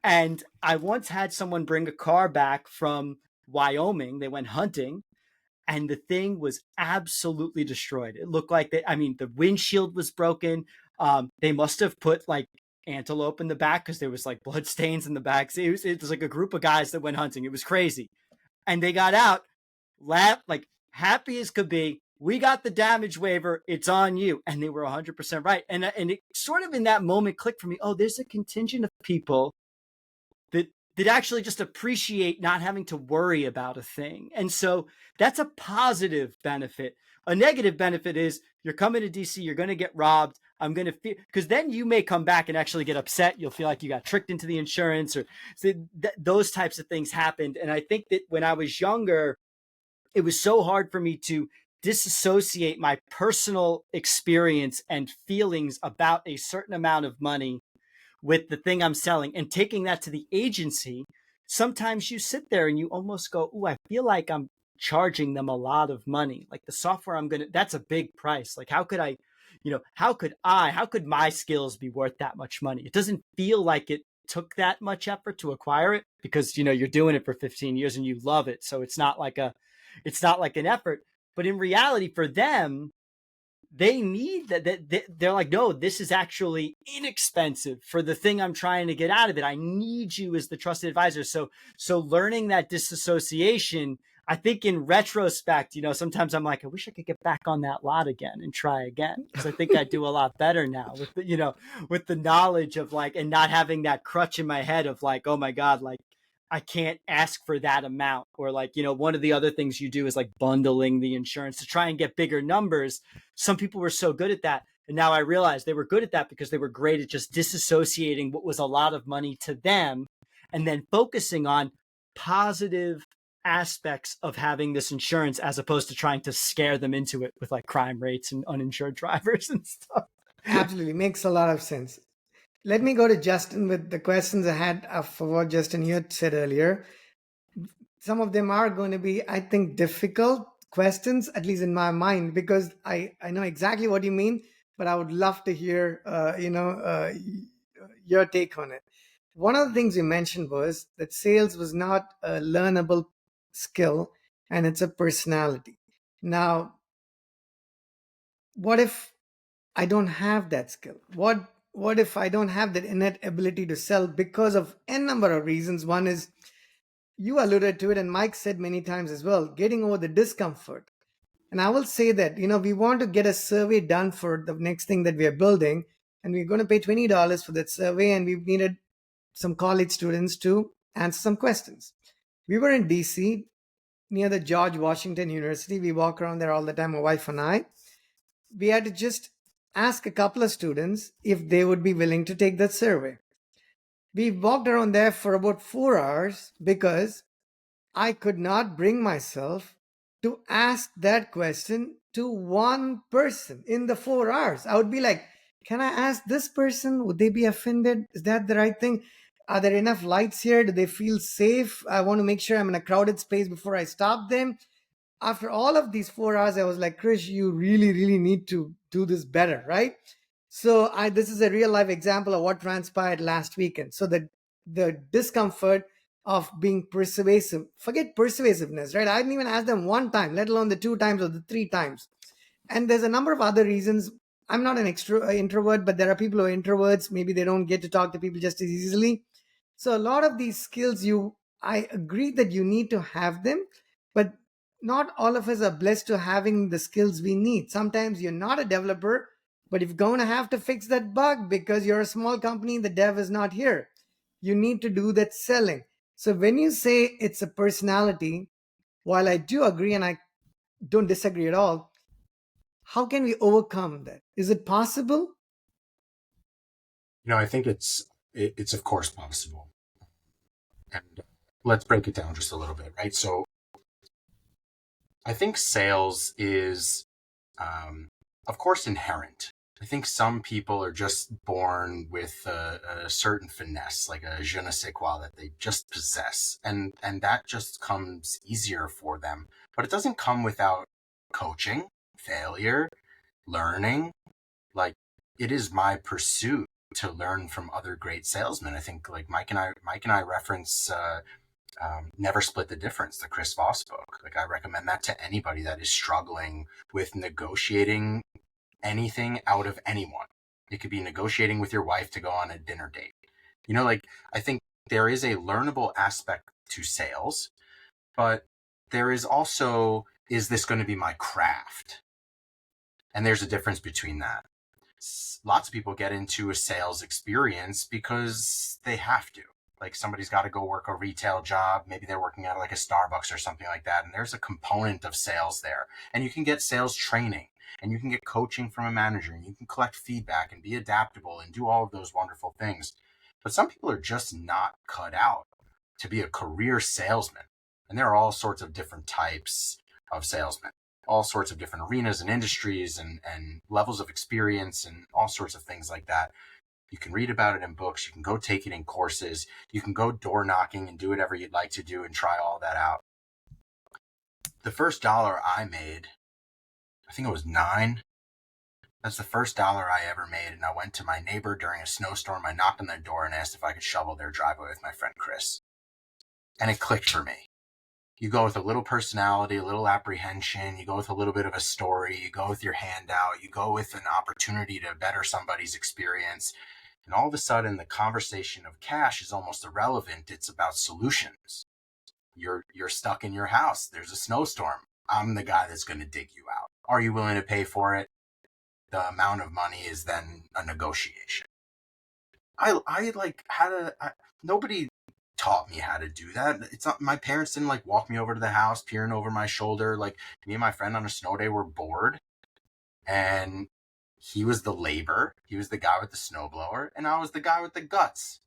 B: And I once had someone bring a car back from Wyoming. They went hunting and the thing was absolutely destroyed. It looked like the windshield was broken. They must have put like antelope in the back because there was like blood stains in the back. It was like a group of guys that went hunting. It was crazy. And they got out, like happy as could be. We got the damage waiver. It's on you. And they were 100% right. And it sort of in that moment clicked for me. Oh, there's a contingent of people that actually just appreciate not having to worry about a thing. And so that's a positive benefit. A negative benefit is you're coming to DC, you're going to get robbed. I'm going to feel, because then you may come back and actually get upset. You'll feel like you got tricked into the insurance, or so those types of things happened. And I think that when I was younger, it was so hard for me to disassociate my personal experience and feelings about a certain amount of money with the thing I'm selling and taking that to the agency. Sometimes you sit there and you almost go, "Ooh, I feel like I'm charging them a lot of money. Like the software that's a big price. Like how could I, how could my skills be worth that much money?" It doesn't feel like it took that much effort to acquire it because, you're doing it for 15 years and you love it. So it's not like an effort, but in reality for them, they need that. They're like, no, this is actually inexpensive for the thing I'm trying to get out of it. I need you as the trusted advisor. So learning that disassociation, I think in retrospect, sometimes I'm like, I wish I could get back on that lot again and try again. Because I think I do a lot better now with with the knowledge of like, and not having that crutch in my head of like, oh my God, like I can't ask for that amount. Or like, one of the other things you do is like bundling the insurance to try and get bigger numbers. Some people were so good at that. And now I realize they were good at that because they were great at just disassociating what was a lot of money to them and then focusing on positive aspects of having this insurance as opposed to trying to scare them into it with like crime rates and uninsured drivers and stuff.
A: Absolutely. Makes a lot of sense. Let me go to Justin with the questions I had for what Justin you had said earlier. Some of them are going to be, I think, difficult questions, at least in my mind, because I know exactly what you mean, but I would love to hear, your take on it. One of the things you mentioned was that sales was not a learnable skill and it's a personality. Now, what if I don't have that skill? What if I don't have that innate ability to sell because of n number of reasons? One is, you alluded to it and Mike said many times as well, getting over the discomfort. And I will say that, we want to get a survey done for the next thing that we are building, and we're going to pay $20 for that survey, and we've needed some college students to answer some questions. We were in DC near the George Washington University. We walk around there all the time, my wife and I. We had to just ask a couple of students if they would be willing to take that survey. We walked around there for about 4 hours because I could not bring myself to ask that question to one person in the 4 hours. I would be like, can I ask this person? Would they be offended? Is that the right thing? Are there enough lights here? Do they feel safe? I want to make sure I'm in a crowded space before I stop them. After all of these 4 hours, I was like, Krish, you really, really need to do this better, right? So this is a real life example of what transpired last weekend. So the discomfort of being persuasive, forget persuasiveness, right? I didn't even ask them one time, let alone the 2 times or the 3 times. And there's a number of other reasons. I'm not an introvert, but there are people who are introverts. Maybe they don't get to talk to people just as easily. So a lot of these skills, I agree that you need to have them, but not all of us are blessed to having the skills we need. Sometimes you're not a developer, but you're going to have to fix that bug because you're a small company, the dev is not here. You need to do that selling. So when you say it's a personality, while I do agree and I don't disagree at all, how can we overcome that? Is it possible?
C: I think it's of course possible. And let's break it down just a little bit, right? So I think sales is, of course, inherent. I think some people are just born with a certain finesse, like a je ne sais quoi that they just possess. And that just comes easier for them. But it doesn't come without coaching, failure, learning. Like, it is my pursuit to learn from other great salesmen. I think like Mike and I reference Never Split the Difference, the Chris Voss book. Like, I recommend that to anybody that is struggling with negotiating anything out of anyone. It could be negotiating with your wife to go on a dinner date. I think there is a learnable aspect to sales, but there is also, is this going to be my craft? And there's a difference between that. Lots of people get into a sales experience because they have to. Like, somebody's got to go work a retail job. Maybe they're working at like a Starbucks or something like that. And there's a component of sales there. And you can get sales training. and you can get coaching from a manager, and you can collect feedback and be adaptable and do all of those wonderful things. But some people are just not cut out to be a career salesman. And there are all sorts of different types of salesmen, all sorts of different arenas and industries and levels of experience and all sorts of things like that. You can read about it in books. You can go take it in courses. You can go door knocking and do whatever you'd like to do and try all that out. The first dollar I made, I think it was 9. That's the first dollar I ever made. And I went to my neighbor during a snowstorm. I knocked on their door and asked if I could shovel their driveway with my friend Chris. And it clicked for me. You go with a little personality, a little apprehension. You go with a little bit of a story. You go with your hand out. You go with an opportunity to better somebody's experience. And all of a sudden, the conversation of cash is almost irrelevant. It's about solutions. You're stuck in your house. There's a snowstorm. I'm the guy that's going to dig you out. Are you willing to pay for it? The amount of money is then a negotiation. Nobody taught me how to do that. It's not, my parents didn't like walk me over to the house, peering over my shoulder. Like, me and my friend on a snow day were bored, and he was the labor. He was the guy with the snowblower, and I was the guy with the guts.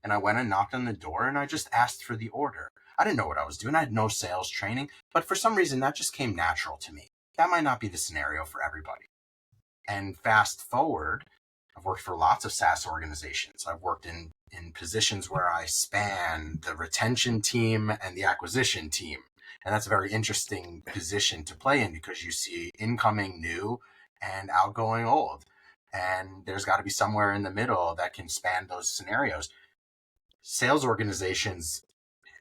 C: And I went and knocked on the door, and I just asked for the order. I didn't know what I was doing. I had no sales training, but for some reason that just came natural to me. That might not be the scenario for everybody. And fast forward, I've worked for lots of SaaS organizations. I've worked in positions where I span the retention team and the acquisition team. And that's a very interesting position to play in because you see incoming new and outgoing old. And there's got to be somewhere in the middle that can span those scenarios. Sales organizations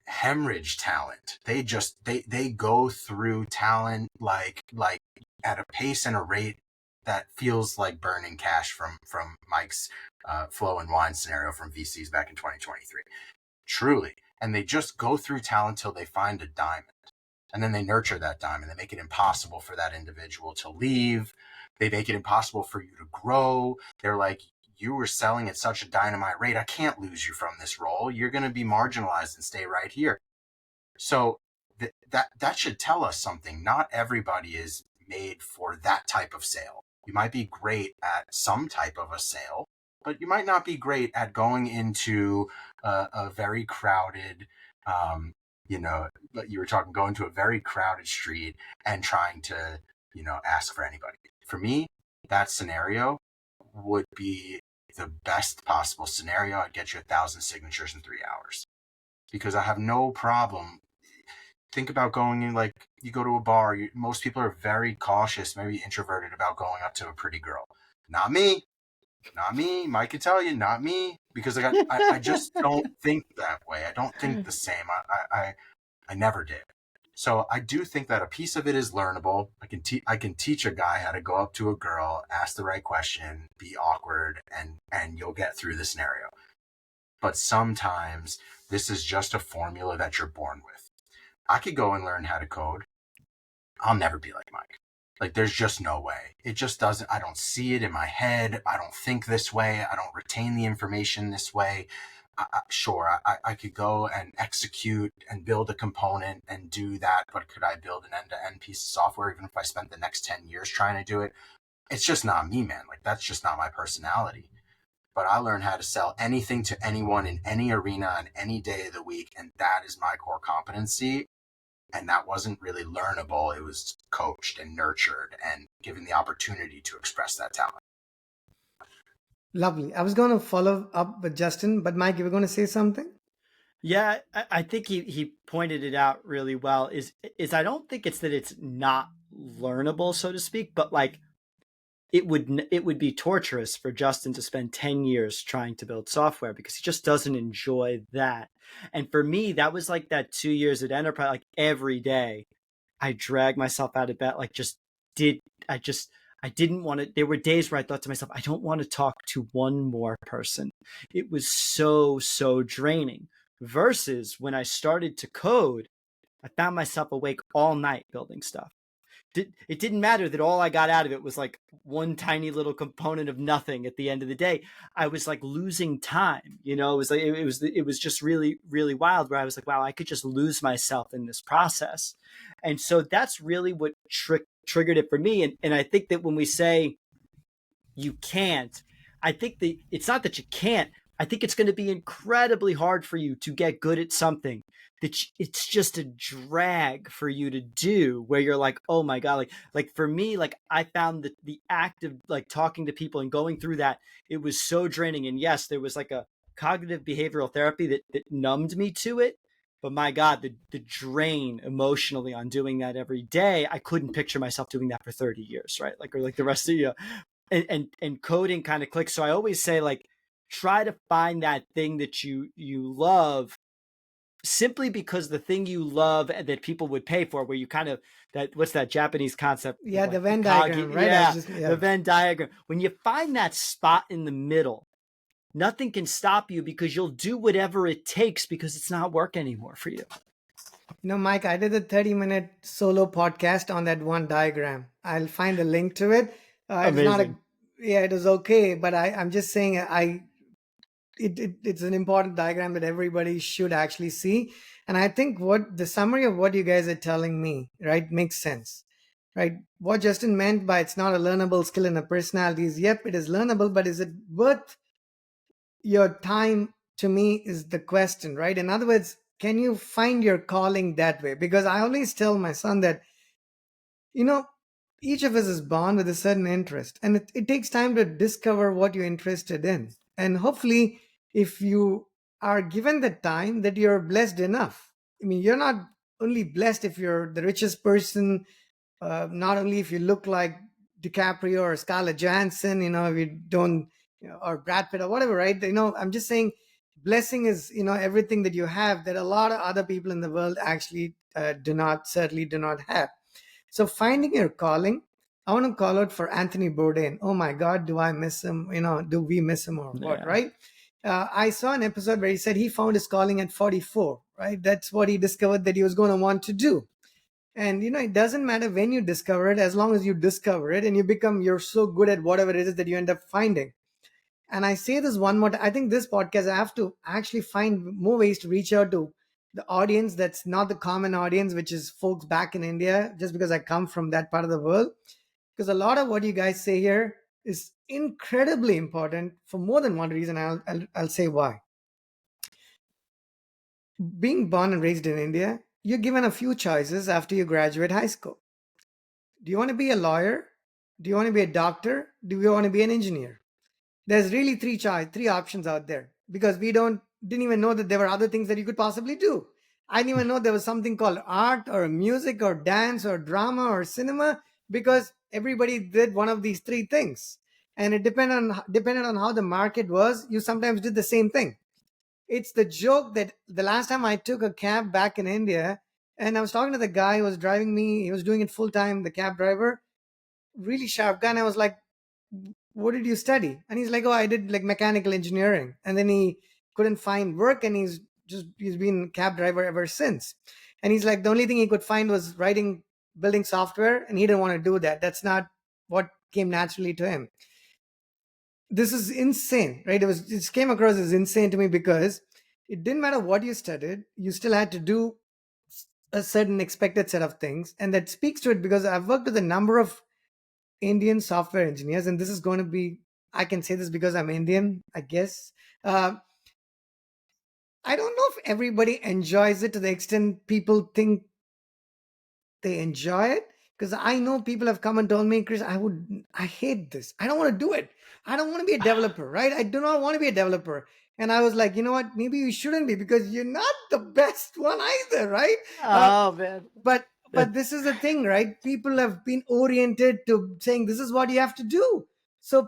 C: hemorrhage talent. They go through talent like at a pace and a rate that feels like burning cash from Mike's flow and wine scenario from VCs back in 2023. Truly. And they just go through talent till they find a diamond. And then they nurture that diamond. They make it impossible for that individual to leave. They make it impossible for you to grow. They're like, you were selling at such a dynamite rate. I can't lose you from this role. You're going to be marginalized and stay right here. So that should tell us something. Not everybody is made for that type of sale. You might be great at some type of a sale, but you might not be great at going into a very crowded, you were talking, going to a very crowded street and trying to, ask for anybody. For me, that scenario would be the best possible scenario. I'd get you 1,000 signatures in 3 hours because I have no problem. Think about going in, like, you go to a bar. Most people are very cautious, maybe introverted about going up to a pretty girl. Not me. Mike can tell you, not me, because I just don't think that way. I don't think the same. I never did. So I do think that a piece of it is learnable. I can teach a guy how to go up to a girl, ask the right question, be awkward, and you'll get through the scenario. But sometimes this is just a formula that you're born with. I could go and learn how to code. I'll never be like Mike. Like, there's just no way. It just doesn't. I don't see it in my head. I don't think this way. I don't retain the information this way. I could go and execute and build a component and do that, but could I build an end-to-end piece of software even if I spent the next 10 years trying to do it? It's just not me, man. Like, that's just not my personality. But I learned how to sell anything to anyone in any arena on any day of the week, and that is my core competency. And that wasn't really learnable. It was coached and nurtured and given the opportunity to express that talent.
A: Lovely. I was going to follow up with Justin, but Mike, you were going to say something?
B: Yeah, I think he pointed it out really well. Is I don't think it's that it's not learnable, so to speak, but like it would be torturous for Justin to spend 10 years trying to build software because he just doesn't enjoy that. And for me, that was like that 2 years at Enterprise. Like every day, I dragged myself out of bed. I didn't want to. There were days where I thought to myself, I don't want to talk to one more person. It was so draining. Versus when I started to code, I found myself awake all night building stuff. it didn't matter that all I got out of it was like one tiny little component of nothing at the end of the day. I was like losing time, you know. It was like it was just really, really wild, where I was like, wow, I could just lose myself in this process. And so that's really what triggered it for me. And I think that when we say you can't, I think that it's not that you can't. I think it's going to be incredibly hard for you to get good at something that it's just a drag for you to do, where you're like, oh my God, like for me, like I found that the act of like talking to people and going through that, it was so draining. And yes, there was like a cognitive behavioral therapy that numbed me to it. But my God, the drain emotionally on doing that every day, I couldn't picture myself doing that for 30 years, right? Like, or like the rest of you. And coding kind of clicks. So I always say, like, try to find that thing that you love, simply because the thing you love that people would pay for, where you kind of, that, what's that Japanese concept?
A: Yeah,
B: like
A: the Venn diagram, right?
B: Yeah, the Venn diagram. When you find that spot in the middle, nothing can stop you, because you'll do whatever it takes, because it's not work anymore for you.
A: You know, Mike, I did a 30-minute solo podcast on that one diagram. I'll find a link to it. It's not
B: Amazing.
A: it was okay, but I'm just saying it's an important diagram that everybody should actually see. And I think what the summary of what you guys are telling me, right, makes sense, right? What Justin meant by it's not a learnable skill in a personality is, yep, it is learnable, but is it worth your time? To me is the question, right? In other words, can you find your calling that way? Because I always tell my son that, you know, each of us is born with a certain interest, and it takes time to discover what you're interested in. And hopefully, if you are given the time, that you're blessed enough. I mean, you're not only blessed if you're the richest person, not only if you look like DiCaprio or Scarlett Johansson, you know, if you don't, you know, or Brad Pitt or whatever, right? You know, I'm just saying blessing is, you know, everything that you have that a lot of other people in the world actually certainly do not have. So finding your calling, I want to call out for Anthony Bourdain. Oh my God, do I miss him? You know, do we miss him or what,
B: Yeah.
A: right? I saw an episode where he said he found his calling at 44, right? That's what he discovered that he was going to want to do. And, you know, it doesn't matter when you discover it, as long as you discover it and you're so good at whatever it is that you end up finding. And I say this one more time. I think this podcast, I have to actually find more ways to reach out to the audience that's not the common audience, which is folks back in India, just because I come from that part of the world. Because a lot of what you guys say here is incredibly important for more than one reason. I'll say why. Being born and raised in India, you're given a few choices after you graduate high school. Do you want to be a lawyer? Do you want to be a doctor? Do you want to be an engineer? There's really three options out there, because we didn't even know that there were other things that you could possibly do. I didn't even know there was something called art or music or dance or drama or cinema, because everybody did one of these three things. And it depended on how the market was. You sometimes did the same thing. It's the joke that the last time I took a cab back in India, and I was talking to the guy who was driving me, he was doing it full time, the cab driver, really sharp guy. And I was like, what did you study? And he's like, oh, I did like mechanical engineering. And then he couldn't find work, and he's been a cab driver ever since. And he's like, the only thing he could find was building software, and he didn't want to do that. That's not what came naturally to him. This is insane, right? It came across as insane to me, because it didn't matter what you studied, you still had to do a certain expected set of things. And that speaks to it, because I've worked with a number of Indian software engineers, and this is going to be, I can say this because I'm Indian, I guess. I don't know if everybody enjoys it to the extent people think they enjoy it. Because I know people have come and told me, Krish, I hate this. I don't want to do it. I don't want to be a developer, right? I do not want to be a developer. And I was like, you know what? Maybe you shouldn't be, because you're not the best one either, right?
B: Oh, man.
A: But this is the thing, right? People have been oriented to saying this is what you have to do. So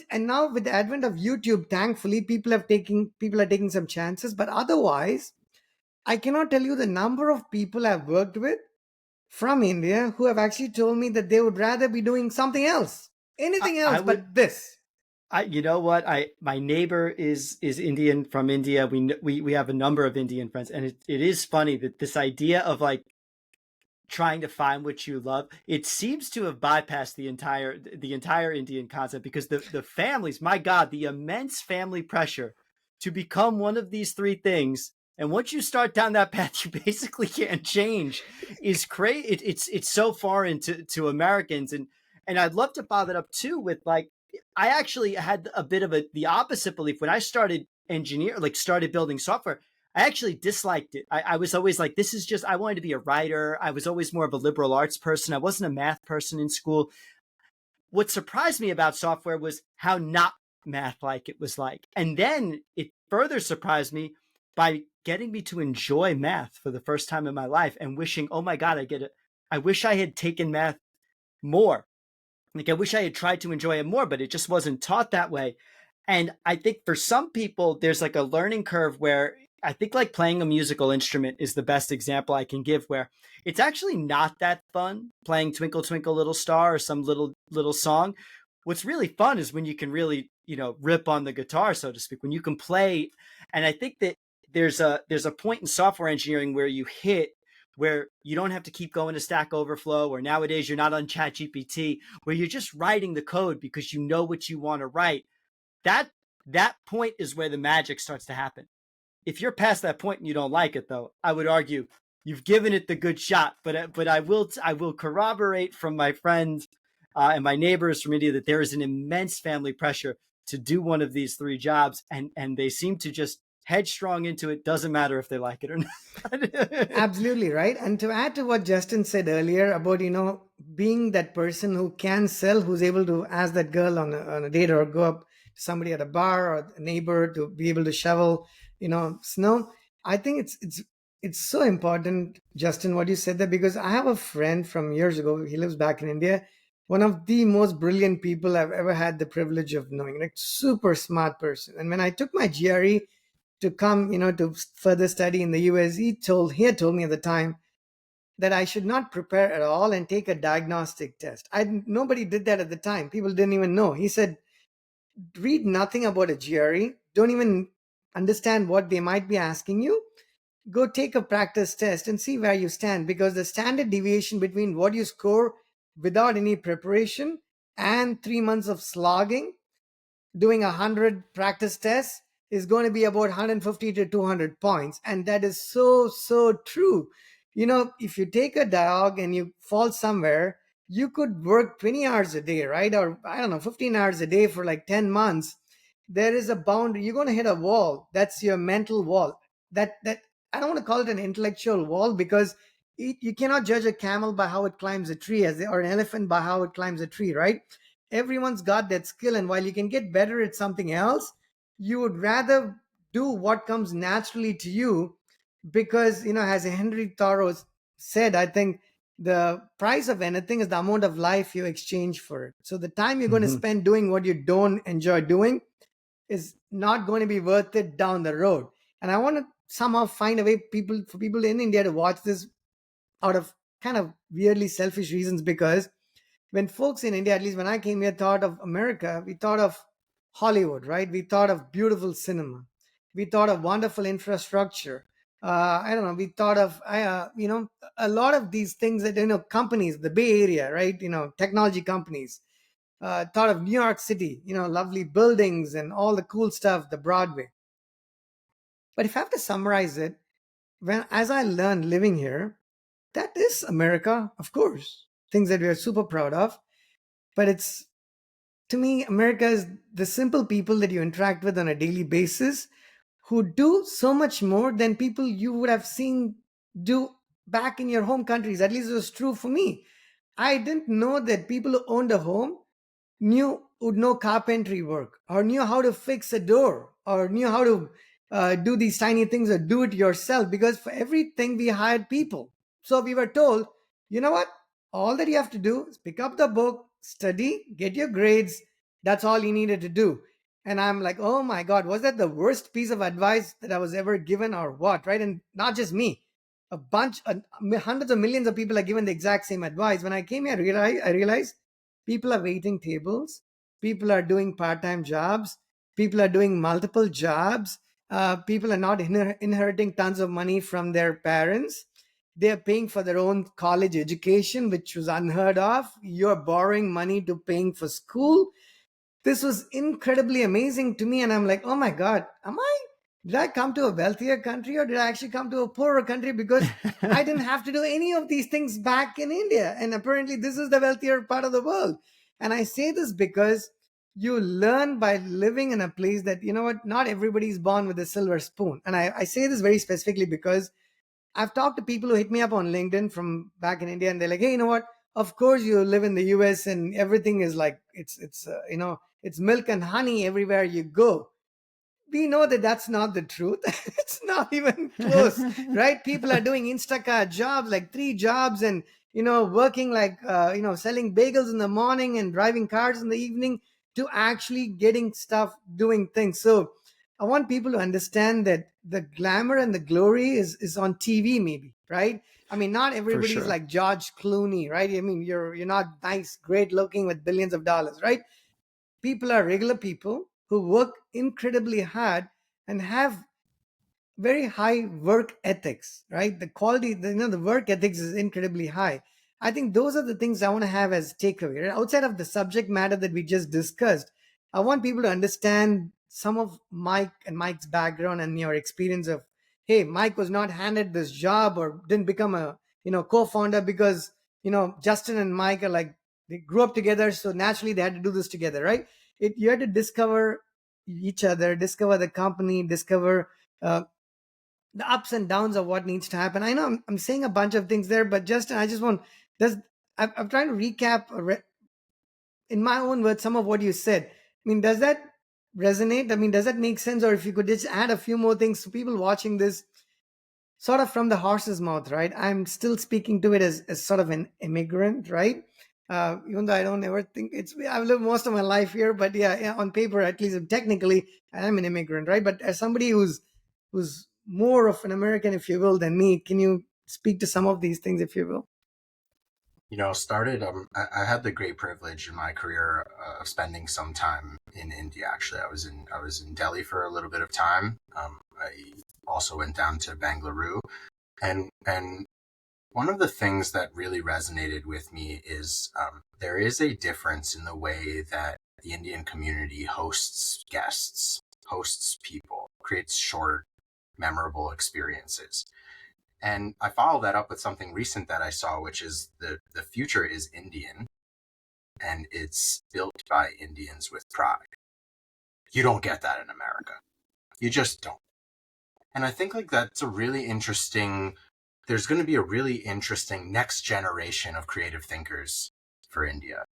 A: and now with the advent of YouTube, thankfully, people are taking some chances. But otherwise, I cannot tell you the number of people I've worked with from India who have actually told me that they would rather be doing something else, anything else but this.
B: You know what? My neighbor is Indian, from India. We have a number of Indian friends, and it is funny that this idea of like trying to find what you love, it seems to have bypassed the entire Indian concept, because the families, my God, the immense family pressure to become one of these three things. And once you start down that path, you basically can't change. Is crazy. It's so foreign to Americans, and I'd love to follow that up too with like, I actually had a bit of the opposite belief when I started started building software. I actually disliked it. I was always like, this is just, I wanted to be a writer. I was always more of a liberal arts person. I wasn't a math person in school. What surprised me about software was how not math like it was like. And then it further surprised me by getting me to enjoy math for the first time in my life and wishing, oh my God, I wish I had taken math more. Like, I wish I had tried to enjoy it more, but it just wasn't taught that way. And I think for some people, there's like a learning curve where I think like playing a musical instrument is the best example I can give, where it's actually not that fun playing Twinkle Twinkle Little Star or some little song. What's really fun is when you can really, rip on the guitar, so to speak, when you can play. And I think that there's a point in software engineering where you hit where you don't have to keep going to Stack Overflow, or nowadays you're not on ChatGPT, where you're just writing the code because you know what you want to write. That point is where the magic starts to happen. If you're past that point and you don't like it, though, I would argue you've given it the good shot. But I will corroborate from my friends and my neighbors from India that there is an immense family pressure to do one of these three jobs, and they seem to just headstrong into it. Doesn't matter if they like it or not.
A: Absolutely right. And to add to what Justin said earlier about, being that person who can sell, who's able to ask that girl on a date or go up to somebody at a bar or a neighbor to be able to shovel, snow. I think it's so important, Justin, what you said there, because I have a friend from years ago. He lives back in India. One of the most brilliant people I've ever had the privilege of knowing, like super smart person. And when I took my GRE to come, to further study in the US, he had told me at the time that I should not prepare at all and take a diagnostic test. Nobody did that at the time. People didn't even know. He said, read nothing about a GRE. Don't even understand what they might be asking you. Go take a practice test and see where you stand, because the standard deviation between what you score without any preparation and 3 months of slogging doing 100 practice tests is going to be about 150 to 200 points. And that is so true. If you take a diag and you fall somewhere, you could work 20 hours a day, right? Or I don't know, 15 hours a day for like 10 months. There is a boundary. You're going to hit a wall. That's your mental wall. That I don't want to call it an intellectual wall, because you cannot judge a camel by how it climbs a tree, or an elephant by how it climbs a tree, right? Everyone's got that skill, and while you can get better at something else, you would rather do what comes naturally to you, because as Henry Thoreau said, I think the price of anything is the amount of life you exchange for it. So the time you're going to spend doing what you don't enjoy doing is not going to be worth it down the road. And I want to somehow find a way for people in India to watch this out of kind of weirdly selfish reasons, because when folks in India, at least when I came here, thought of America, we thought of Hollywood, right? We thought of beautiful cinema. We thought of wonderful infrastructure. I don't know. We thought of, a lot of these things that, companies, the Bay Area, right? Technology companies. Thought of New York City, lovely buildings and all the cool stuff, the Broadway. But if I have to summarize it, as I learned living here, that is America, of course. Things that we are super proud of. But to me, America is the simple people that you interact with on a daily basis, who do so much more than people you would have seen do back in your home countries. At least it was true for me. I didn't know that people who owned a home would know carpentry work, or knew how to fix a door, or knew how to do these tiny things, or do it yourself, because for everything we hired people. So we were told, you know what? All that you have to do is pick up the book, study, get your grades. That's all you needed to do. And I'm like, oh my God, was that the worst piece of advice that I was ever given, or what? Right? And not just me. Hundreds of millions of people are given the exact same advice. When I came here, I realized people are waiting tables. People are doing part-time jobs. People are doing multiple jobs. People are not inheriting tons of money from their parents. they're paying for their own college education, which was unheard of. You're borrowing money to paying for school. This was incredibly amazing to me. And I'm like, oh my God, did I come to a wealthier country, or did I actually come to a poorer country? Because I didn't have to do any of these things back in India. And apparently, this is the wealthier part of the world. And I say this because you learn by living in a place that, you know what, not everybody is born with a silver spoon. And I say this very specifically because I've talked to people who hit me up on LinkedIn from back in India, and they're like, "Hey, you know what? Of course, you live in the U.S. and everything is like it's milk and honey everywhere you go." We know that that's not the truth. It's not even close, right? People are doing Instacart jobs, like 3 jobs, and working like selling bagels in the morning and driving cars in the evening, to actually getting stuff, doing things. So I want people to understand that the glamour and the glory is on TV, maybe, right? I mean, not
B: For
A: everybody's
B: sure.
A: like George Clooney, right? I mean, you're not nice, great looking with billions of dollars, right? People are regular people who work incredibly hard and have very high work ethics, right? The quality, the work ethics is incredibly high. I think those are the things I want to have as takeaway, right? Outside of the subject matter that we just discussed, I want people to understand some of Mike's background and your experience of, hey, Mike was not handed this job or didn't become a co-founder because Justin and Mike are like, they grew up together, so naturally they had to do this together, right? You had to discover each other, discover the company, discover the ups and downs of what needs to happen. I know I'm saying a bunch of things there, but Justin, I just want does I'm trying to recap in my own words some of what you said. I mean, does that resonate? I mean, does that make sense? Or if you could just add a few more things to people watching this, sort of from the horse's mouth, right? I'm still speaking to it as sort of an immigrant, right? Even though I don't ever think I've lived most of my life here, but yeah, on paper, at least technically, I am an immigrant, right? But as somebody who's more of an American, if you will, than me, can you speak to some of these things, if you will?
C: Started, I had the great privilege in my career of spending some time in India. Actually, I was in Delhi for a little bit of time. I also went down to Bangalore, and one of the things that really resonated with me is there is a difference in the way that the Indian community hosts guests, hosts people, creates short, memorable experiences. And I follow that up with something recent that I saw, which is the future is Indian, and it's built by Indians with pride. You don't get that in America. You just don't. And I think like that's a really interesting, there's going to be a really interesting next generation of creative thinkers for India.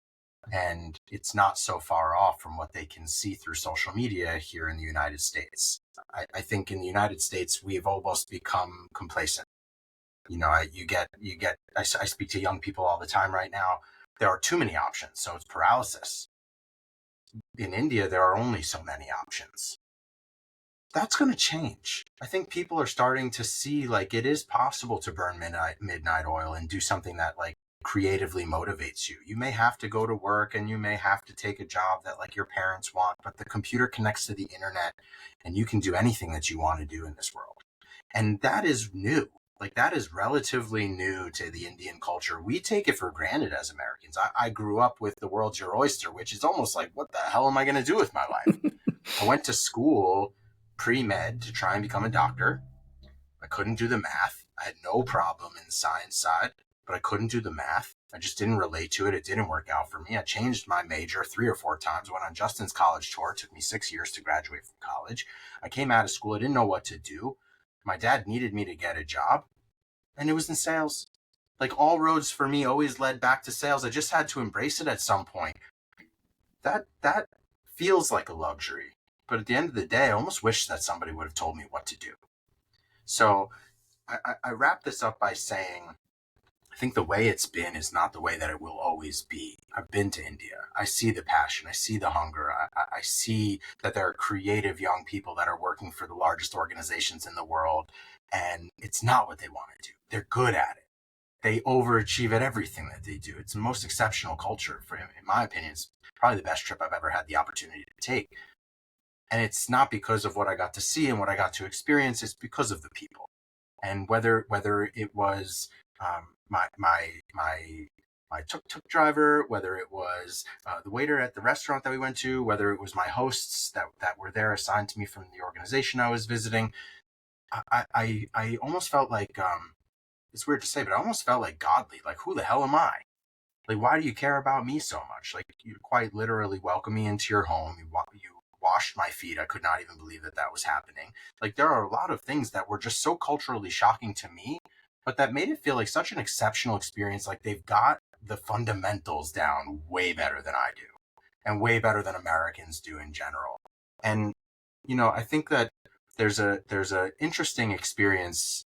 C: And it's not so far off from what they can see through social media here in the United States. I think in the United States, we've almost become complacent. I speak to young people all the time right now. There are too many options, so it's paralysis. In India, there are only so many options. That's going to change. I think people are starting to see like it is possible to burn midnight oil and do something that like creatively motivates you. You may have to go to work and you may have to take a job that like your parents want, but the computer connects to the internet and you can do anything that you want to do in this world. And that is new. Like that is relatively new to the Indian culture. We take it for granted as Americans. I grew up with the world's your oyster, which is almost like, what the hell am I going to do with my life? I went to school pre-med to try and become a doctor. I couldn't do the math. I had no problem in the science side, but I couldn't do the math. I just didn't relate to it. It didn't work out for me. I changed my major 3 or 4 times. Went on Justin's college tour. It took me 6 years to graduate from college. I came out of school. I didn't know what to do. My dad needed me to get a job, and it was in sales. Like all roads for me always led back to sales. I just had to embrace it at some point. That feels like a luxury. But at the end of the day, I almost wish that somebody would have told me what to do. So I wrap this up by saying, I think the way it's been is not the way that it will always be. I've been to India. I see the passion. I see the hunger. I see that there are creative young people that are working for the largest organizations in the world. And it's not what they want to do. They're good at it. They overachieve at everything that they do. It's the most exceptional culture for him. In my opinion, it's probably the best trip I've ever had the opportunity to take. And it's not because of what I got to see and what I got to experience. It's because of the people. And whether it was my tuk-tuk driver, whether it was the waiter at the restaurant that we went to, whether it was my hosts that were there assigned to me from the organization I was visiting, I almost felt like, it's weird to say, but I almost felt like godly. Like, who the hell am I? Like, why do you care about me so much? Like, you quite literally welcome me into your home. You washed my feet. I could not even believe that was happening. Like, there are a lot of things that were just so culturally shocking to me, but that made it feel like such an exceptional experience. Like, they've got the fundamentals down way better than I do, and way better than Americans do in general. And, I think that there's a interesting experience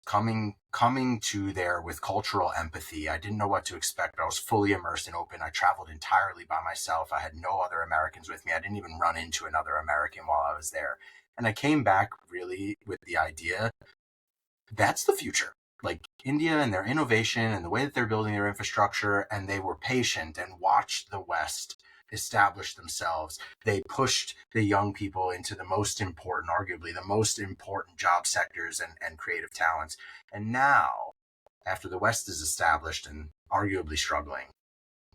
C: coming to there with cultural empathy. I didn't know what to expect, but I was fully immersed and open. I traveled entirely by myself. I had no other Americans with me. I didn't even run into another American while I was there. And I came back really with the idea that's the future. Like, India and their innovation and the way that they're building their infrastructure, and they were patient and watched the West establish themselves. They pushed the young people into the most important, arguably the most important job sectors and creative talents. And now, after the West is established and arguably struggling,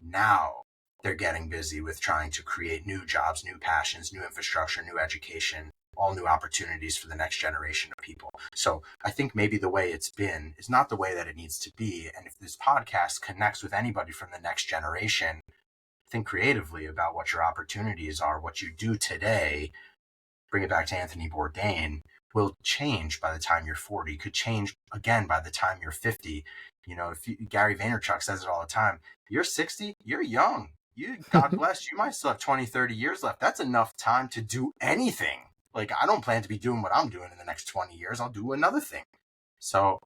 C: now they're getting busy with trying to create new jobs, new passions, new infrastructure, new education, all new opportunities for the next generation of people. So I think maybe the way it's been is not the way that it needs to be. And if this podcast connects with anybody from the next generation, think creatively about what your opportunities are. What you do today, bring it back to Anthony Bourdain, will change by the time you're 40, could change again by the time you're 50. Gary Vaynerchuk says it all the time. You're 60, you're young. God bless, you might still have 20, 30 years left. That's enough time to do anything. Like, I don't plan to be doing what I'm doing in the next 20 years. I'll do another thing. So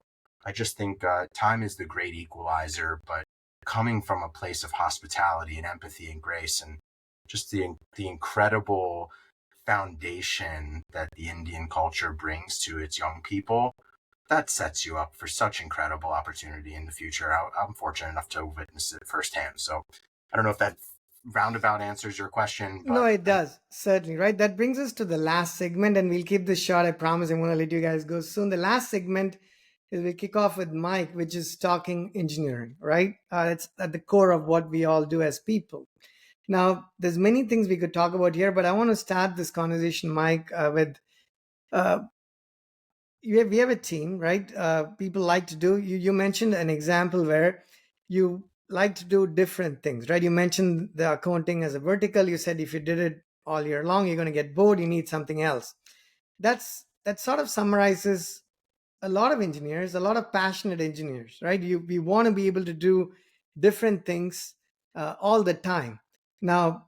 C: I just think time is the great equalizer, but coming from a place of hospitality and empathy and grace, and just the incredible foundation that the Indian culture brings to its young people, that sets you up for such incredible opportunity in the future. I'm fortunate enough to witness it firsthand. So I don't know if that roundabout answers your question, but
A: No, it does. Certainly, right? That brings us to the last segment, and we'll keep this short. I promise I'm going to let you guys go soon. The last segment is we kick off with Mike, which is talking engineering, right? It's at the core of what we all do as people. Now, there's many things we could talk about here, but I want to start this conversation, Mike, with uh, we have a team, right? People like to do. You mentioned an example where you like to do different things, right? You mentioned the accounting as a vertical. You said if you did it all year long, you're going to get bored. You need something else. That sort of summarizes a lot of engineers, a lot of passionate engineers, right? We want to be able to do different things all the time. Now,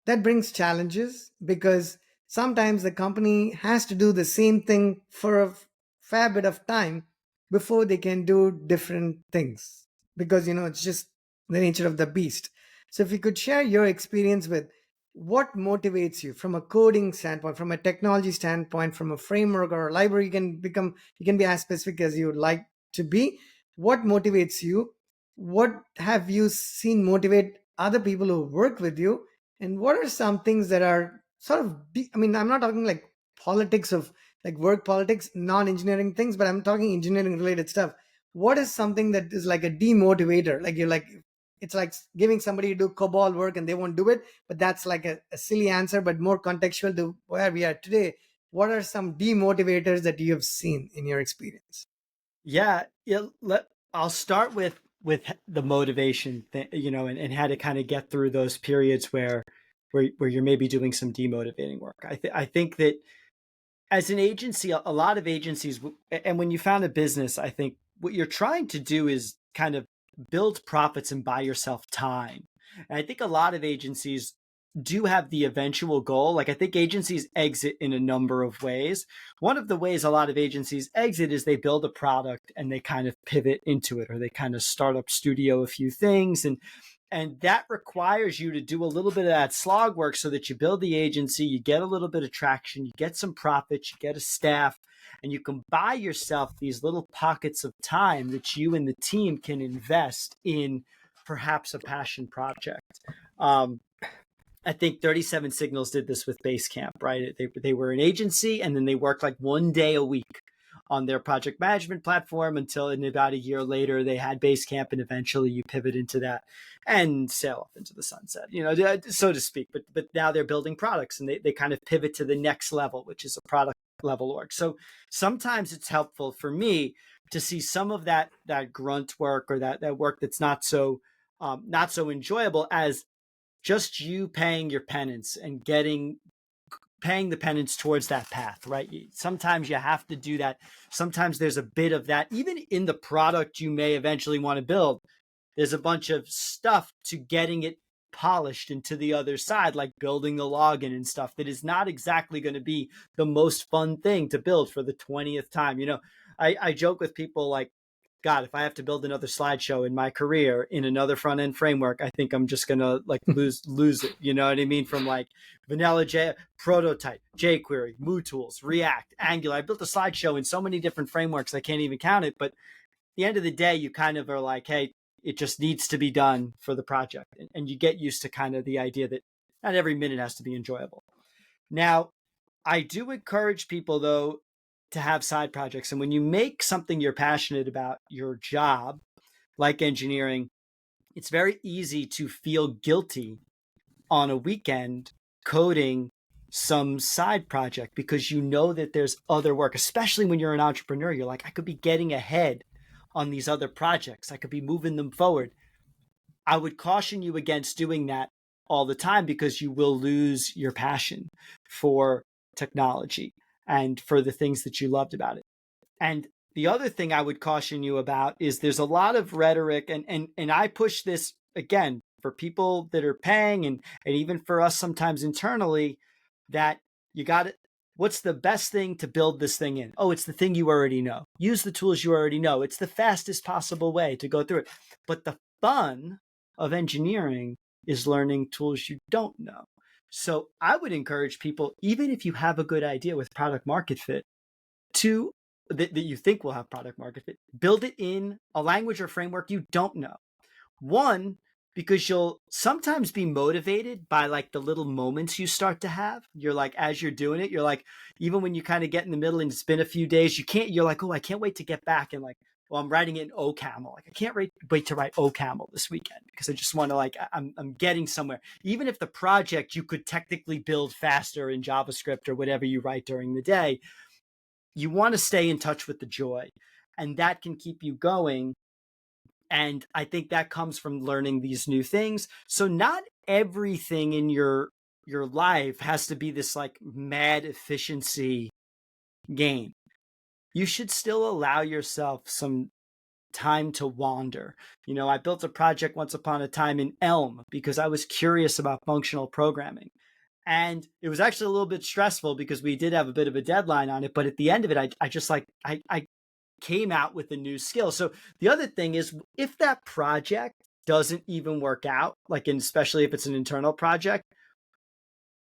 A: that brings challenges because sometimes the company has to do the same thing for a fair bit of time before they can do different things because it's just the nature of the beast. So if you could share your experience with what motivates you from a coding standpoint, from a technology standpoint, from a framework or a library, you can be as specific as you would like to be. What motivates you? What have you seen motivate other people who work with you? And what are some things that are sort of, I mean, I'm not talking like politics of like work politics, non-engineering things, but I'm talking engineering related stuff. What is something that is like a demotivator? Like you're like, it's like giving somebody to do COBOL work and they won't do it, but that's like a silly answer, but more contextual to where we are today. What are some demotivators that you have seen in your experience?
B: Yeah, I'll start with the motivation thing, and how to kind of get through those periods where you're maybe doing some demotivating work. I think that as an agency, a lot of agencies, and when you found a business, I think what you're trying to do is kind of build profits and buy yourself time. And I think a lot of agencies do have the eventual goal. Like, I think agencies exit in a number of ways. One of the ways a lot of agencies exit is they build a product and they kind of pivot into it, or they kind of start up studio a few things, and that requires you to do a little bit of that slog work so that you build the agency, you get a little bit of traction, you get some profits, you get a staff, and you can buy yourself these little pockets of time that you and the team can invest in perhaps a passion project. I think 37 Signals did this with Basecamp, right? They were an agency, and then they worked like one day a week on their project management platform until in about a year later they had Basecamp, and eventually you pivot into that and sail off into the sunset, so to speak. But now they're building products, and they kind of pivot to the next level, which is a product level org. So sometimes it's helpful for me to see some of that grunt work, or that work that's not so enjoyable, as just you paying your penance and paying the penance towards that path, right? Sometimes you have to do that. Sometimes there's a bit of that, even in the product you may eventually want to build. There's a bunch of stuff to getting it polished into the other side, like building the login and stuff, that is not exactly going to be the most fun thing to build for the 20th time. I joke with people like, God, if I have to build another slideshow in my career in another front end framework, I think I'm just gonna like lose it. You know what I mean? From like vanilla J, prototype, jQuery, MooTools, React, Angular. I built a slideshow in so many different frameworks I can't even count it. But at the end of the day, you kind of are like, hey, it just needs to be done for the project, and you get used to kind of the idea that not every minute has to be enjoyable. Now, I do encourage people though to have side projects. And when you make something you're passionate about your job, like engineering, it's very easy to feel guilty on a weekend coding some side project, because you know that there's other work, especially when you're an entrepreneur. You're like, I could be getting ahead on these other projects. I could be moving them forward. I would caution you against doing that all the time, because you will lose your passion for technology and for the things that you loved about it. And the other thing I would caution you about is there's a lot of rhetoric, and I push this again for people that are paying, and even for us sometimes internally, that you got it. What's the best thing to build this thing in? Oh, it's the thing you already know. Use the tools you already know. It's the fastest possible way to go through it. But the fun of engineering is learning tools you don't know. So I would encourage people, even if you have a good idea with product market fit, to that you think will have product market fit, build it in a language or framework you don't know. One, because you'll sometimes be motivated by like the little moments you start to have. You're like, as you're doing it, you're like, even when you kind of get in the middle and it's been a few days, you're like, oh, I can't wait to get back. And like, well, I'm writing it in OCaml. Like, I can't wait to write OCaml this weekend, because I just want to like, I'm getting somewhere. Even if the project you could technically build faster in JavaScript or whatever you write during the day, you want to stay in touch with the joy, and that can keep you going. And I think that comes from learning these new things. So not everything in your life has to be this like mad efficiency game. You should still allow yourself some time to wander. I built a project once upon a time in Elm because I was curious about functional programming. And it was actually a little bit stressful because we did have a bit of a deadline on it. But at the end of it, I just like, I came out with a new skill. So the other thing is, if that project doesn't even work out, like, and especially if it's an internal project,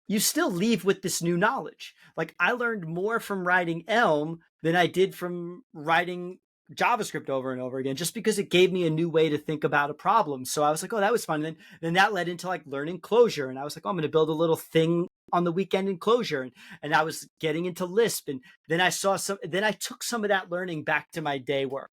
B: you still leave with this new knowledge. Like, I learned more from writing Elm than I did from writing JavaScript over and over again, just because it gave me a new way to think about a problem. So I was like, oh, that was fun. And then that led into like learning Clojure. And I was like, oh, I'm going to build a little thing on the weekend in Clojure. And I was getting into Lisp. And then I took some of that learning back to my day work.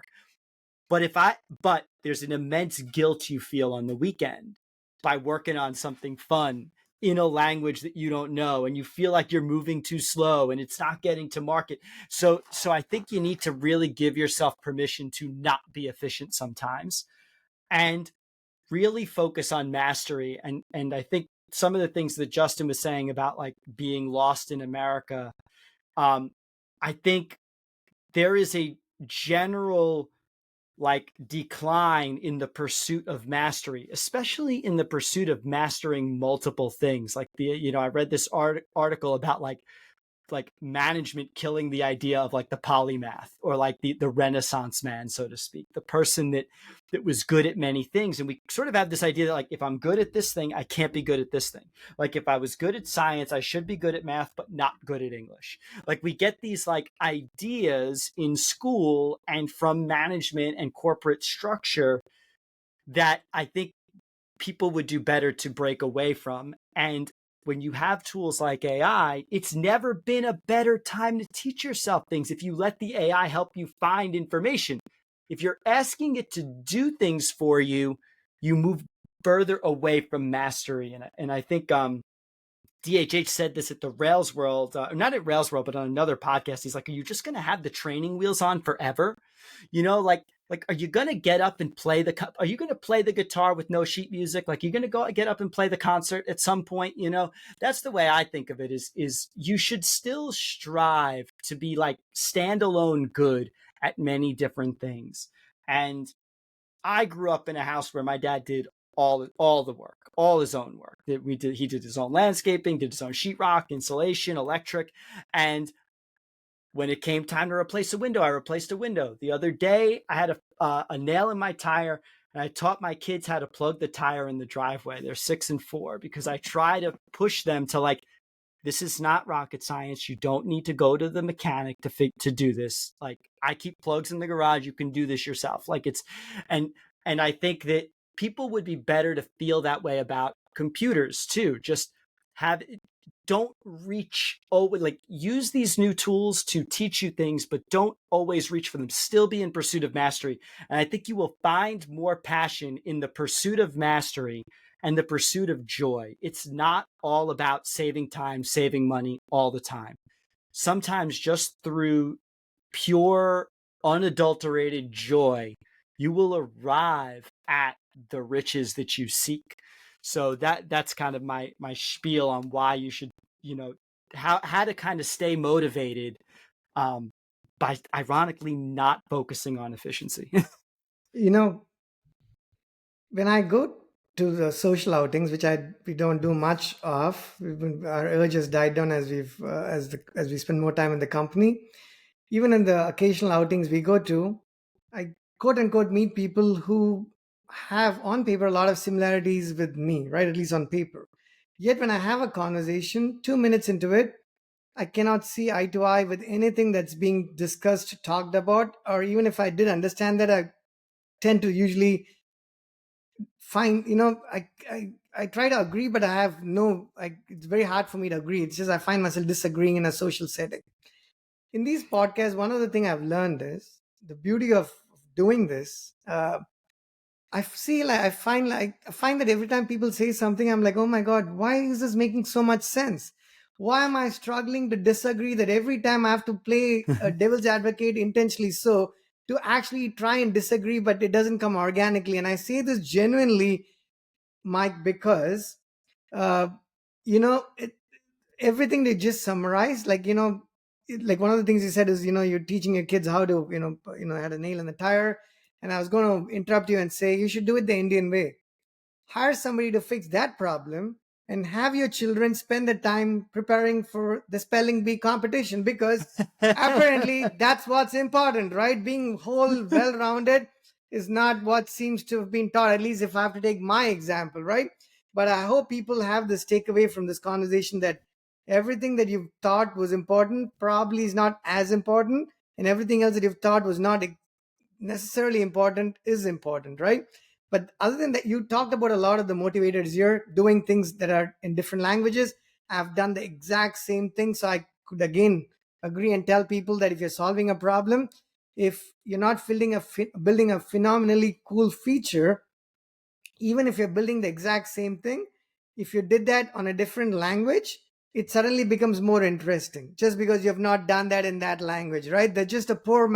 B: But there's an immense guilt you feel on the weekend by working on something fun in a language that you don't know, and you feel like you're moving too slow and it's not getting to market. So I think you need to really give yourself permission to not be efficient sometimes, and really focus on mastery. And I think some of the things that Justin was saying about like being lost in America, I think there is a general like decline in the pursuit of mastery, especially in the pursuit of mastering multiple things. Like I read this article about like management killing the idea of like the polymath, or like the Renaissance man, so to speak, the person that was good at many things. And we sort of have this idea that like, if I'm good at this thing, I can't be good at this thing. Like, if I was good at science, I should be good at math, but not good at English. Like, we get these like ideas in school and from management and corporate structure that I think people would do better to break away from. And when you have tools like AI, it's never been a better time to teach yourself things if you let the AI help you find information. If you're asking it to do things for you, you move further away from mastery. And I think DHH said this at the Rails World, not at Rails World, but on another podcast. He's like, are you just going to have the training wheels on forever? Like, are you going to get up and are you going to play the guitar with no sheet music? Like, you're going to get up and play the concert at some point, That's the way I think of it is you should still strive to be like standalone good at many different things. And I grew up in a house where my dad did all the work, all his own work. He did his own landscaping, did his own sheetrock, insulation, electric, and when it came time to replace a window, I replaced a window. The other day, I had a nail in my tire, and I taught my kids how to plug the tire in the driveway. They're 6 and 4 because I try to push them to like, this is not rocket science. You don't need to go to the mechanic to do this. Like, I keep plugs in the garage. You can do this yourself. Like and I think that people would be better to feel that way about computers too. Just don't use these new tools to teach you things, but don't always reach for them. Still be in pursuit of mastery. And I think you will find more passion in the pursuit of mastery and the pursuit of joy. It's not all about saving time, saving money all the time. Sometimes just through pure, unadulterated joy, you will arrive at the riches that you seek. So that's kind of my spiel on why you should, how to kind of stay motivated by ironically not focusing on efficiency.
A: When I go to the social outings, which we don't do much of, our urge has died down as as we spend more time in the company. Even in the occasional outings we go to, I quote unquote meet people who have on paper a lot of similarities with me, right? At least on paper. Yet when I have a conversation, 2 minutes into it, I cannot see eye to eye with anything that's being discussed, talked about, or even if I did understand that, I tend to usually find, I try to agree, but I have it's very hard for me to agree. It's just I find myself disagreeing in a social setting. In these podcasts, one of the things I've learned is the beauty of doing this. I find that every time people say something, I'm like, oh my God, why is this making so much sense? Why am I struggling to disagree that every time I have to play a devil's advocate intentionally so to actually try and disagree, but it doesn't come organically? And I say this genuinely, Mike, because, everything they just summarized, like one of the things you said is, you're teaching your kids how to, had a nail in the tire. And I was going to interrupt you and say, you should do it the Indian way. Hire somebody to fix that problem and have your children spend the time preparing for the spelling bee competition, because apparently that's what's important, right? Being whole, well-rounded is not what seems to have been taught, at least if I have to take my example, right? But I hope people have this takeaway from this conversation that everything that you've thought was important probably is not as important, and everything else that you've thought was not necessarily important is important, right? But other than that, you talked about a lot of the motivators here doing things that are in different languages. I've done the exact same thing. So I could again agree and tell people that if you're solving a problem, if you're not building a phenomenally cool feature, even if you're building the exact same thing, if you did that on a different language, it suddenly becomes more interesting just because you have not done that in that language, right? They're just a poor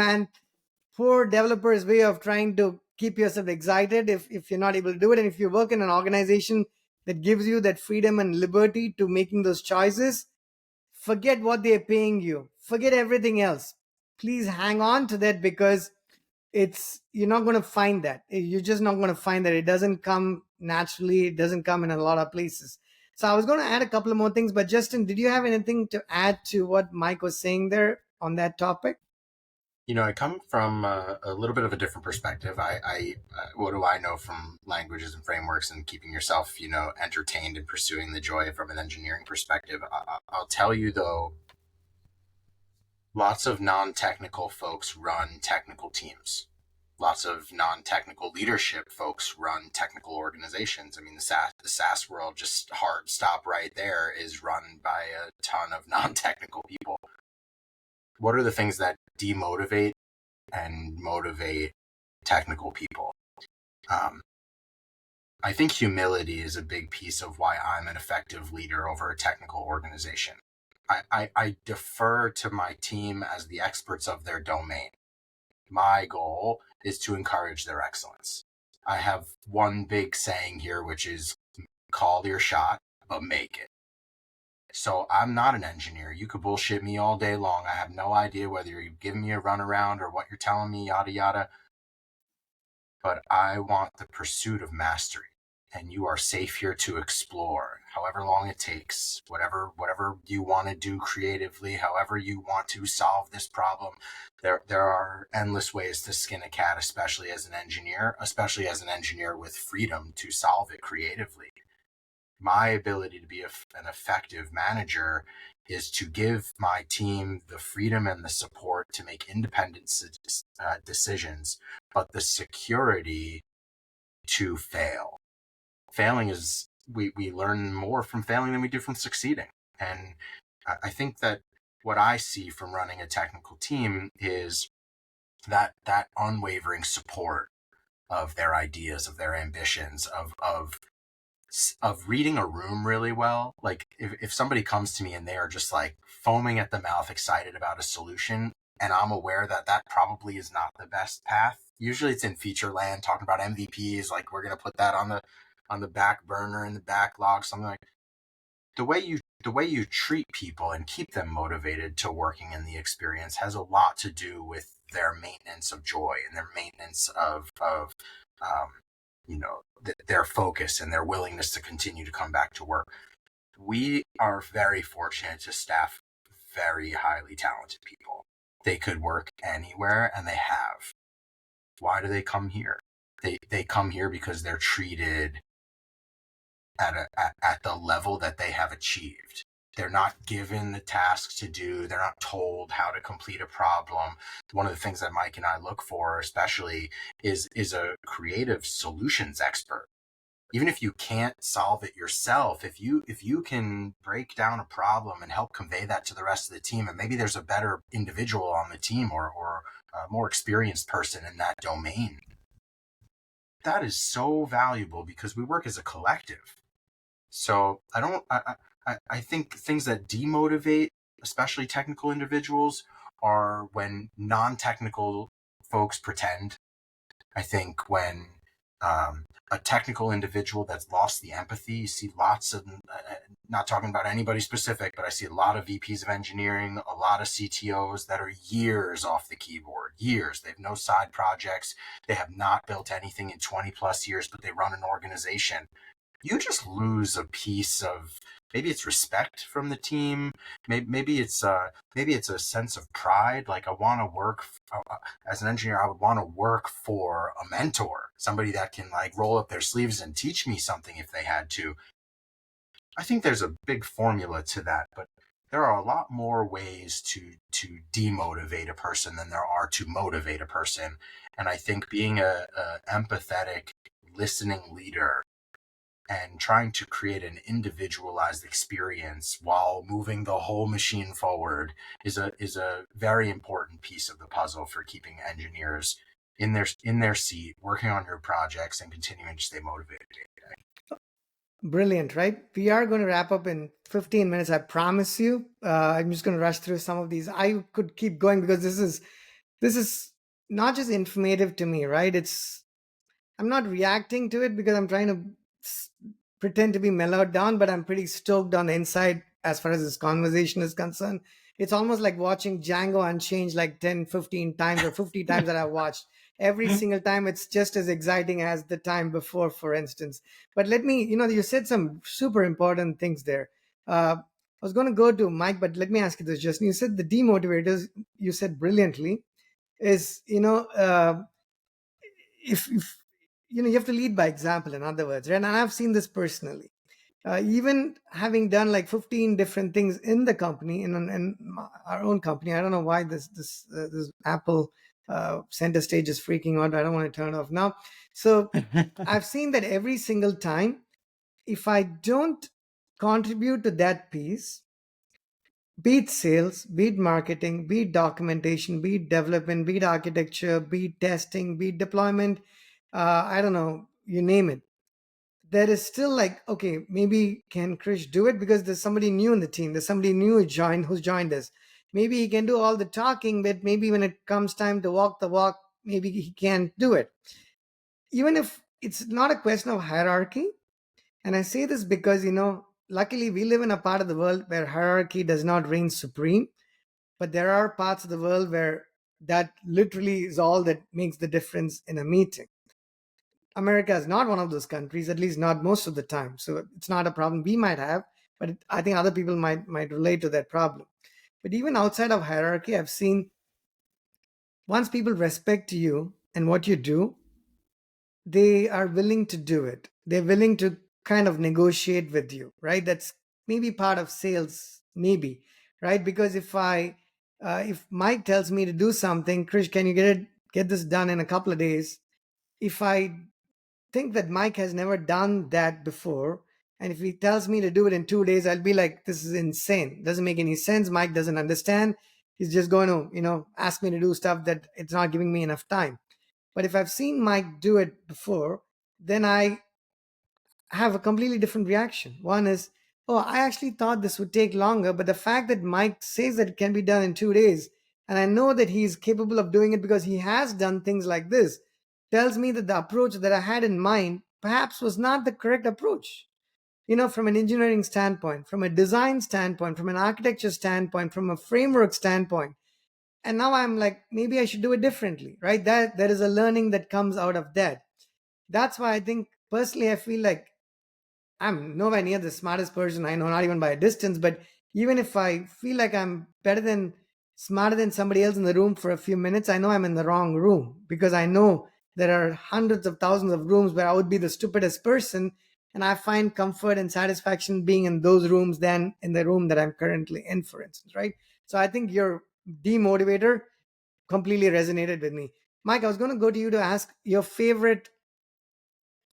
A: developer's way of trying to keep yourself excited if you're not able to do it. And if you work in an organization that gives you that freedom and liberty to making those choices, forget what they're paying you, forget everything else. Please hang on to that, because you're not going to find that. You're just not going to find that. It doesn't come naturally. It doesn't come in a lot of places. So I was going to add a couple of more things, but Justin, did you have anything to add to what Mike was saying there on that topic?
C: I come from a little bit of a different perspective. What do I know from languages and frameworks and keeping yourself, entertained and pursuing the joy from an engineering perspective? I'll tell you though, lots of non-technical folks run technical teams. Lots of non-technical leadership folks run technical organizations. I mean, the SaaS world, just hard stop right there, is run by a ton of non-technical people. What are the things that demotivate and motivate technical people? I think humility is a big piece of why I'm an effective leader over a technical organization. I defer to my team as the experts of their domain. My goal is to encourage their excellence. I have one big saying here, which is call your shot, but make it. So I'm not an engineer. You could bullshit me all day long. I have no idea whether you're giving me a runaround or what you're telling me, yada, yada. But I want the pursuit of mastery. And you are safe here to explore, however long it takes, whatever you want to do creatively, however you want to solve this problem. There are endless ways to skin a cat, especially as an engineer with freedom to solve it creatively. My ability to be an effective manager is to give my team the freedom and the support to make independent decisions, but the security to fail. Failing is, we learn more from failing than we do from succeeding. And I think that what I see from running a technical team is that unwavering support of their ideas, of their ambitions, of reading a room really well. Like if somebody comes to me and they are just like foaming at the mouth, excited about a solution, and I'm aware that that probably is not the best path. Usually it's in feature land, talking about MVPs, like we're going to put that on the back burner, in the backlog, something like. The way you treat people and keep them motivated to working in the experience has a lot to do with their maintenance of joy and their maintenance of their focus and their willingness to continue to come back to work. We are very fortunate to staff very highly talented people. They could work anywhere, and they have. Why do they come here? They come here because they're treated at the level that they have achieved. They're not given the tasks to do. They're not told how to complete a problem. One of the things that Mike and I look for, especially, is a creative solutions expert. Even if you can't solve it yourself, if you can break down a problem and help convey that to the rest of the team, and maybe there's a better individual on the team or a more experienced person in that domain, that is so valuable because we work as a collective. So I think things that demotivate, especially technical individuals, are when non-technical folks pretend. I think when a technical individual that's lost the empathy, you see lots of, not talking about anybody specific, but I see a lot of VPs of engineering, a lot of CTOs that are years off the keyboard, years. They have no side projects. They have not built anything in 20 plus years, but they run an organization. You just lose a piece of, maybe it's respect from the team. Maybe it's a sense of pride. Like I want to work as an engineer. I would want to work for a mentor, somebody that can like roll up their sleeves and teach me something if they had to. I think there's a big formula to that, but there are a lot more ways to demotivate a person than there are to motivate a person. And I think being a empathetic, listening leader and trying to create an individualized experience while moving the whole machine forward is a very important piece of the puzzle for keeping engineers in their seat, working on your projects, and continuing to stay motivated.
A: Brilliant, right? We are going to wrap up in 15 minutes. I promise you. I'm just going to rush through some of these. I could keep going because this is not just informative to me, right? I'm not reacting to it because I'm trying to pretend to be mellowed down, but I'm pretty stoked on the inside as far as this conversation is concerned. It's almost like watching Django Unchained like 10, 15 times or 50 times that I've watched. Every single time it's just as exciting as the time before, for instance. But let me, you said some super important things there. I was going to go to Mike, but let me ask you this, Justin. You said the demotivators, you said brilliantly, is, if you have to lead by example, in other words, right? And I've seen this personally. Even having done like 15 different things in the company, in our own company, I don't know why this Apple Center stage is freaking out. I don't want to turn it off now. So I've seen that every single time, if I don't contribute to that piece, be it sales, be it marketing, be it documentation, be it development, be it architecture, be it testing, be it deployment, I don't know, you name it. There is still like, okay, maybe can Krish do it because there's somebody new in the team. There's somebody new who's joined us. Maybe he can do all the talking, but maybe when it comes time to walk the walk, maybe he can't do it. Even if it's not a question of hierarchy, and I say this because, luckily we live in a part of the world where hierarchy does not reign supreme, but there are parts of the world where that literally is all that makes the difference in a meeting. America is not one of those countries, at least not most of the time. So it's not a problem we might have, but I think other people might relate to that problem. But even outside of hierarchy, I've seen once people respect you and what you do, they are willing to do it. They're willing to kind of negotiate with you, right? That's maybe part of sales, maybe, right? Because if Mike tells me to do something, Krish, can you get this done in a couple of days? If I think that Mike has never done that before, and if he tells me to do it in 2 days, I'll be like, this is insane. Doesn't make any sense. Mike doesn't understand. He's just going to, ask me to do stuff that it's not giving me enough time. But if I've seen Mike do it before, then I have a completely different reaction. One is, oh, I actually thought this would take longer, but the fact that Mike says that it can be done in 2 days, and I know that he's capable of doing it because he has done things like this, tells me that the approach that I had in mind perhaps was not the correct approach. From an engineering standpoint, from a design standpoint, from an architecture standpoint, from a framework standpoint. And now I'm like, maybe I should do it differently, right? That there is a learning that comes out of that. That's why I think personally, I feel like I'm nowhere near the smartest person I know, not even by a distance. But even if I feel like I'm smarter than somebody else in the room for a few minutes, I know I'm in the wrong room, because I know there are hundreds of thousands of rooms where I would be the stupidest person. And I find comfort and satisfaction being in those rooms than in the room that I'm currently in, for instance, right? So I think your demotivator completely resonated with me. Mike, I was going to go to you to ask your favorite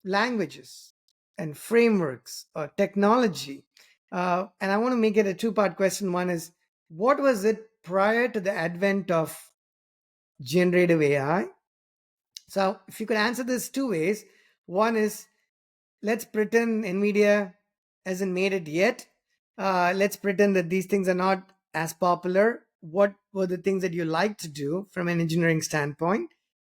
A: languages and frameworks or technology. And I want to make it a two-part question. One is, what was it prior to the advent of generative AI? So if you could answer this two ways. One is, let's pretend NVIDIA hasn't made it yet. Let's pretend that these things are not as popular. What were the things that you like to do from an engineering standpoint?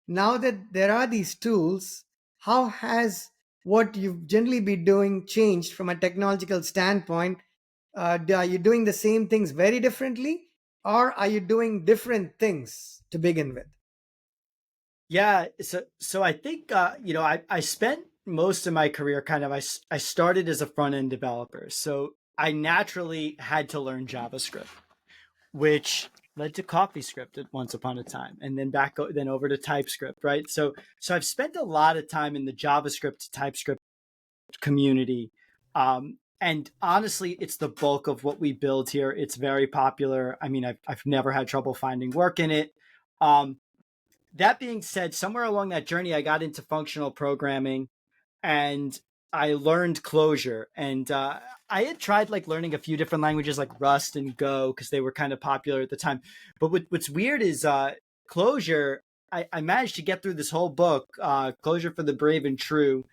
A: Now that there are these tools, how has what you've generally been doing changed from a technological standpoint? Are you doing the same things very differently, or are you doing different things to begin with?
B: Yeah, so I think I spent most of my career I started as a front end developer, so I naturally had to learn JavaScript, which led to CoffeeScript at once upon a time, and then over to TypeScript, right? So I've spent a lot of time in the JavaScript to TypeScript community, and honestly, it's the bulk of what we build here. It's very popular. I mean, I've never had trouble finding work in it. Um, that being said, somewhere along that journey, I got into functional programming, and I learned Clojure. And I had tried learning a few different languages like Rust and Go because they were kind of popular at the time. But what's weird is Clojure. I managed to get through this whole book, Clojure for the Brave and True,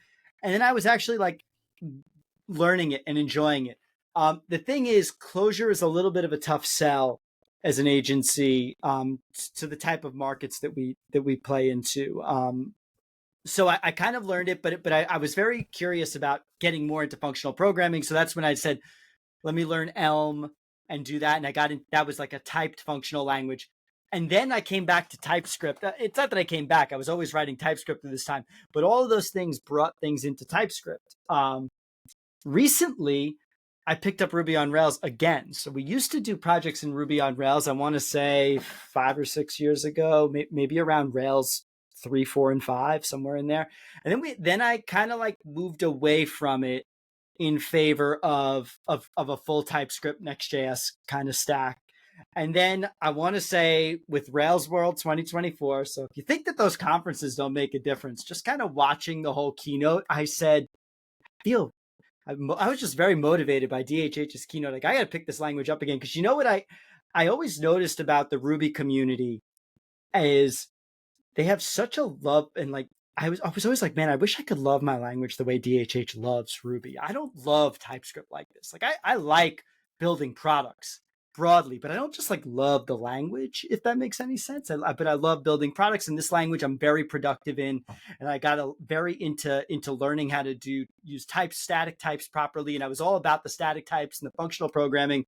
B: and then I was actually learning it and enjoying it. The thing is, Clojure is a little bit of a tough sell as an agency to the type of markets that we play into. So I kind of learned it, but I was very curious about getting more into functional programming. So that's when I said, let me learn Elm and do that. And I got in, that was like a typed functional language. And then I came back to TypeScript. It's not that I came back. I was always writing TypeScript at this time, but all of those things brought things into TypeScript. Recently, I picked up Ruby on Rails again. So we used to do projects in Ruby on Rails, I want to say 5 or 6 years ago, maybe around Rails 3, 4, and 5, somewhere in there. And then I kind of moved away from it in favor of a full TypeScript Next.js kind of stack. And then I want to say with Rails World 2024. So if you think that those conferences don't make a difference, just kind of watching the whole keynote, I said, feel I was just very motivated by DHH's keynote. Like, I got to pick this language up again. Because you know what I always noticed about the Ruby community is they have such a love, and like I was always like, man, I wish I could love my language the way DHH loves Ruby. I don't love TypeScript like this. Like I like building products broadly, but I don't just like love the language, if that makes any sense. But I love building products, and this language I'm very productive in, and I got very into learning how to use static types properly, and I was all about the static types and the functional programming.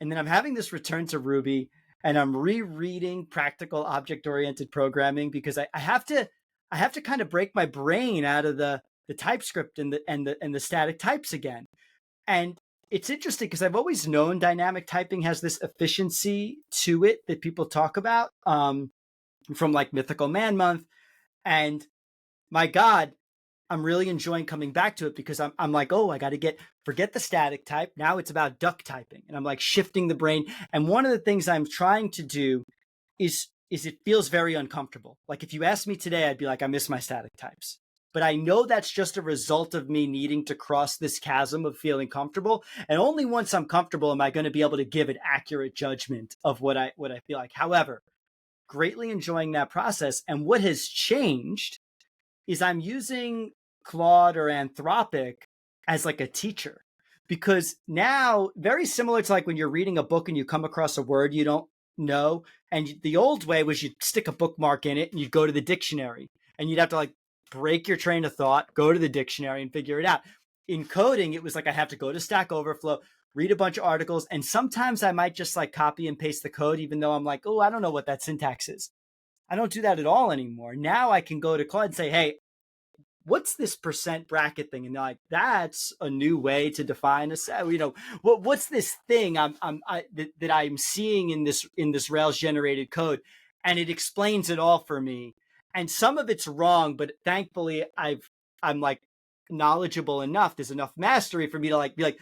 B: And then I'm having this return to Ruby, and I'm rereading practical object-oriented programming because I have to kind of break my brain out of the TypeScript and the static types again. And it's interesting because I've always known dynamic typing has this efficiency to it that people talk about from like Mythical Man Month. And my God, I'm really enjoying coming back to it because I'm like, oh, I got to forget the static type. Now it's about duck typing. And I'm like shifting the brain. And one of the things I'm trying to do is it feels very uncomfortable. Like if you asked me today, I'd be like, I miss my static types. But I know that's just a result of me needing to cross this chasm of feeling comfortable. And only once I'm comfortable am I going to be able to give an accurate judgment of what I feel like. However, greatly enjoying that process. And what has changed is I'm using Claude or Anthropic as like a teacher, because now, very similar to like when you're reading a book and you come across a word you don't know, and the old way was you'd stick a bookmark in it and you'd go to the dictionary and you'd have to like break your train of thought, go to the dictionary and figure it out. In coding, it was like I have to go to Stack Overflow, read a bunch of articles, and sometimes I might just like copy and paste the code, even though I'm like, oh, I don't know what that syntax is. I don't do that at all anymore. Now I can go to Claude and say, hey, what's this percent bracket thing? And they're like, that's a new way to define what's this thing that I'm seeing in this Rails generated code, and it explains it all for me. And some of it's wrong, but thankfully I'm like knowledgeable enough. There's enough mastery for me to like be like,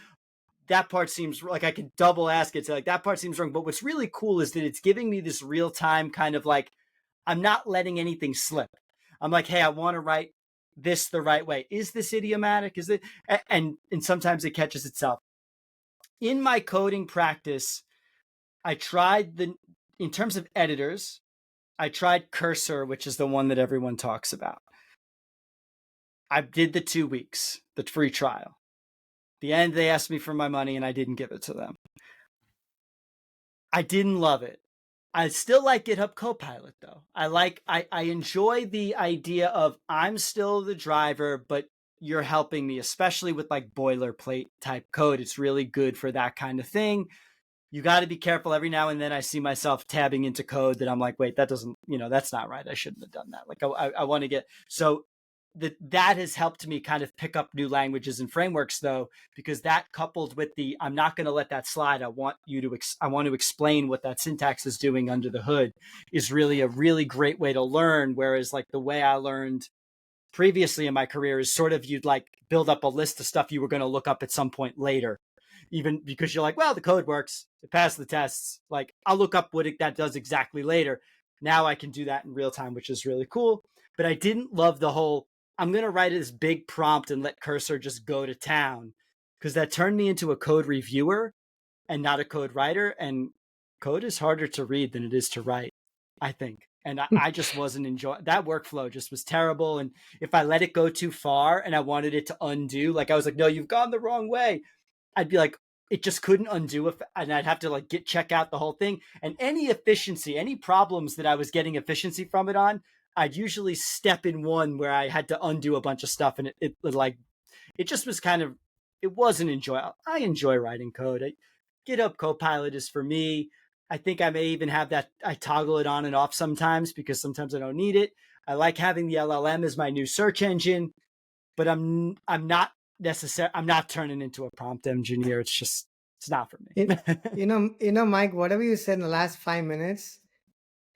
B: that part seems like I could double ask it. So like that part seems wrong. But what's really cool is that it's giving me this real time kind of like, I'm not letting anything slip. I'm like, hey, I want to write this the right way. Is this idiomatic? Is it? And sometimes it catches itself. In my coding practice, I tried in terms of editors, I tried Cursor, which is the one that everyone talks about. I did the 2 weeks, the free trial. At the end, they asked me for my money and I didn't give it to them. I didn't love it. I still like GitHub Copilot though. I enjoy the idea of I'm still the driver, but you're helping me, especially with like boilerplate type code. It's really good for that kind of thing. You got to be careful. Every now and then I see myself tabbing into code that I'm like, wait, that doesn't, that's not right. I shouldn't have done that. Like I want to get, so that has helped me kind of pick up new languages and frameworks though, because that coupled with I'm not going to let that slide. I want to explain what that syntax is doing under the hood is really a really great way to learn. Whereas like the way I learned previously in my career is sort of, you'd like build up a list of stuff you were going to look up at some point later, even because you're like, well, the code works, it passed the tests. Like I'll look up what that does exactly later. Now I can do that in real time, which is really cool. But I didn't love the whole, I'm going to write this big prompt and let Cursor just go to town, because that turned me into a code reviewer and not a code writer. And code is harder to read than it is to write, I think. And I just wasn't enjoying that. Workflow just was terrible. And if I let it go too far and I wanted it to undo, like I was like, no, you've gone the wrong way, I'd be like, it just couldn't undo it. And I'd have to like check out the whole thing. And any problems that I was getting efficiency from it on, I'd usually step in one where I had to undo a bunch of stuff, and it just was kind of, it wasn't enjoyable. I enjoy writing code. GitHub Copilot is for me. I think I may even have that. I toggle it on and off sometimes because sometimes I don't need it. I like having the LLM as my new search engine, but I'm not turning into a prompt engineer. It's not for me.
A: Mike, whatever you said in the last 5 minutes,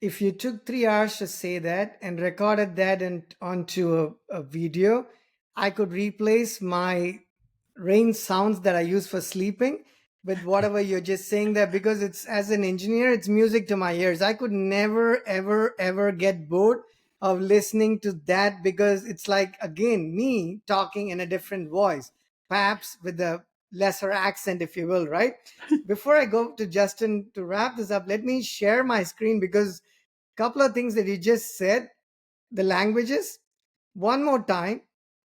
A: if you took 3 hours to say that and recorded that onto a video, I could replace my rain sounds that I use for sleeping with whatever you're just saying there, because it's, as an engineer, it's music to my ears. I could never, ever, ever get bored of listening to that, because it's like, again, me talking in a different voice, perhaps with a lesser accent, if you will, right? Before I go to Justin to wrap this up, let me share my screen, because a couple of things that you just said, the languages, one more time.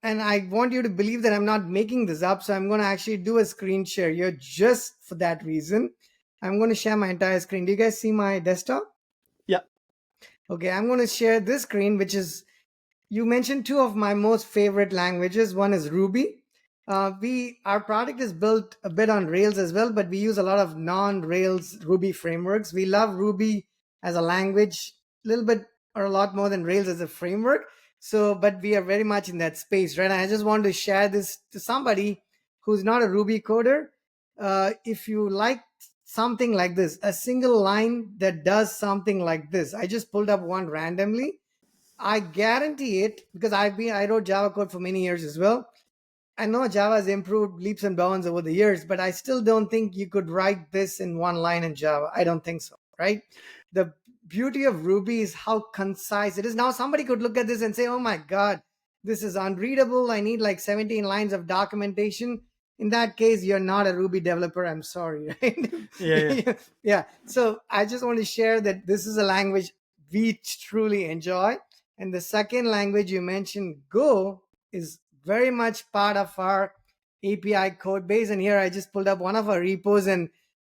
A: And I want you to believe that I'm not making this up. So I'm going to actually do a screen share here just for that reason. I'm going to share my entire screen. Do you guys see my desktop?
B: Yeah.
A: Okay, I'm going to share this screen, which is, you mentioned two of my most favorite languages. One is Ruby. Our product is built a bit on Rails as well, but we use a lot of non-Rails Ruby frameworks. We love Ruby as a language a little bit or a lot more than Rails as a framework. So, but we are very much in that space, right? And I just want to share this to somebody who's not a Ruby coder. If you like something like this, a single line that does something like this, I just pulled up one randomly. I guarantee it, because I wrote Java code for many years as well. I know Java has improved leaps and bounds over the years, but I still don't think you could write this in one line in Java. I don't think so, right? The beauty of Ruby is how concise it is. Now, somebody could look at this and say, oh my God, this is unreadable. I need like 17 lines of documentation. In that case, you're not a Ruby developer. I'm sorry, right?
B: Yeah.
A: Yeah. So I just want to share that this is a language we truly enjoy. And the second language you mentioned, Go, is very much part of our API code base. And here I just pulled up one of our repos, and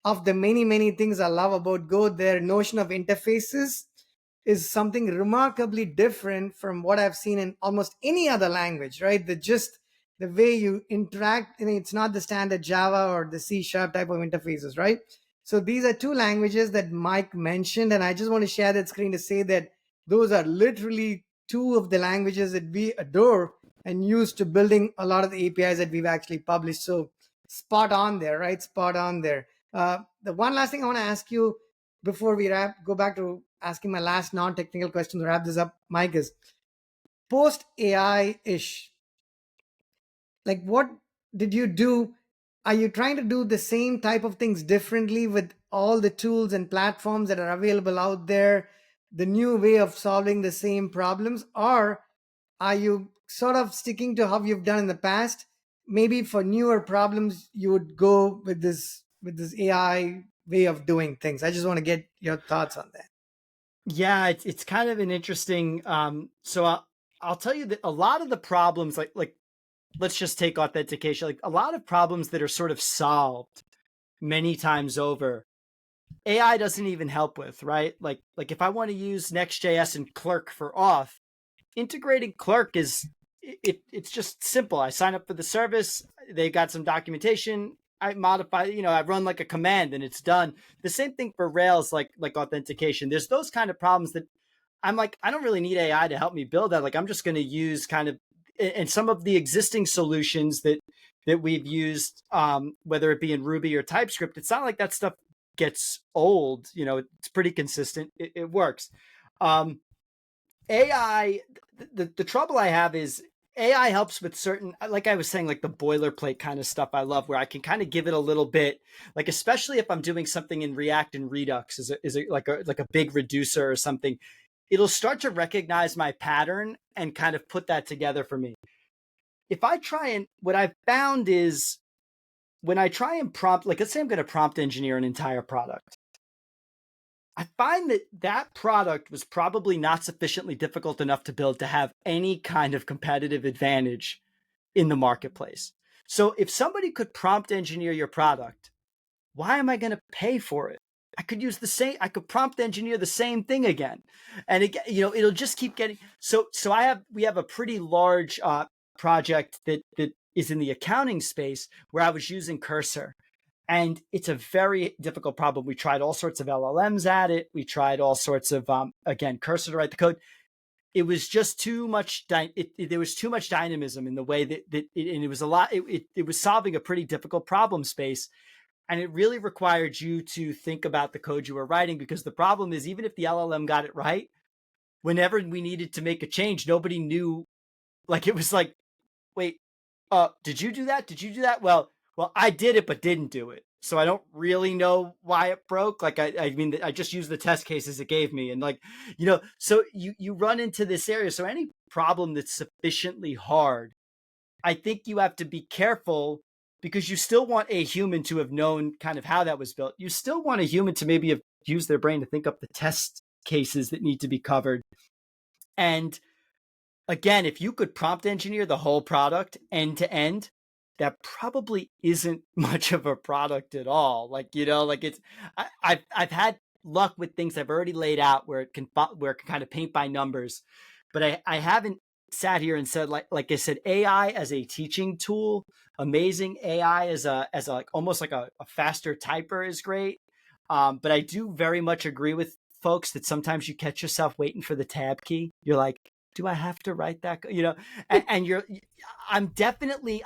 A: of the many, many things I love about Go, their notion of interfaces is something remarkably different from what I've seen in almost any other language, right? The way you interact, and it's not the standard Java or the C# type of interfaces, right? So these are two languages that Mike mentioned, and I just want to share that screen to say that those are literally two of the languages that we adore and use to building a lot of the APIs that we've actually published. So spot on there, right? Spot on there. The one last thing I want to ask you before we go back to asking my last non-technical question to wrap this up, Mike, is post AI-ish. Like, what did you do? Are you trying to do the same type of things differently with all the tools and platforms that are available out there, the new way of solving the same problems? Or are you sort of sticking to how you've done in the past? Maybe for newer problems, you would go with this AI way of doing things. I just want to get your thoughts on that.
B: Yeah, it's kind of an interesting. So I'll tell you that a lot of the problems, like let's just take authentication, like a lot of problems that are sort of solved many times over, AI doesn't even help with, right? Like if I want to use Next.js and Clerk for auth, integrating Clerk it's just simple. I sign up for the service, they got some documentation, I modify, I run like a command and it's done. The same thing for Rails, like authentication. There's those kind of problems that I'm like, I don't really need AI to help me build that. Like I'm just going to use kind of, and some of the existing solutions that we've used, whether it be in Ruby or TypeScript, it's not like that stuff gets old. It's pretty consistent. It works. AI, the trouble I have is AI helps with certain, like I was saying, like the boilerplate kind of stuff I love, where I can kind of give it a little bit, like especially if I'm doing something in React and Redux, is it like a big reducer or something, it'll start to recognize my pattern and kind of put that together for me. If I try and, what I've found is when I try and prompt, like let's say I'm going to prompt engineer an entire product, I find that product was probably not sufficiently difficult enough to build to have any kind of competitive advantage in the marketplace. So if somebody could prompt engineer your product, why am I going to pay for it? I could prompt engineer the same thing again. And again, it'll just keep getting, so we have a pretty large project that is in the accounting space where I was using Cursor. And it's a very difficult problem. We tried all sorts of LLMs at it. We tried all sorts of, again, Cursor to write the code. It was just too much. There was too much dynamism in the way and it was a lot. It was solving a pretty difficult problem space. And it really required you to think about the code you were writing, because the problem is, even if the LLM got it right, whenever we needed to make a change, nobody knew. Like, it was like, wait, did you do that? Did you do that? Well, I did it, but didn't do it. so I don't really know why it broke. Like, I mean, I just used the test cases it gave me. And like, so you run into this area. So any problem that's sufficiently hard, I think you have to be careful, because you still want a human to have known kind of how that was built. You still want a human to maybe have used their brain to think up the test cases that need to be covered. And again, if you could prompt engineer the whole product end to end, that probably isn't much of a product at all. Like, like I've had luck with things I've already laid out where it can kind of paint by numbers, but I haven't sat here and said, like I said, AI as a teaching tool, amazing. AI as a like almost like a faster typer is great. But I do very much agree with folks that sometimes you catch yourself waiting for the tab key. You're like, do I have to write that? And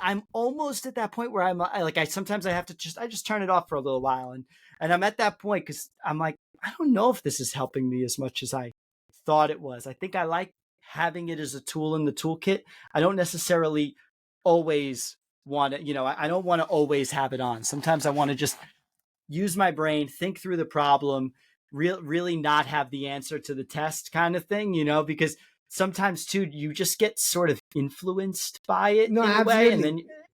B: I'm almost at that point where I sometimes I have to just turn it off for a little while. And I'm at that point because I'm like, I don't know if this is helping me as much as I thought it was. I think I like having it as a tool in the toolkit. I don't necessarily always want to, I don't want to always have it on. Sometimes I want to just use my brain, think through the problem, really not have the answer to the test kind of thing, because sometimes too, you just get sort of influenced by it in a way.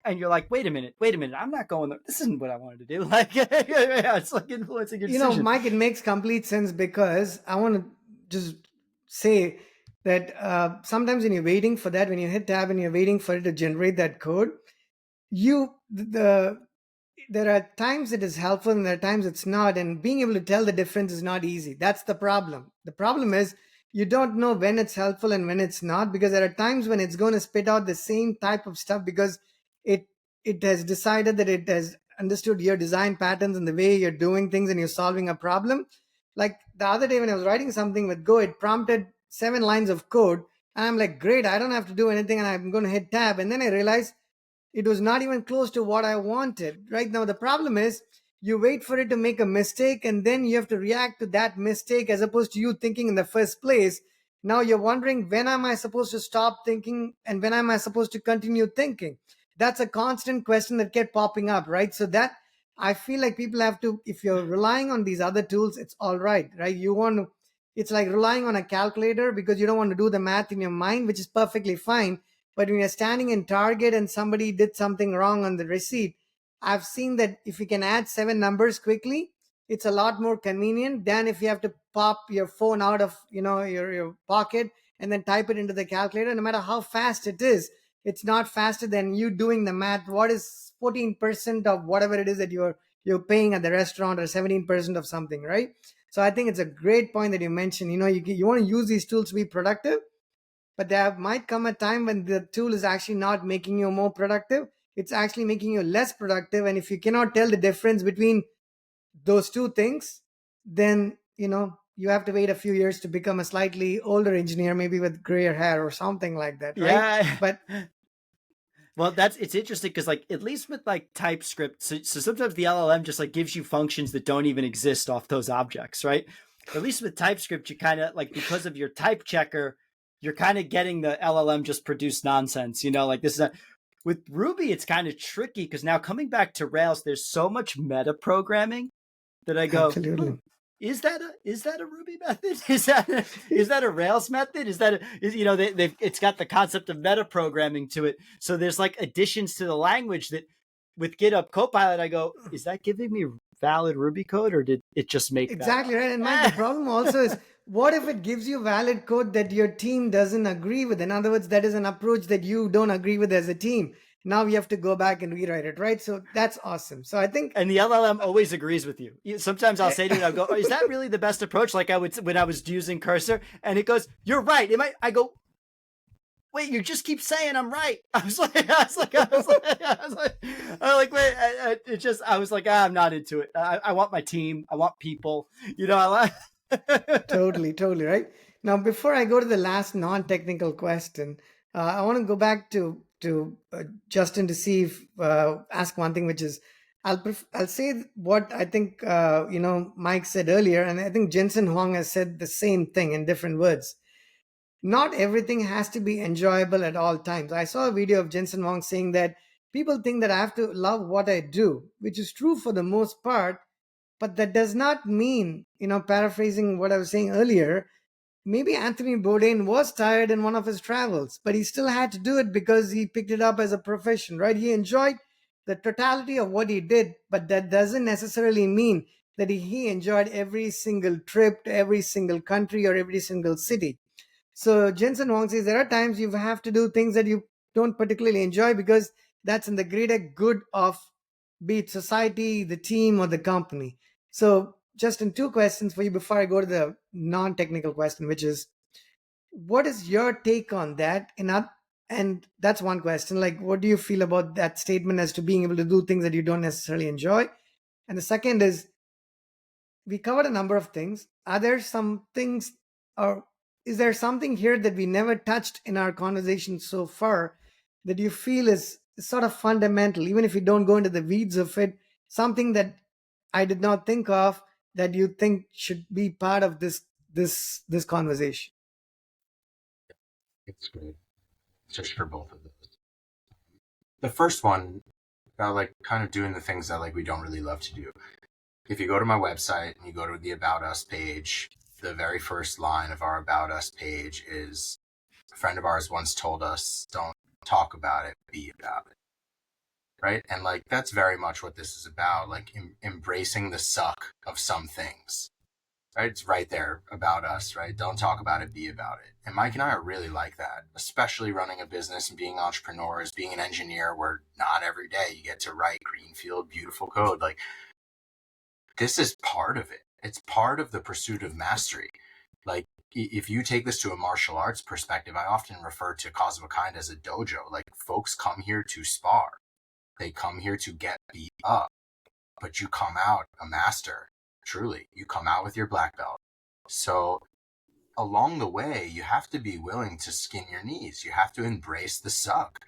B: And you're like, wait a minute, I'm not going there. This isn't what I wanted to do. Like, it's like influencing your decision.
A: Mike, it makes complete sense, because I want to just say that sometimes when you're waiting for that, when you hit tab and you're waiting for it to generate that code, there are times it is helpful and there are times it's not. And being able to tell the difference is not easy. That's the problem. The problem is you don't know when it's helpful and when it's not, because there are times when it's going to spit out the same type of stuff because it has decided that it has understood your design patterns and the way you're doing things and you're solving a problem. Like the other day when I was writing something with Go, it prompted 7 lines of code. And I'm like, great, I don't have to do anything. And I'm going to hit tab. And then I realized it was not even close to what I wanted. Right now, the problem is you wait for it to make a mistake and then you have to react to that mistake as opposed to you thinking in the first place. Now you're wondering, when am I supposed to stop thinking and when am I supposed to continue thinking? That's a constant question that kept popping up, right? So that I feel like people have to, if you're relying on these other tools, it's all right? It's like relying on a calculator because you don't want to do the math in your mind, which is perfectly fine. But when you're standing in Target and somebody did something wrong on the receipt, I've seen that if you can add 7 numbers quickly, it's a lot more convenient than if you have to pop your phone out of your pocket and then type it into the calculator. No matter how fast it is, it's not faster than you doing the math. What is 14% of whatever it is that you're paying at the restaurant, or 17% of something, right? So I think it's a great point that you mentioned. You want to use these tools to be productive, but there might come a time when the tool is actually not making you more productive. It's actually making you less productive. And if you cannot tell the difference between those two things, then, you have to wait a few years to become a slightly older engineer, maybe with grayer hair or something like that, right?
B: Yeah.
A: But
B: well, it's interesting because, like, at least with like TypeScript, so sometimes the LLM just like gives you functions that don't even exist off those objects, right? At least with TypeScript, you kind of like, because of your type checker, you're kind of getting the LLM just produce nonsense, like this is with Ruby, it's kind of tricky because now coming back to Rails, there's so much meta programming that I go,
A: absolutely.
B: Is that a Ruby method? Is that a Rails method? It's got the concept of meta programming to it. So there's like additions to the language that with GitHub Copilot, I go, is that giving me valid Ruby code or did it just make
A: exactly
B: that
A: right? And Mike, the problem also is, what if it gives you valid code that your team doesn't agree with? In other words, that is an approach that you don't agree with as a team. Now we have to go back and rewrite it, right? So that's awesome. So I think,
B: and the LLM always agrees with you. Sometimes I'll say to it, I'll go, oh, is that really the best approach? Like I would when I was using Cursor, and it goes, you're right. I go, wait, you just keep saying I'm right. I was like, wait, I was like, I'm not into it. I want my team. I want people.
A: totally right. Now, before I go to the last non-technical question, I want to go back to Justin to see if ask one thing, which is I'll say what I think Mike said earlier, and I think Jensen Huang has said the same thing in different words. Not everything has to be enjoyable at all times. I saw a video of Jensen Huang saying that People think that I have to love what I do, which is true for the most part, but that does not mean, paraphrasing what I was saying earlier, maybe Anthony Bourdain was tired in one of his travels, but he still had to do it because he picked it up as a profession, right? He enjoyed the totality of what he did, but that doesn't necessarily mean that he enjoyed every single trip to every single country or every single city. So Jensen Wong says there are times you have to do things that you don't particularly enjoy because that's in the greater good of, be it society, the team, or the company. So Justin, two questions for you before I go to the non-technical question, which is, what is your take on that? And that's one question. Like, what do you feel about that statement as to being able to do things that you don't necessarily enjoy? And the second is, we covered a number of things. Are there some things, or is there something here that we never touched in our conversation so far that you feel is sort of fundamental, even if you don't go into the weeds of it, something that I did not think of that you think should be part of this conversation?
C: It's great. Just for both of those. The first one about like kind of doing the things that like we don't really love to do. If you go to my website and you go to the About Us page, the very first line of our About Us page is, a friend of ours once told us, don't talk about it, be about it. Right? And like that's very much what this is about, like embracing the suck of some things. Right? It's right there about us, right? Don't talk about it, be about it. And Mike and I are really like that, especially running a business and being entrepreneurs, being an engineer where not every day you get to write greenfield, beautiful code. Like this is part of it. It's part of the pursuit of mastery. Like if you take this to a martial arts perspective, I often refer to Cause of a Kind as a dojo. Like folks come here to spar. They come here to get beat up, but you come out a master. Truly, you come out with your black belt. So along the way, you have to be willing to skin your knees. You have to embrace the suck.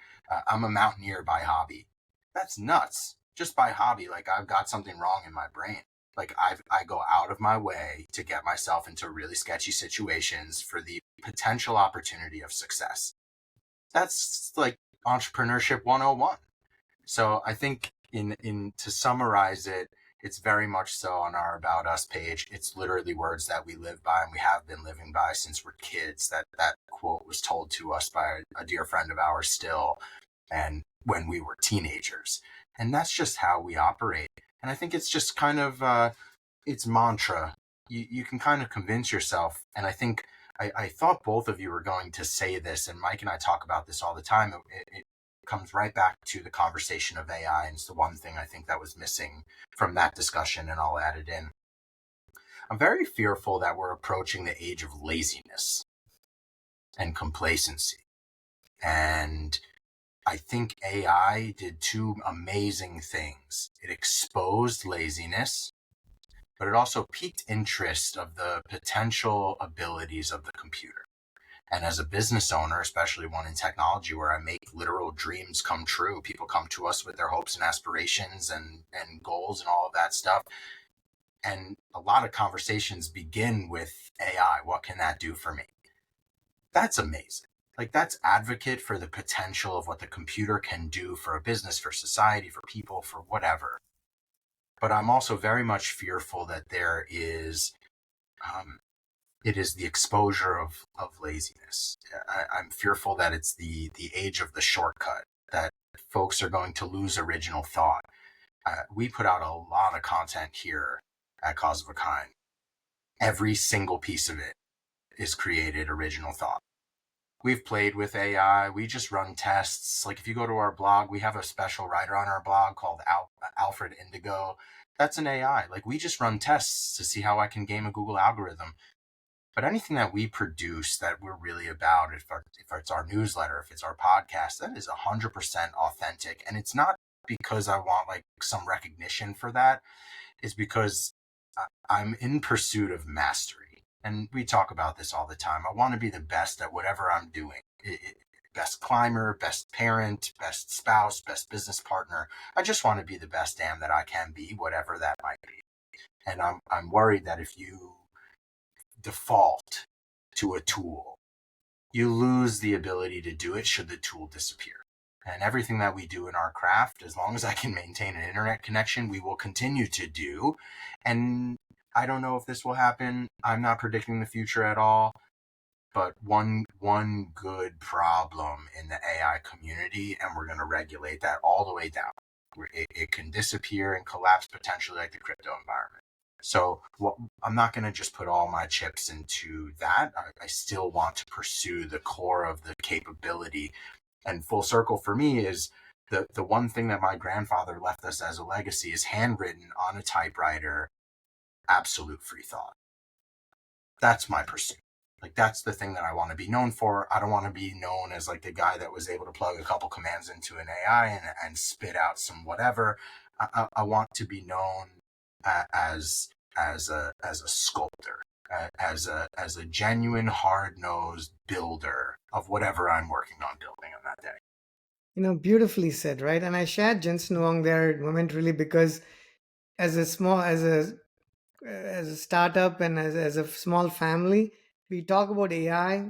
C: I'm a mountaineer by hobby. That's nuts. Just by hobby, like I've got something wrong in my brain. Like I go out of my way to get myself into really sketchy situations for the potential opportunity of success. That's like entrepreneurship 101. So I think in to summarize it, it's very much so on our About Us page. It's literally words that we live by and we have been living by since we're kids. That quote was told to us by a dear friend of ours still, and when we were teenagers. And that's just how we operate. And I think it's just kind of it's mantra. You can kind of convince yourself. And I think I thought both of you were going to say this, and Mike and I talk about this all the time. It comes right back to the conversation of AI, and it's the one thing I think that was missing from that discussion, and I'll add it in. I'm very fearful that we're approaching the age of laziness and complacency. And I think AI did two amazing things. It exposed laziness, but it also piqued interest of the potential abilities of the computer. And as a business owner, especially one in technology where I make literal dreams come true, people come to us with their hopes and aspirations and goals and all of that stuff. And a lot of conversations begin with AI. What can that do for me? That's amazing. Like that's advocate for the potential of what the computer can do for a business, for society, for people, for whatever. But I'm also very much fearful that there is it is the exposure of laziness. I'm fearful that it's the age of the shortcut, that folks are going to lose original thought. We put out a lot of content here at Cause of a Kind. Every single piece of it is created original thought. We've played with AI. We just run tests. Like if you go to our blog, we have a special writer on our blog called Alfred Indigo. That's an AI. Like we just run tests to see how I can game a Google algorithm. But anything that we produce that we're really about, if it's our newsletter, if it's our podcast, that is 100% authentic. And it's not because I want like some recognition for that. It's because I'm in pursuit of mastery. And we talk about this all the time. I want to be the best at whatever I'm doing. Best climber, best parent, best spouse, best business partner. I just want to be the best damn that I can be, whatever that might be. And I'm worried that if you default to a tool, you lose the ability to do it should the tool disappear. And everything that we do in our craft, as long as I can maintain an internet connection, we will continue to do. And I don't know if this will happen. I'm not predicting the future at all. But one good problem in the AI community, and we're going to regulate that all the way down. It can disappear and collapse potentially like the crypto environment. So I'm not going to just put all my chips into that. I still want to pursue the core of the capability. And full circle for me is the one thing that my grandfather left us as a legacy is handwritten on a typewriter, absolute free thought. That's my pursuit. Like, that's the thing that I want to be known for. I don't want to be known as like the guy that was able to plug a couple commands into an AI and spit out some whatever. I want to be known as a sculptor, as a genuine hard-nosed builder of whatever I'm working on building on that day.
A: Beautifully said, right? And I shared Jensen Wong there momentarily because as a startup and as a small family, we talk about AI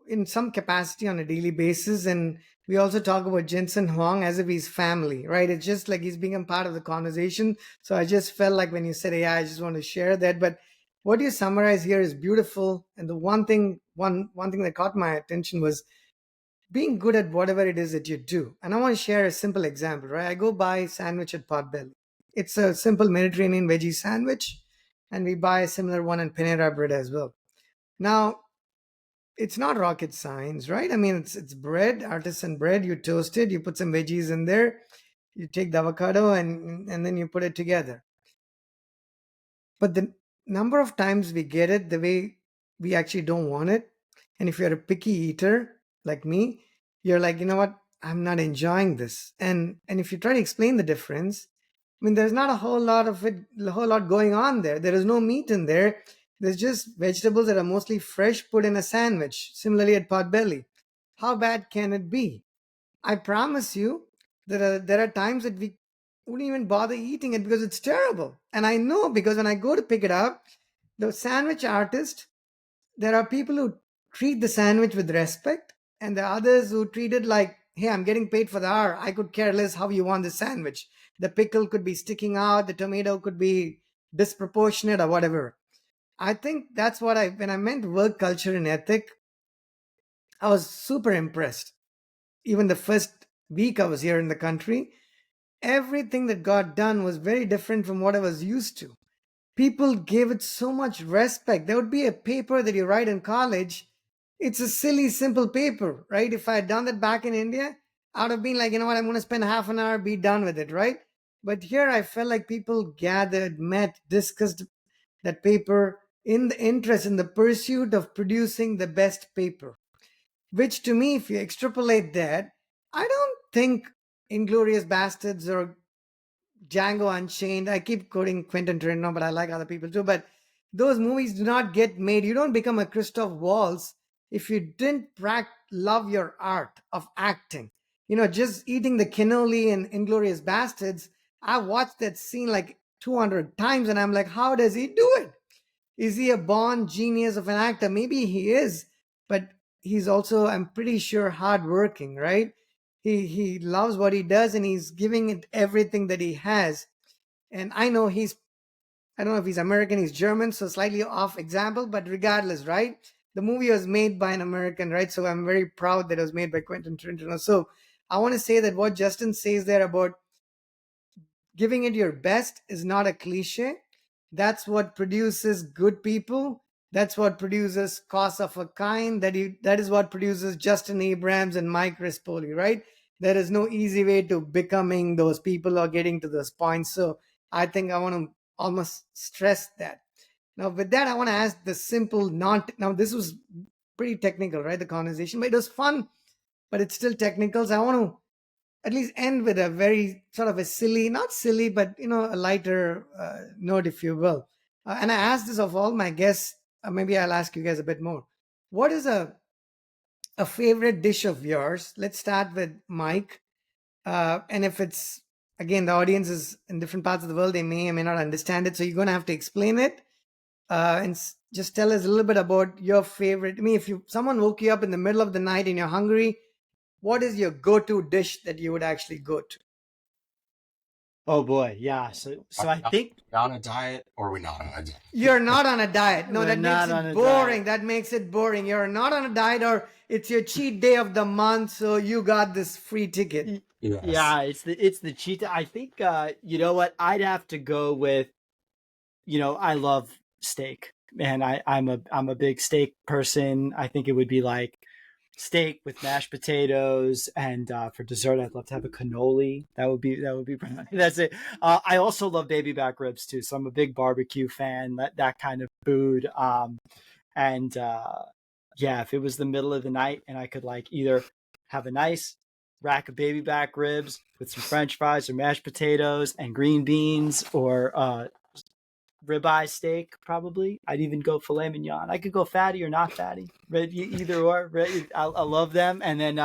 A: in some capacity on a daily basis. And we also talk about Jensen Huang as if he's family, right? It's just like he's become part of the conversation. So I just felt like when you said AI, I just want to share that. But what you summarize here is beautiful. And the one thing that caught my attention was being good at whatever it is that you do. And I want to share a simple example, right? I go buy a sandwich at Potbelly. It's a simple Mediterranean veggie sandwich. And we buy a similar one in Panera Bread as well. Now, it's not rocket science, right? I mean, it's bread, artisan bread. You toast it, you put some veggies in there, you take the avocado and then you put it together. But the number of times we get it the way we actually don't want it, and if you're a picky eater like me, you're like, you know what? I'm not enjoying this. And if you try to explain the difference, I mean, there's not a whole lot going on there. There is no meat in there. There's just vegetables that are mostly fresh put in a sandwich. Similarly at Potbelly. How bad can it be? I promise you, there are times that we wouldn't even bother eating it because it's terrible. And I know because when I go to pick it up, the sandwich artist, there are people who treat the sandwich with respect, and there are others who treat it like, hey, I'm getting paid for the hour. I could care less how you want the sandwich. The pickle could be sticking out, the tomato could be disproportionate or whatever. I think that's what when I meant work culture and ethic, I was super impressed. Even the first week I was here in the country, everything that got done was very different from what I was used to. People gave it so much respect. There would be a paper that you write in college. It's a silly, simple paper, right? If I had done that back in India, I would have been like, you know what, I'm going to spend half an hour, be done with it, right? But here I felt like people gathered, met, discussed that paper in the interest, in the pursuit of producing the best paper. Which to me, if you extrapolate that, I don't think Inglorious Bastards or Django Unchained, I keep quoting Quentin Tarantino, but I like other people too. But those movies do not get made. You don't become a Christoph Waltz if you didn't love your art of acting. Just eating the cannoli in Inglorious Bastards, I watched that scene like 200 times and I'm like, how does he do it? Is he a born genius of an actor? Maybe he is, but he's also, I'm pretty sure, hardworking, right? He loves what he does and he's giving it everything that he has. And I know I don't know if he's American, he's German, so slightly off example, but regardless, right? The movie was made by an American, right? So I'm very proud that it was made by Quentin Tarantino. So I want to say that what Justin says there about giving it your best is not a cliche. That's what produces good people. That's what produces cause of a kind. That is what produces Justin Abrams and Mike Rispoli, right? There is no easy way to becoming those people or getting to those points. So I think I want to almost stress that. Now, with that, I want to ask the simple, now this was pretty technical, right? The conversation, but it was fun, but it's still technical. So I want to at least end with a very sort of a silly, not silly, but a lighter note, if you will. And I asked this of all my guests. Maybe I'll ask you guys a bit more. What is a favorite dish of yours? Let's start with Mike. And if it's, again, the audience is in different parts of the world, they may or may not understand it. So you're going to have to explain it. And just tell us a little bit about your favorite. I mean, if someone woke you up in the middle of the night and you're hungry, what is your go-to dish that you would actually go to?
B: Oh boy, yeah. So I think
C: we on a diet or are we not on a diet?
A: You're not on a diet. No,
B: we're
A: that makes
B: not on
A: it
B: a
A: boring.
B: diet.
A: That makes it boring. You're not on a diet, or it's your cheat day of the month, so you got this free ticket.
C: Yes.
B: Yeah, it's the cheetah. I think you know what? I'd have to go with, I love steak. Man, I'm a big steak person. I think it would be like steak with mashed potatoes, and for dessert, I'd love to have a cannoli. That would be that's it. I also love baby back ribs too, so I'm a big barbecue fan. That kind of food. And yeah, if it was the middle of the night and I could like either have a nice rack of baby back ribs with some French fries or mashed potatoes and green beans, or ribeye steak, probably. I'd even go filet mignon. I could go fatty or not fatty, either or. I love them. And then,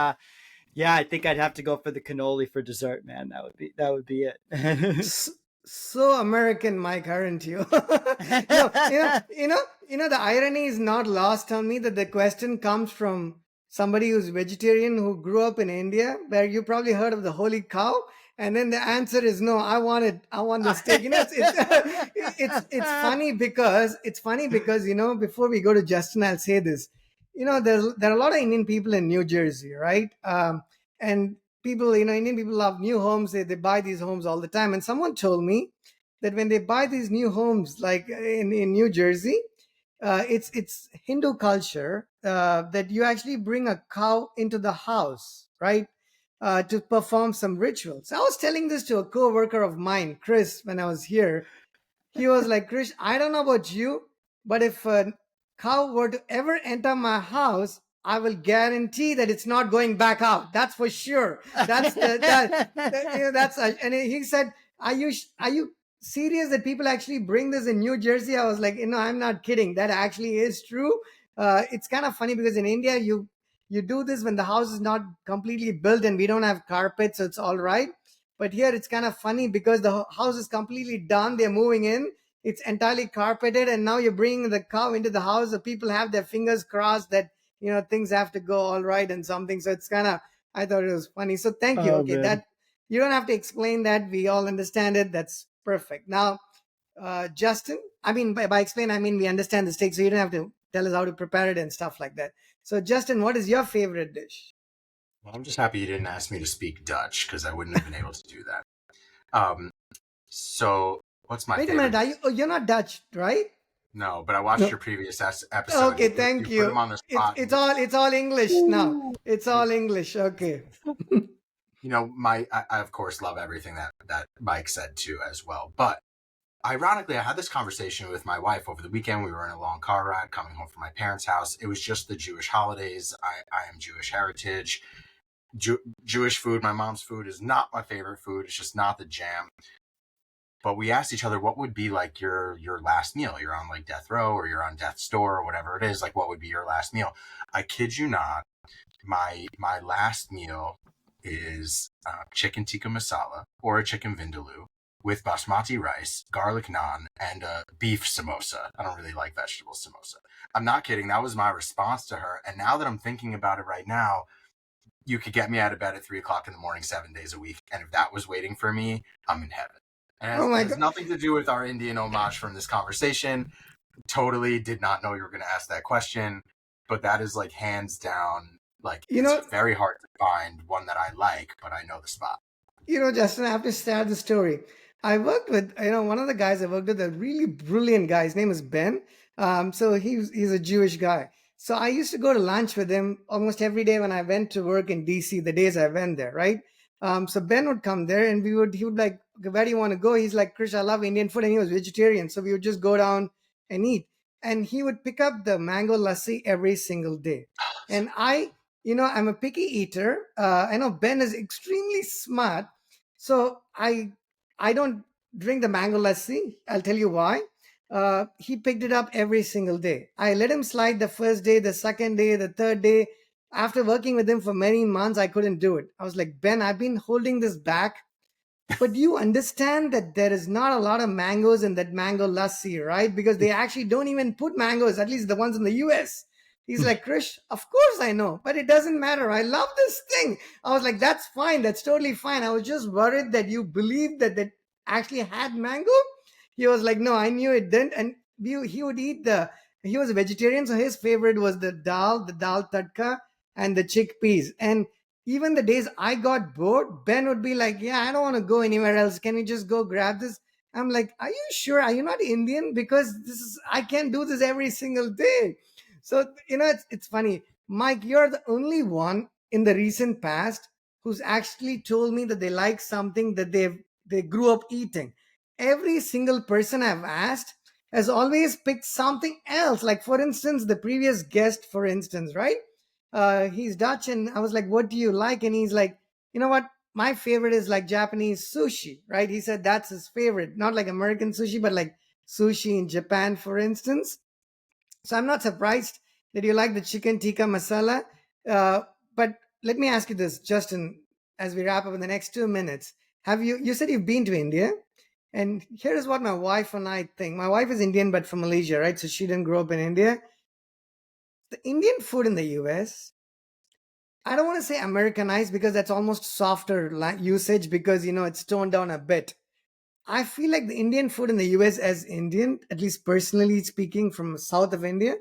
B: yeah, I think I'd have to go for the cannoli for dessert, man. That would be it.
A: So American, Mike, aren't you? The irony is not lost on me that the question comes from somebody who's vegetarian who grew up in India, where you probably heard of the holy cow, and then the answer is no. I want the steak. It's funny because before we go to Justin, I'll say this. There are a lot of Indian people in New Jersey, right? And people, Indian people love new homes. They buy these homes all the time. And someone told me that when they buy these new homes, like in New Jersey, it's Hindu culture that you actually bring a cow into the house, right? To perform some rituals. I was telling this to a co-worker of mine, Chris, when I was here. He was like, Krish, I don't know about you, but if a cow were to ever enter my house, I will guarantee that it's not going back out. That's for sure. And he said, are you serious that people actually bring this in New Jersey? I was like, I'm not kidding. That actually is true. It's kind of funny because in India, you do this when the house is not completely built and we don't have carpet, so it's all right. But here it's kind of funny because the house is completely done. They're moving in. It's entirely carpeted, and now you're bringing the cow into the house. The people have their fingers crossed that things have to go all right and something. So it's kind of, I thought it was funny. So thank you.
B: Oh
A: Okay,
B: man.
A: that you don't have to explain that. We all understand it. That's perfect. Now, Justin, I mean by explain, I mean we understand the steak, so you don't have to tell us how to prepare it and stuff like that. So Justin, what is your favorite dish?
C: Well, I'm just happy you didn't ask me to speak Dutch because I wouldn't have been able to do that. Um, so what's my
A: Wait a
C: favorite?
A: minute. You're not Dutch, right?
C: No, but I watched
A: No.
C: your previous episode.
A: Okay, thank
C: you. Put him
A: you.
C: on the spot.
A: It's all English now. It's all English. Okay.
C: I of course love everything that Mike said too as well. But ironically, I had this conversation with my wife over the weekend. We were in a long car ride coming home from my parents' house. It was just the Jewish holidays. I am Jewish heritage. Jewish food, my mom's food, is not my favorite food. It's just not the jam. But we asked each other, what would be like your last meal? You're on like death row or you're on death's door or whatever it is. Like, what would be your last meal? I kid you not. My last meal is chicken tikka masala or a chicken vindaloo with basmati rice, garlic naan, and a beef samosa. I don't really like vegetable samosa. I'm not kidding. That was my response to her. And now that I'm thinking about it right now, you could get me out of bed at 3 o'clock in the morning, 7 days a week. And if that was waiting for me, I'm in heaven. And
A: Oh
C: it
A: my
C: has
A: God.
C: nothing to do with our Indian homage from this conversation. Totally did not know you were going to ask that question. But that is like hands down, like it's very hard to find one that I like, but I know the spot.
A: Justin, I have to start the story. I worked with, one of the guys I worked with, a really brilliant guy. His name is Ben. So he's a Jewish guy. So I used to go to lunch with him almost every day when I went to work in DC, the days I went there, right? So Ben would come there and he would like, where do you want to go? He's like, Krish, I love Indian food. And he was vegetarian. So we would just go down and eat. And he would pick up the mango lassi every single day. And I'm a picky eater. I know Ben is extremely smart. So I don't drink the mango lassi. I'll tell you why. He picked it up every single day. I let him slide the first day, the second day, the third day. After working with him for many months, I couldn't do it. I was like, Ben, I've been holding this back. But you understand that there is not a lot of mangoes in that mango lassi, right? Because they actually don't even put mangoes, at least the ones in the US. He's like, Krish, of course I know, but it doesn't matter. I love this thing. I was like, that's fine. That's totally fine. I was just worried that you believed that that actually had mango. He was like, no, I knew it didn't. And he would eat he was a vegetarian. So his favorite was the dal tadka and the chickpeas. And even the days I got bored, Ben would be like, yeah, I don't want to go anywhere else. Can we just go grab this? I'm like, are you sure? Are you not Indian? Because I can't do this every single day. So, it's funny. Mike, you're the only one in the recent past who's actually told me that they like something that they grew up eating. Every single person I've asked has always picked something else. Like, for instance, the previous guest, for instance, right? He's Dutch, and I was like, what do you like? And he's like, you know what? My favorite is like Japanese sushi, right? He said that's his favorite, not like American sushi, but like sushi in Japan, for instance. So I'm not surprised that you like the chicken tikka masala. But let me ask you this, Justin, as we wrap up in the next 2 minutes. You said you've been to India? And here is what my wife and I think. My wife is Indian, but from Malaysia, right? So she didn't grow up in India. The Indian food in the US, I don't want to say Americanized because that's almost softer usage because, it's toned down a bit. I feel like the Indian food in the US, as Indian, at least personally speaking from south of India,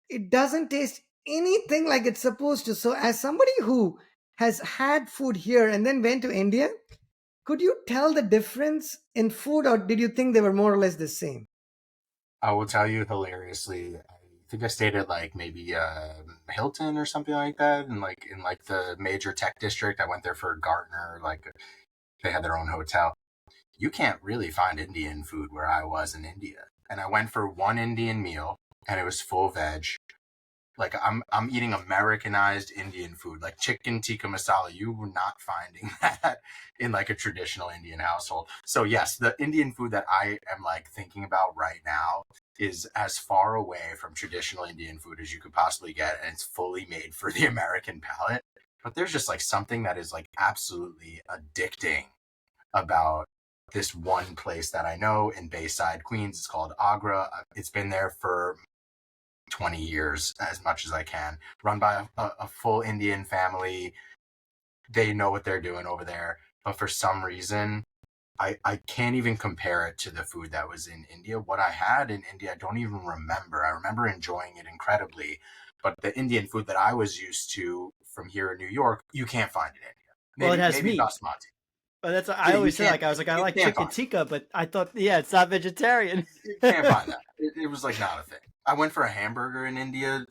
A: it doesn't taste anything like it's supposed to. So, as somebody who has had food here and then went to India, could you tell the difference in food, or did you think they were more or less the same?
C: I will tell you hilariously. I think I stayed at like maybe Hilton or something like that, and like in like the major tech district. I went there for Gartner. Like they had their own hotel. You can't really find Indian food where I was in India, and I went for one Indian meal, and it was full veg. Like I'm eating Americanized Indian food, like chicken tikka masala. You were not finding that in like a traditional Indian household. So yes, the Indian food that I am like thinking about right now is as far away from traditional Indian food as you could possibly get, and it's fully made for the American palate. But there's just like something that is like absolutely addicting about this one place that I know in Bayside, Queens. It's called Agra. It's been there for 20 years, as much as I can, run by a full Indian family. They know what they're doing over there. But for some reason, I can't even compare it to the food that was in India. What I had in India, I don't even remember. I remember enjoying it incredibly. But the Indian food that I was used to from here in New York, you can't find in India.
B: Well, it has
C: Maybe
B: meat.
C: basmati.
B: But that's what I
C: Yeah, you
B: always said.
C: can't.
B: Like I was like, I
C: You
B: like
C: can't
B: chicken
C: find it.
B: tikka, but I thought, yeah, it's not vegetarian.
C: You can't find that. It was like not a thing. I went for a hamburger in India.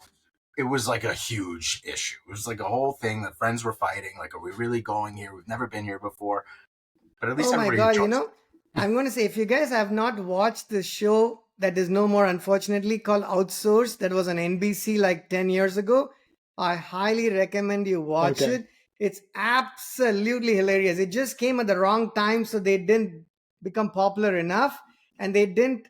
C: It was like a huge issue. It was like a whole thing that friends were fighting. Like, are we really going here? We've never been here before. But at least
A: Oh my
C: everybody
A: God,
C: enjoys it.
A: I'm going to say, if you guys have not watched the show that is no more, unfortunately, called Outsourced, that was on NBC like 10 years ago, I highly recommend you watch
B: Okay.
A: it. It's absolutely hilarious. It just came at the wrong time, so they didn't become popular enough, and they didn't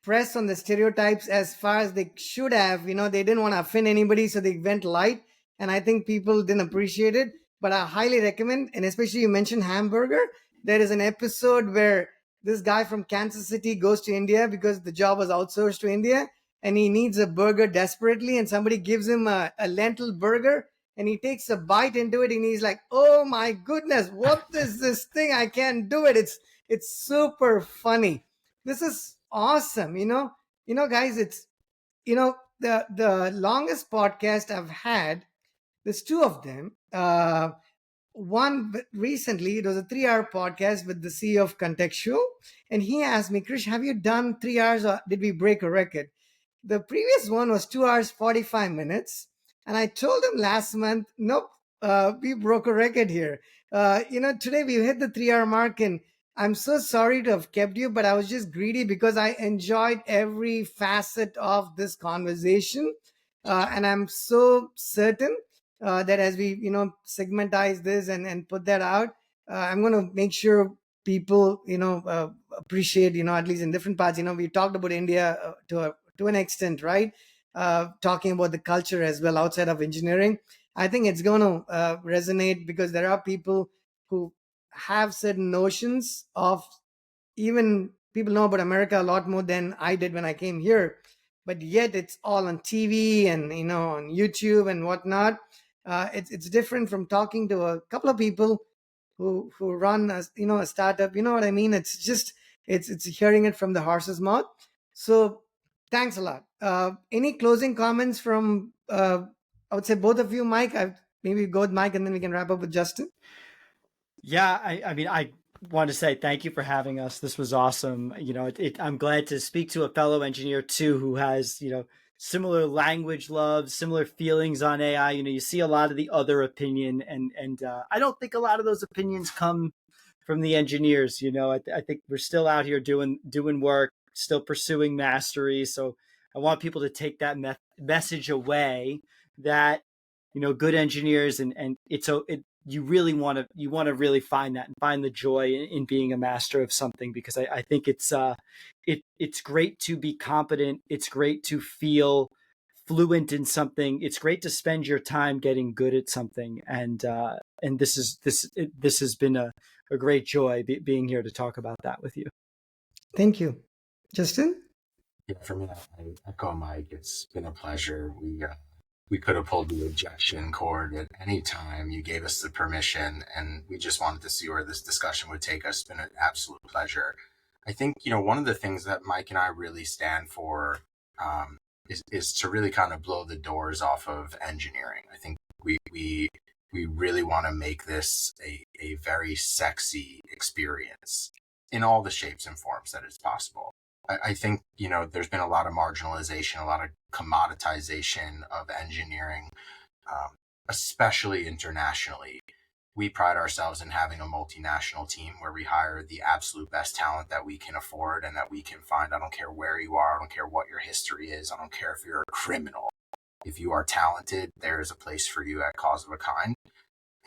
A: press on the stereotypes as far as they should have. They didn't want to offend anybody, so they went light, and I think people didn't appreciate it. But I highly recommend, and especially you mentioned hamburger. There is an episode where this guy from Kansas City goes to India because the job was outsourced to India, and he needs a burger desperately, and somebody gives him a lentil burger, and he takes a bite into it, and he's like, oh my goodness, what is this thing? I can't do it. It's super funny. This is awesome. Guys, it's the longest podcast I've had. There's two of them. One recently, it was a 3-hour podcast with the CEO of Contextual, and he asked me, Krish, have you done 3 hours, or did we break a record? The previous one was 2 hours 45 minutes, and I told him last month, nope, we broke a record here. Today we hit the 3-hour mark, and I'm so sorry to have kept you, but I was just greedy because I enjoyed every facet of this conversation, and I'm so certain that as we segmentize this and put that out, I'm going to make sure people appreciate, at least in different parts. We talked about India to an extent, right? Talking about the culture as well outside of engineering. I think it's going to resonate because there are people who have certain notions of, even people know about America a lot more than I did when I came here. but yet it's all on TV and on YouTube and whatnot. It's different from talking to a couple of people who run a startup. You know what I mean? It's just it's hearing it from the horse's mouth. So thanks a lot. Any closing comments from I would say both of you, Mike? Maybe go with Mike and then we can wrap up with Justin.
B: Yeah, I mean, I want to say thank you for having us. This was awesome. I'm glad to speak to a fellow engineer too, who has, similar language loves, similar feelings on AI. You see a lot of the other opinion, and I don't think a lot of those opinions come from the engineers. I think we're still out here doing work, still pursuing mastery. So I want people to take that message away that good engineers and you really want to really find that and find the joy in being a master of something, because I think it's great to be competent. It's great to feel fluent in something. It's great to spend your time getting good at something. And this has been a great joy being here to talk about that with you.
A: Thank you. Justin?
C: Yeah, for me, I echo Mike. It's been a pleasure. We could have pulled the ejection cord at any time. You gave us the permission, and we just wanted to see where this discussion would take us. It's been an absolute pleasure. I think, one of the things that Mike and I really stand for is to really kind of blow the doors off of engineering. I think we really want to make this a very sexy experience in all the shapes and forms that is possible. I think, there's been a lot of marginalization, a lot of commoditization of engineering, especially internationally. We pride ourselves in having a multinational team where we hire the absolute best talent that we can afford and that we can find. I don't care where you are. I don't care what your history is. I don't care if you're a criminal. If you are talented, there is a place for you at Cause of a Kind.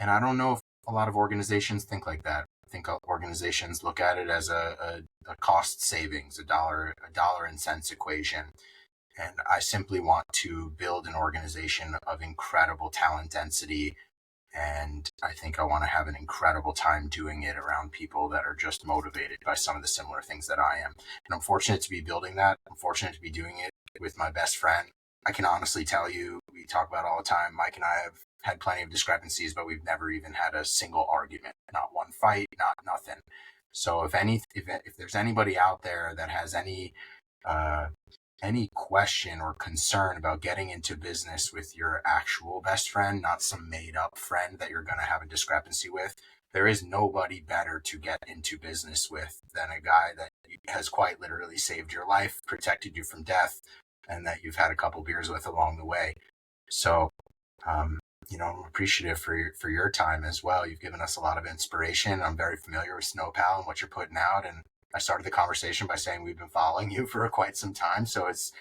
C: And I don't know if a lot of organizations think like that. I think organizations look at it as a cost savings, a dollar and cents equation. And I simply want to build an organization of incredible talent density. And I think I want to have an incredible time doing it around people that are just motivated by some of the similar things that I am. And I'm fortunate to be building that. I'm fortunate to be doing it with my best friend. I can honestly tell you, we talk about it all the time. Mike and I have had plenty of discrepancies, but we've never even had a single argument, not one fight, not nothing. So if there's anybody out there that has any question or concern about getting into business with your actual best friend, not some made up friend that you're going to have a discrepancy with, there is nobody better to get into business with than a guy that has quite literally saved your life, protected you from death, and that you've had a couple beers with along the way. So, I'm appreciative for your time as well. You've given us a lot of inspiration. I'm very familiar with Snowpal and what you're putting out, and I started the conversation by saying we've been following you for quite some time. So it's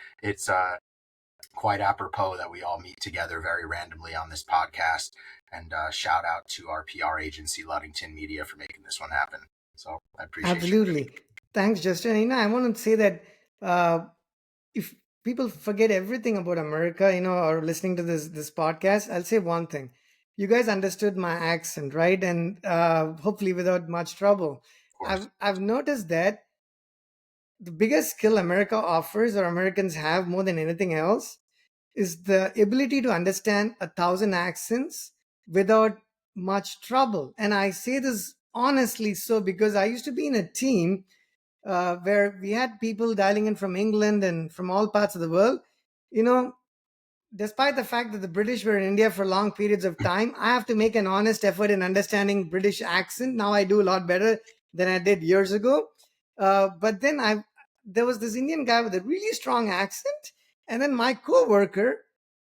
C: quite apropos that we all meet together very randomly on this podcast. And shout out to our PR agency, Luddington Media, for making this one happen. So I appreciate
A: Absolutely. Thanks, Justin. I want to say that if people forget everything about America, or listening to this podcast, I'll say one thing. You guys understood my accent, right? And hopefully without much trouble. I've noticed that the biggest skill America offers, or Americans have more than anything else, is the ability to understand 1,000 accents without much trouble. And I say this honestly because I used to be in a team where we had people dialing in from England and from all parts of the world. Despite the fact that the British were in India for long periods of time, I have to make an honest effort in understanding British accent. Now I do a lot better than I did years ago. But then there was this Indian guy with a really strong accent. And then my coworker,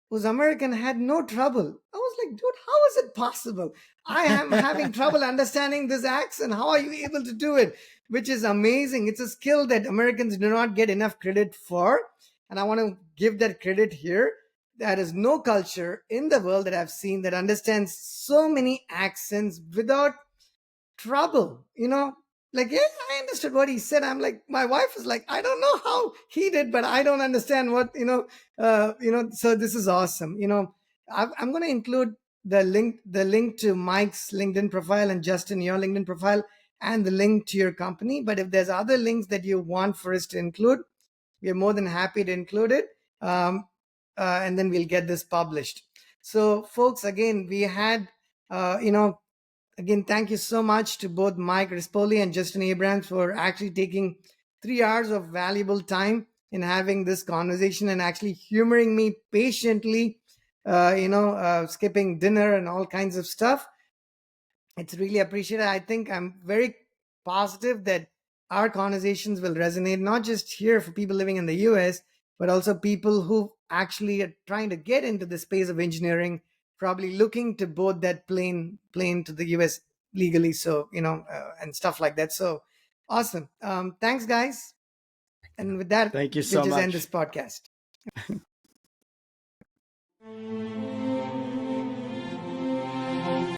A: who's American, had no trouble. I was like, dude, how is it possible? I am having trouble understanding this accent. How are you able to do it? Which is amazing. It's a skill that Americans do not get enough credit for. And I want to give that credit here. There is no culture in the world that I've seen that understands so many accents without trouble. Like, yeah, I understood what he said. I'm like, my wife is like, I don't know how he did, but I don't understand what, so this is awesome. I'm going to include the link to Mike's LinkedIn profile and Justin, your LinkedIn profile, and the link to your company. But if there's other links that you want for us to include, we are more than happy to include it. and then we'll get this published. So, folks, again, we had, again, thank you so much to both Mike Rispoli and Justin Abrams for actually taking 3 hours of valuable time in having this conversation and actually humoring me patiently, skipping dinner and all kinds of stuff. It's really appreciated. I think I'm very positive that our conversations will resonate not just here for people living in the US, but also people who actually are trying to get into the space of engineering, probably looking to board that plane to the US legally. So, and stuff like that. So awesome. Thanks, guys. And with that,
B: Thank you
A: we'll
B: so
A: just end
B: much.
A: this podcast.